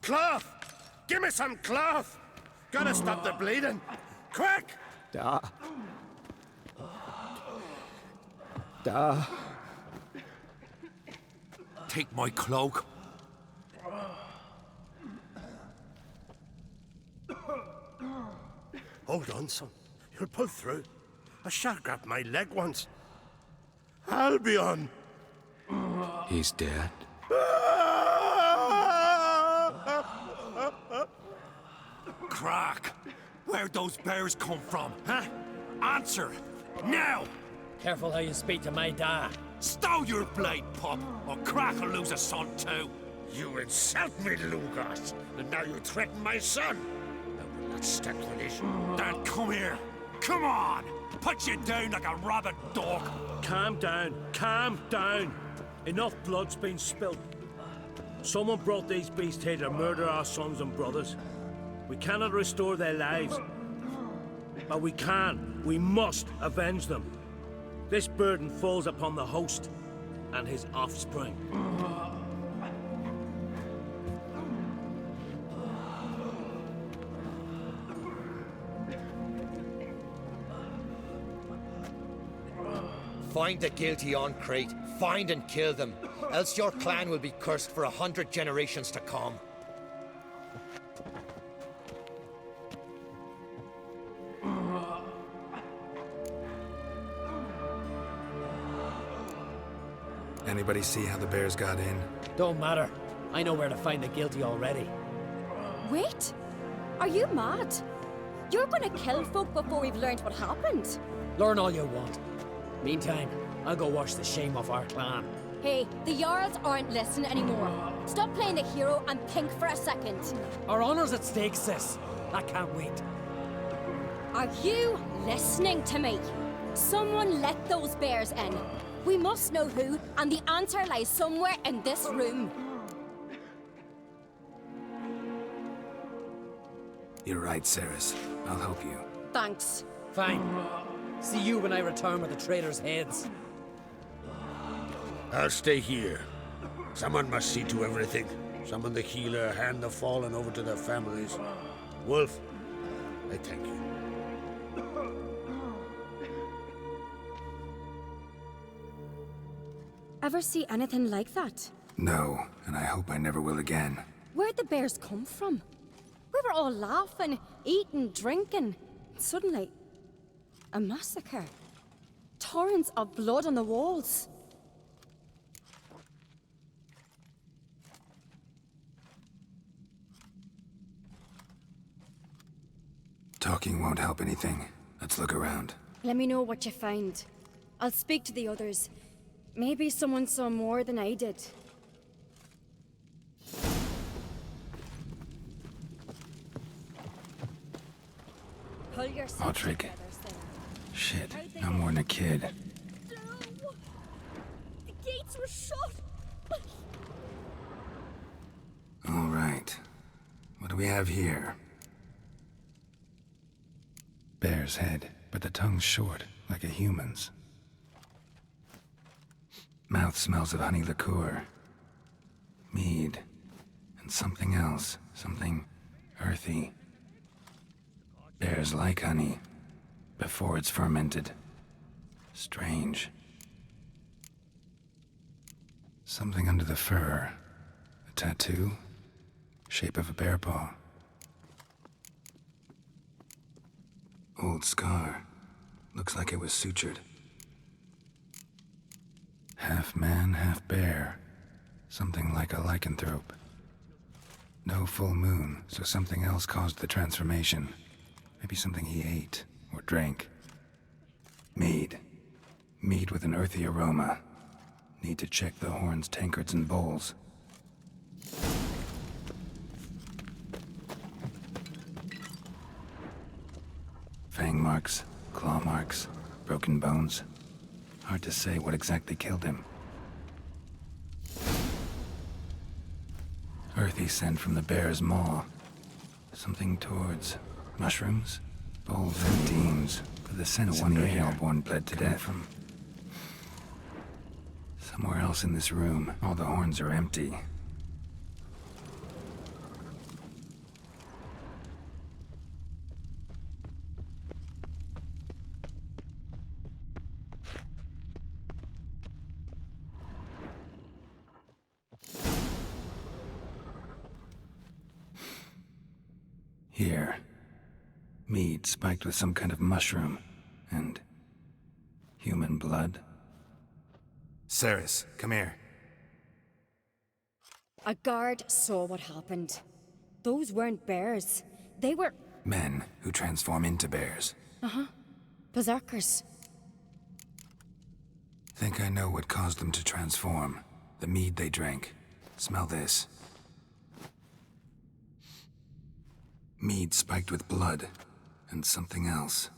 cloth! Give me some cloth! Gotta stop the bleeding! Quick! Da. Da. Take my cloak. Hold on, son. You'll pull through. A shark grabbed my leg once. Albion! He's dead. Crack! Where'd those bears come from, huh? Answer! Now! Careful how you speak to my dad. Stow your blade, pup, or Crack will lose a son too. You insult me, Lugas, and now you threaten my son. I will not stand for this. Dan, come here. Come on! Put you down like a rabid dog. Calm down. Calm down. Enough blood's been spilt. Someone brought these beasts here to murder our sons and brothers. We cannot restore their lives. But we can. We must avenge them. This burden falls upon the host and his offspring. Find the guilty on Crate. Find and kill them. Else your clan will be cursed for 100 generations to come. Anybody see how the bears got in? Don't matter. I know where to find the guilty already. Wait! Are you mad? You're gonna kill folk before we've learned what happened. Learn all you want. Meantime, I'll go wash the shame off our clan. Hey, the Jarls aren't listening anymore. Stop playing the hero and think for a second. Our honor's at stake, sis. I can't wait. Are you listening to me? Someone let those bears in. We must know who, and the answer lies somewhere in this room. You're right, Ceres. I'll help you. Thanks. Fine. See you when I return with the traitors' heads. I'll stay here. Someone must see to everything. Summon the healer, hand the fallen over to their families. Wolf, I thank you. Ever see anything like that? No, and I hope I never will again. Where'd the bears come from? We were all laughing, eating, drinking. Suddenly, a massacre. Torrents of blood on the walls. Talking won't help anything. Let's look around. Let me know what you find. I'll speak to the others. Maybe someone saw more than I did. Pull yourself Otrick. together, Sarah. Shit, no more than a kid. The gates were shut! All right. What do we have here? Bear's head, but the tongue's short, like a human's. Mouth smells of honey liqueur. Mead. And something else. Something earthy. Bears like honey. Before it's fermented. Strange. Something under the fur. A tattoo. Shape of a bear paw. Old scar. Looks like it was sutured. Half man, half bear. Something like a lycanthrope. No full moon, so something else caused the transformation. Maybe something he ate or drank. Mead. Mead with an earthy aroma. Need to check the horns, tankards, and bowls. Fang marks, claw marks, broken bones. Hard to say what exactly killed him. Earthy scent from the bear's maw. Something towards mushrooms, bulbs, and deems. But the scent's in the air. Hellborn bled to death. From somewhere else in this room, all the horns are empty. Here. Mead spiked with some kind of mushroom. And... human blood. Ceres, come here. A guard saw what happened. Those weren't bears. They were... Men who transform into bears. Uh-huh. Berserkers. Think I know what caused them to transform. The mead they drank. Smell this. Mead spiked with blood. And something else.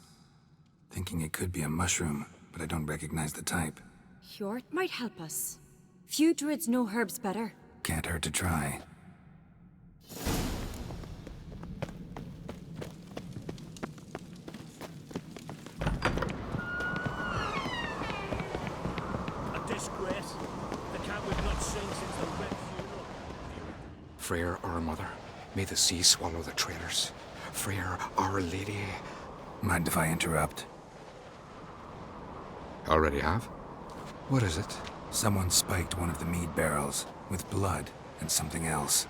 Thinking it could be a mushroom, but I don't recognize the type. Hjort might help us. Few druids know herbs better. Can't hurt to try. A disgrace. The camp we've not seen since the Red Funeral. Freyr, our mother, may the sea swallow the traitors. Freyr, our lady. Mind if I interrupt? Already have? What is it? Someone spiked one of the mead barrels with blood and something else.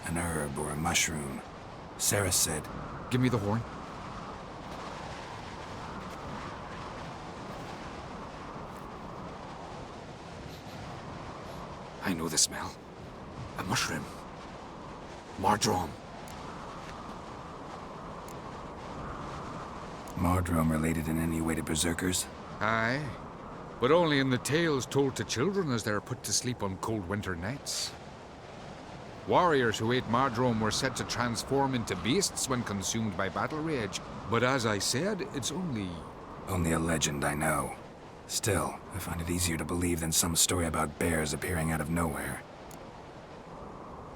An herb or a mushroom. Sarah said... Give me the horn. I know the smell. A mushroom. Mardrome. Mardrome related in any way to berserkers? Aye. But only in the tales told to children as they are put to sleep on cold winter nights. Warriors who ate Mardrome were said to transform into beasts when consumed by battle rage. But as I said, it's only... Only a legend, I know. Still, I find it easier to believe than some story about bears appearing out of nowhere.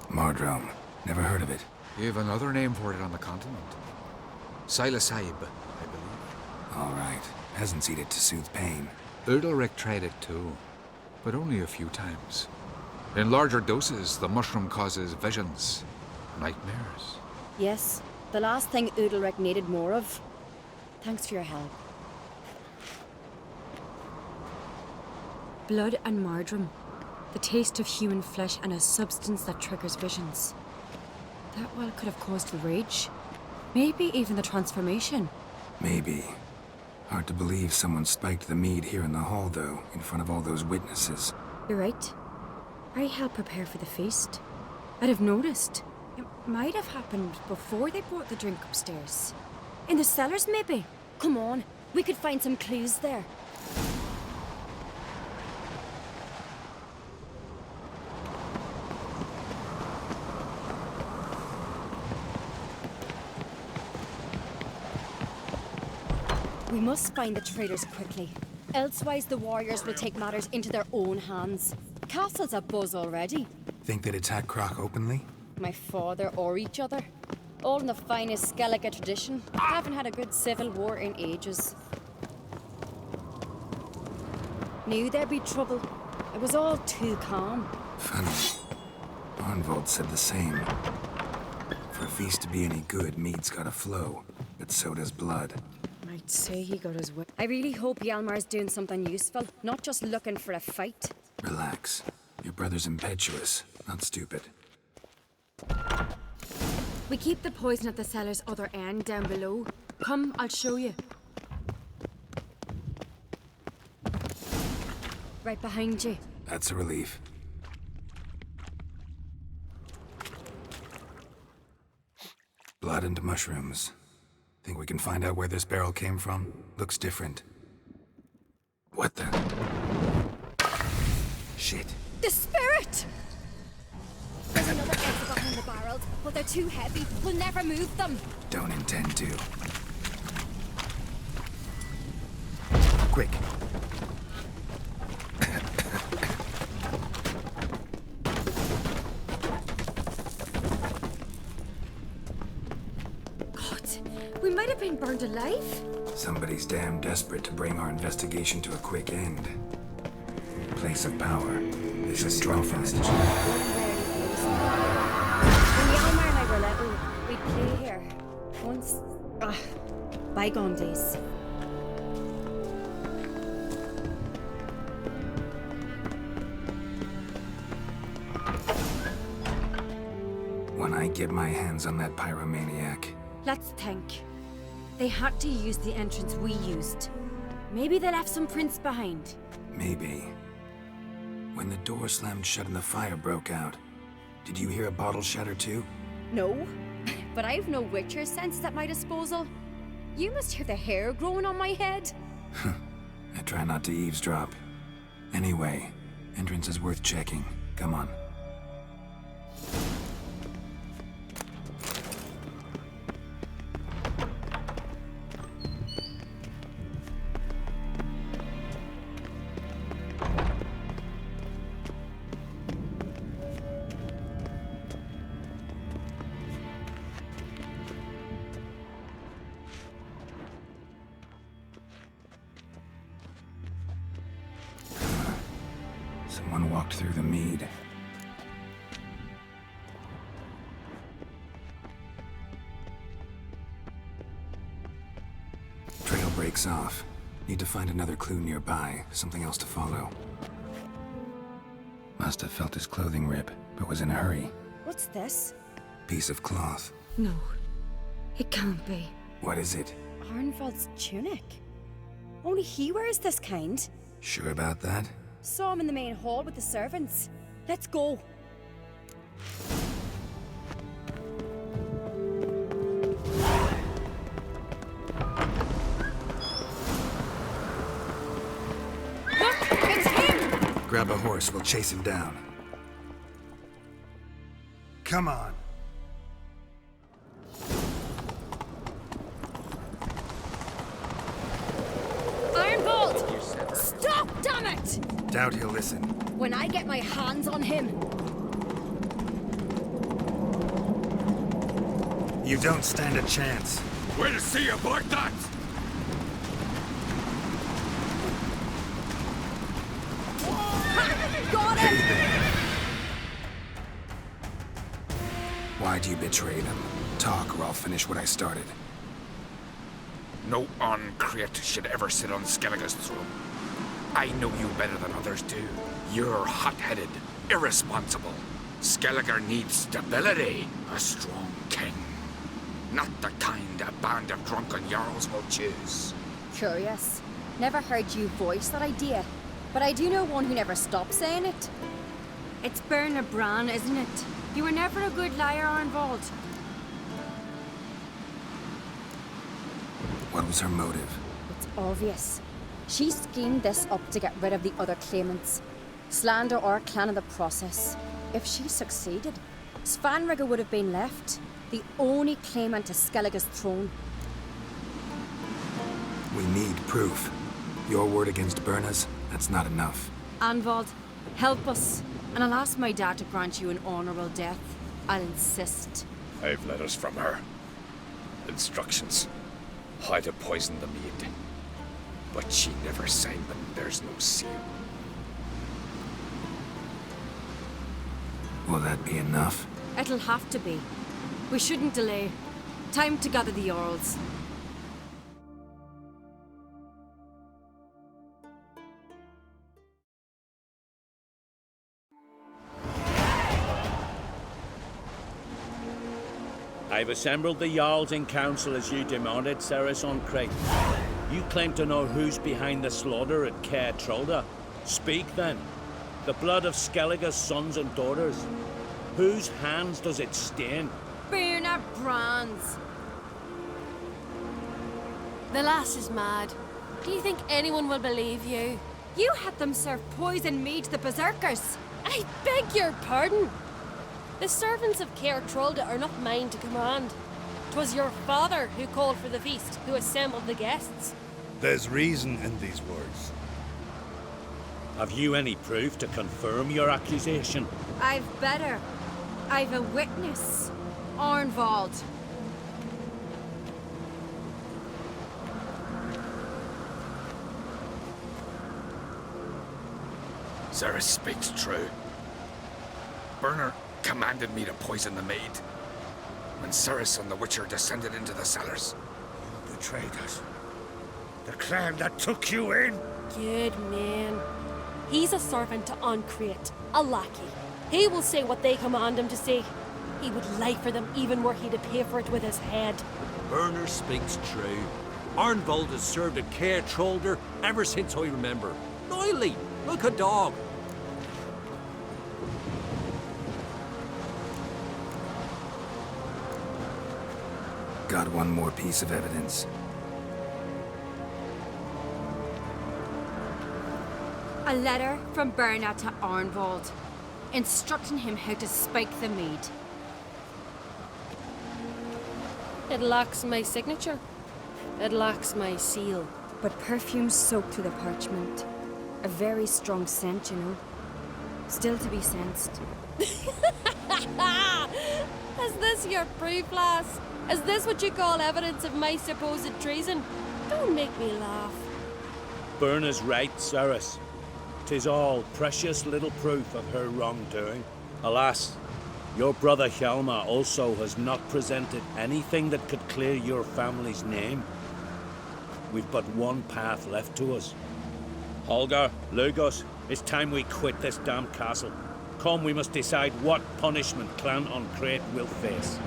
Mardrome. Never heard of it. You have another name for it on the continent. Silasaib, I believe. All right. Peasants eat it to soothe pain. Udalric tried it too, but only a few times. In larger doses, the mushroom causes visions, nightmares. Yes, the last thing Udalric needed more of. Thanks for your help. Blood and Mardrome. The taste of human flesh and a substance that triggers visions. That well could have caused the rage. Maybe even the transformation. Maybe. Hard to believe someone spiked the mead here in the hall, though, in front of all those witnesses. You're right. I helped prepare for the feast. I'd have noticed. It might have happened before they brought the drink upstairs. In the cellars, maybe? Come on, we could find some clues there. We must find the traitors quickly. Elsewise, the warriors will take matters into their own hands. Castle's a buzz already. Think they'd attack Croc openly? My father or each other. All in the finest Skellige tradition. Haven't had a good civil war in ages. Knew there'd be trouble. It was all too calm. Funny. Arnvold said the same. For a feast to be any good, mead's gotta flow. But so does blood. I'd say he got his way. I really hope Hjalmar's doing something useful, not just looking for a fight. Relax. Your brother's impetuous, not stupid. We keep the poison at the cellar's other end down below. Come, I'll show you. Right behind you. That's a relief. Blood and mushrooms. Think we can find out where this barrel came from? Looks different. What the? Shit. The spirit! There's another exit behind the barrels, but they're too heavy. We'll never move them. Don't intend to. Quick. We might have been burned alive. Somebody's damn desperate to bring our investigation to a quick end. Place of power. This is Droffin's. When Hjalmar and I were little, we'd play here. Once... bygone days. I get my hands on that pyromaniac? Let's think. They had to use the entrance we used. Maybe they left some prints behind. Maybe. When the door slammed shut and the fire broke out, did you hear a bottle shatter too? No, but I've no Witcher senses at my disposal. You must hear the hair growing on my head. I try not to eavesdrop. Anyway, entrance is worth checking. Come on. Someone walked through the mead. Trail breaks off. Need to find another clue nearby, something else to follow. Must have felt his clothing rip, but was in a hurry. What's this? Piece of cloth. No, it can't be. What is it? Arnvald's tunic. Only he wears this kind. Sure about that? Saw him in the main hall with the servants. Let's go. Look, it's him! Grab a horse, we'll chase him down. Come on. Arnvald! Stop, damn it! Doubt he'll listen. When I get my hands on him. You don't stand a chance. We'll see about that! Got him! Why'd you betray them? Talk or I'll finish what I started. No Uncreate should ever sit on Skellige's throne. I know you better than others do. You're hot-headed, irresponsible. Skellige needs stability, a strong king. Not the kind a band of drunken jarls will choose. Curious. Never heard you voice that idea, but I do know one who never stops saying it. It's Berna Bran, isn't it? You were never a good liar, Arnvald. What was her motive? It's obvious. She schemed this up to get rid of the other claimants. Slander our clan in the process. If she succeeded, Svanrige would have been left, the only claimant to Skellige's throne. We need proof. Your word against Berna's, that's not enough. Arnvald, help us, and I'll ask my dad to grant you an honorable death. I'll insist. I've letters from her. Instructions. How to poison the mead. But she never signed them. There's no seal. Will that be enough? It'll have to be. We shouldn't delay. Time to gather the Jarls. I've assembled the Jarls in council as you demanded, Ceres on Crate. You claim to know who's behind the slaughter at Caer Trolda. Speak then. The blood of Skellige's sons and daughters. Whose hands does it stain? Berna Bran's. The lass is mad. Do you think anyone will believe you? You had them serve poison mead to the berserkers. I beg your pardon. The servants of Caer Trolda are not mine to command. 'Twas your father who called for the feast, who assembled the guests. There's reason in these words. Have you any proof to confirm your accusation? I've better. I've a witness. Arnvald. Ceres speaks true. Berner commanded me to poison the maid. When Ceres and the Witcher descended into the cellars. You betrayed us. The clan that took you in. Good man. He's a servant to Uncreate, a lackey. He will say what they command him to say. He would lie for them even were he to pay for it with his head. Werner speaks true. Arnvold has served a care trollder ever since I remember. Noily, like a dog. Got one more piece of evidence. A letter from Berna to Arnvold, instructing him how to spike the mead. It lacks my signature. It lacks my seal. But perfume soaked through the parchment. A very strong scent, you know. Still to be sensed. Is this your proof, lass? Is this what you call evidence of my supposed treason? Don't make me laugh. Berna's right, Cyrus. 'Tis all precious little proof of her wrongdoing. Alas, your brother Hjalmar also has not presented anything that could clear your family's name. We've but one path left to us. Holger, Lugos, it's time we quit this damn castle. Come, we must decide what punishment Clan on Crete will face.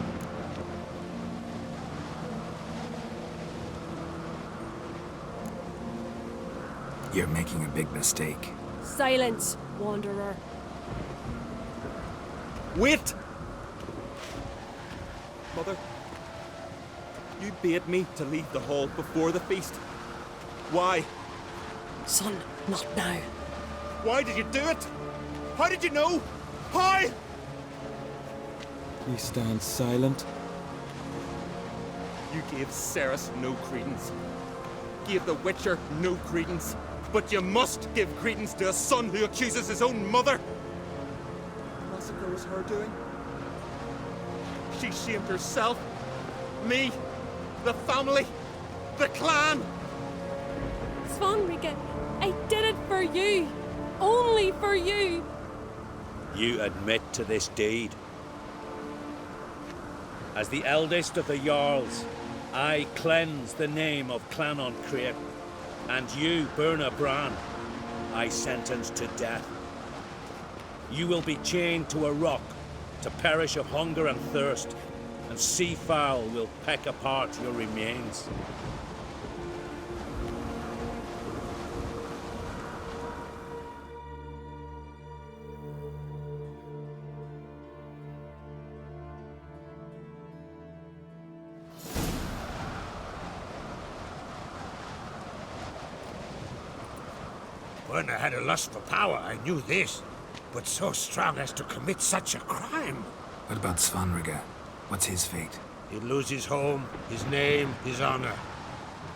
You're making a big mistake. Silence, wanderer. Wait! Mother, you bade me to leave the hall before the feast. Why? Son, not now. Why did you do it? How did you know? How? We stand silent. You gave Ceres no credence. Gave the Witcher no credence. But you must give credence to a son who accuses his own mother. The massacre was her doing. She shamed herself, me, the family, the clan. Svanrika, I did it for you. Only for you. You admit to this deed. As the eldest of the Jarls, I cleanse the name of Clan on Crete. And you, Berna Bran, I sentence to death. You will be chained to a rock to perish of hunger and thirst, and sea fowl will peck apart your remains. Werner had a lust for power, I knew this. But so strong as to commit such a crime. What about Svanrika? What's his fate? He'll lose his home, his name, his honor.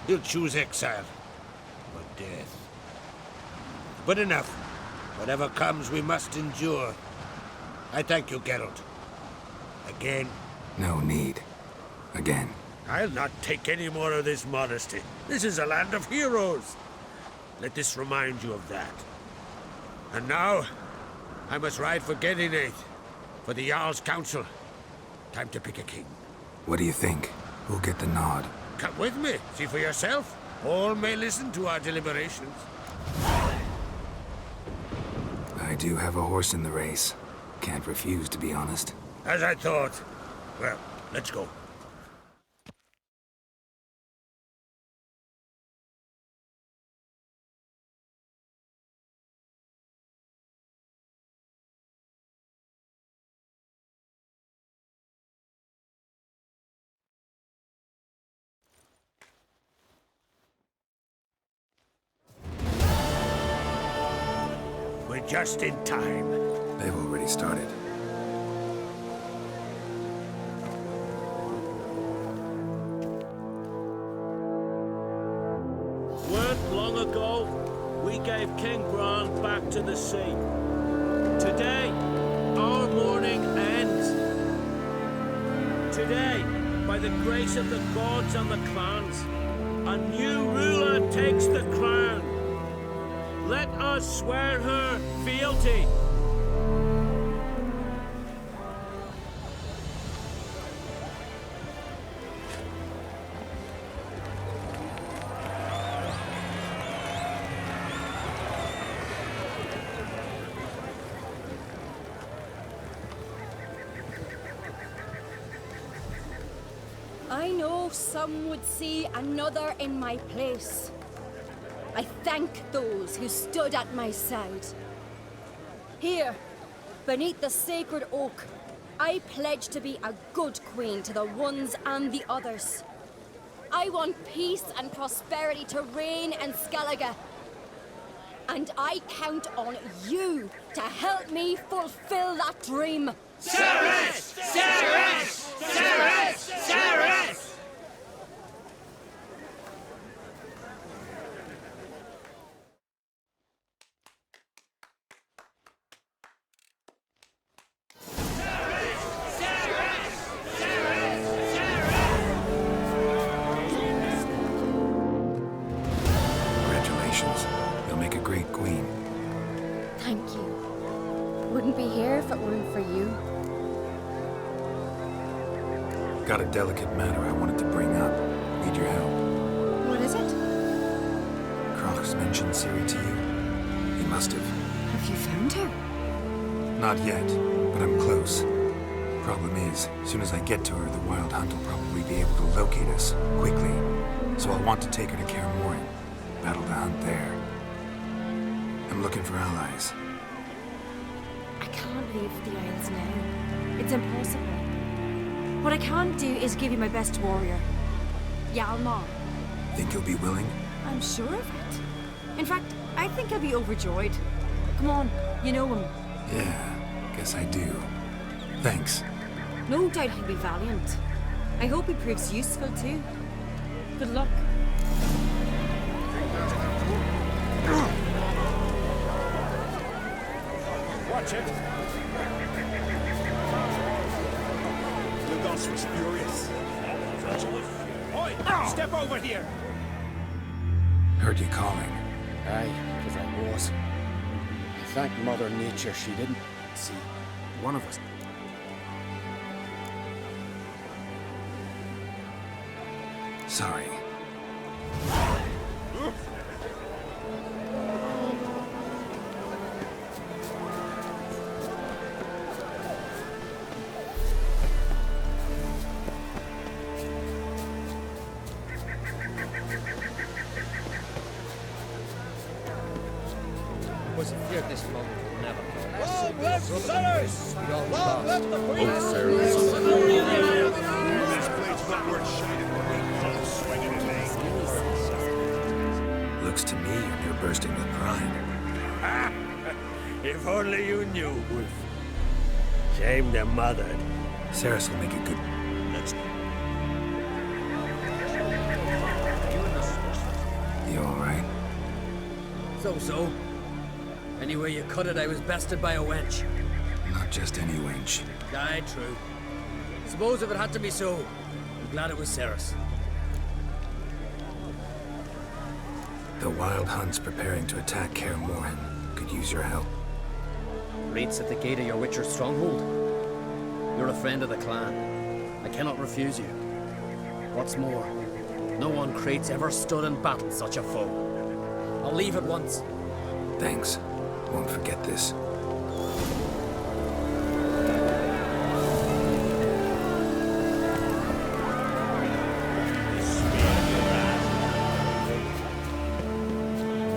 He'll choose exile. Or death. But enough. Whatever comes, we must endure. I thank you, Geralt. Again. No need. Again. I'll not take any more of this modesty. This is a land of heroes. Let this remind you of that. And now, I must ride for Gedinath, for the Jarl's Council. Time to pick a king. What do you think? Who'll get the nod? Come with me, see for yourself. All may listen to our deliberations. I do have a horse in the race. Can't refuse, to be honest. As I thought. Well, let's go. We're just in time. They've already started. Weren't long ago, we gave King Bran back to the sea. Today, our mourning ends. Today, by the grace of the gods and the clans, a new ruler takes the crown. Let us swear her fealty. I know some would see another in my place. I thank those who stood at my side. Here, beneath the sacred oak, I pledge to be a good queen to the ones and the others. I want peace and prosperity to reign in Skellige. And I count on you to help me fulfill that dream. Ceres! Ceres! Ceres! Ceres! Congratulations. You'll make a great queen. Thank you. Wouldn't be here if it weren't for you. Got a delicate matter I wanted to bring up. Need your help. What is it? Croc's mentioned Ciri to you? He must have. Have you found her? Not yet, but I'm close. Problem is, as soon as I get to her, the Wild Hunt will probably be able to locate us quickly. So I'll want to take her to Kaer Morhen. Battle the hunt there. I'm looking for allies. I can't leave the Isles now. It's impossible. What I can do is give you my best warrior, Hjalmar. Think you'll be willing? I'm sure of it. In fact, I think I'll be overjoyed. Come on, you know him. Yeah, guess I do. Thanks. No doubt he'll be valiant. I hope he proves useful too. Good luck. Watch it! The Goss was furious. Oi! Step over here! Heard you calling. Aye, because I was. I thank Mother Nature she didn't see one of us. Sorry. Was feared this moment would never come. Long live Ceres! Long live the Queen! This blade's not worth shining when we come swinging in lane. Looks to me you're near bursting with pride. If only you knew, Wolf. Shame their mother. Ceres will make a good... You alright? So. Anyway you cut it, I was bested by a wench. Not just any wench. Aye, true. Suppose if it had to be so, I'm glad it was Ceres. The Wild Hunt's preparing to attack Kaer Morhen. Could use your help. Rates at the gate of your Witcher stronghold. You're a friend of the clan. I cannot refuse you. What's more, no one Crate's ever stood and battled such a foe. I'll leave at once. Thanks. Won't forget this.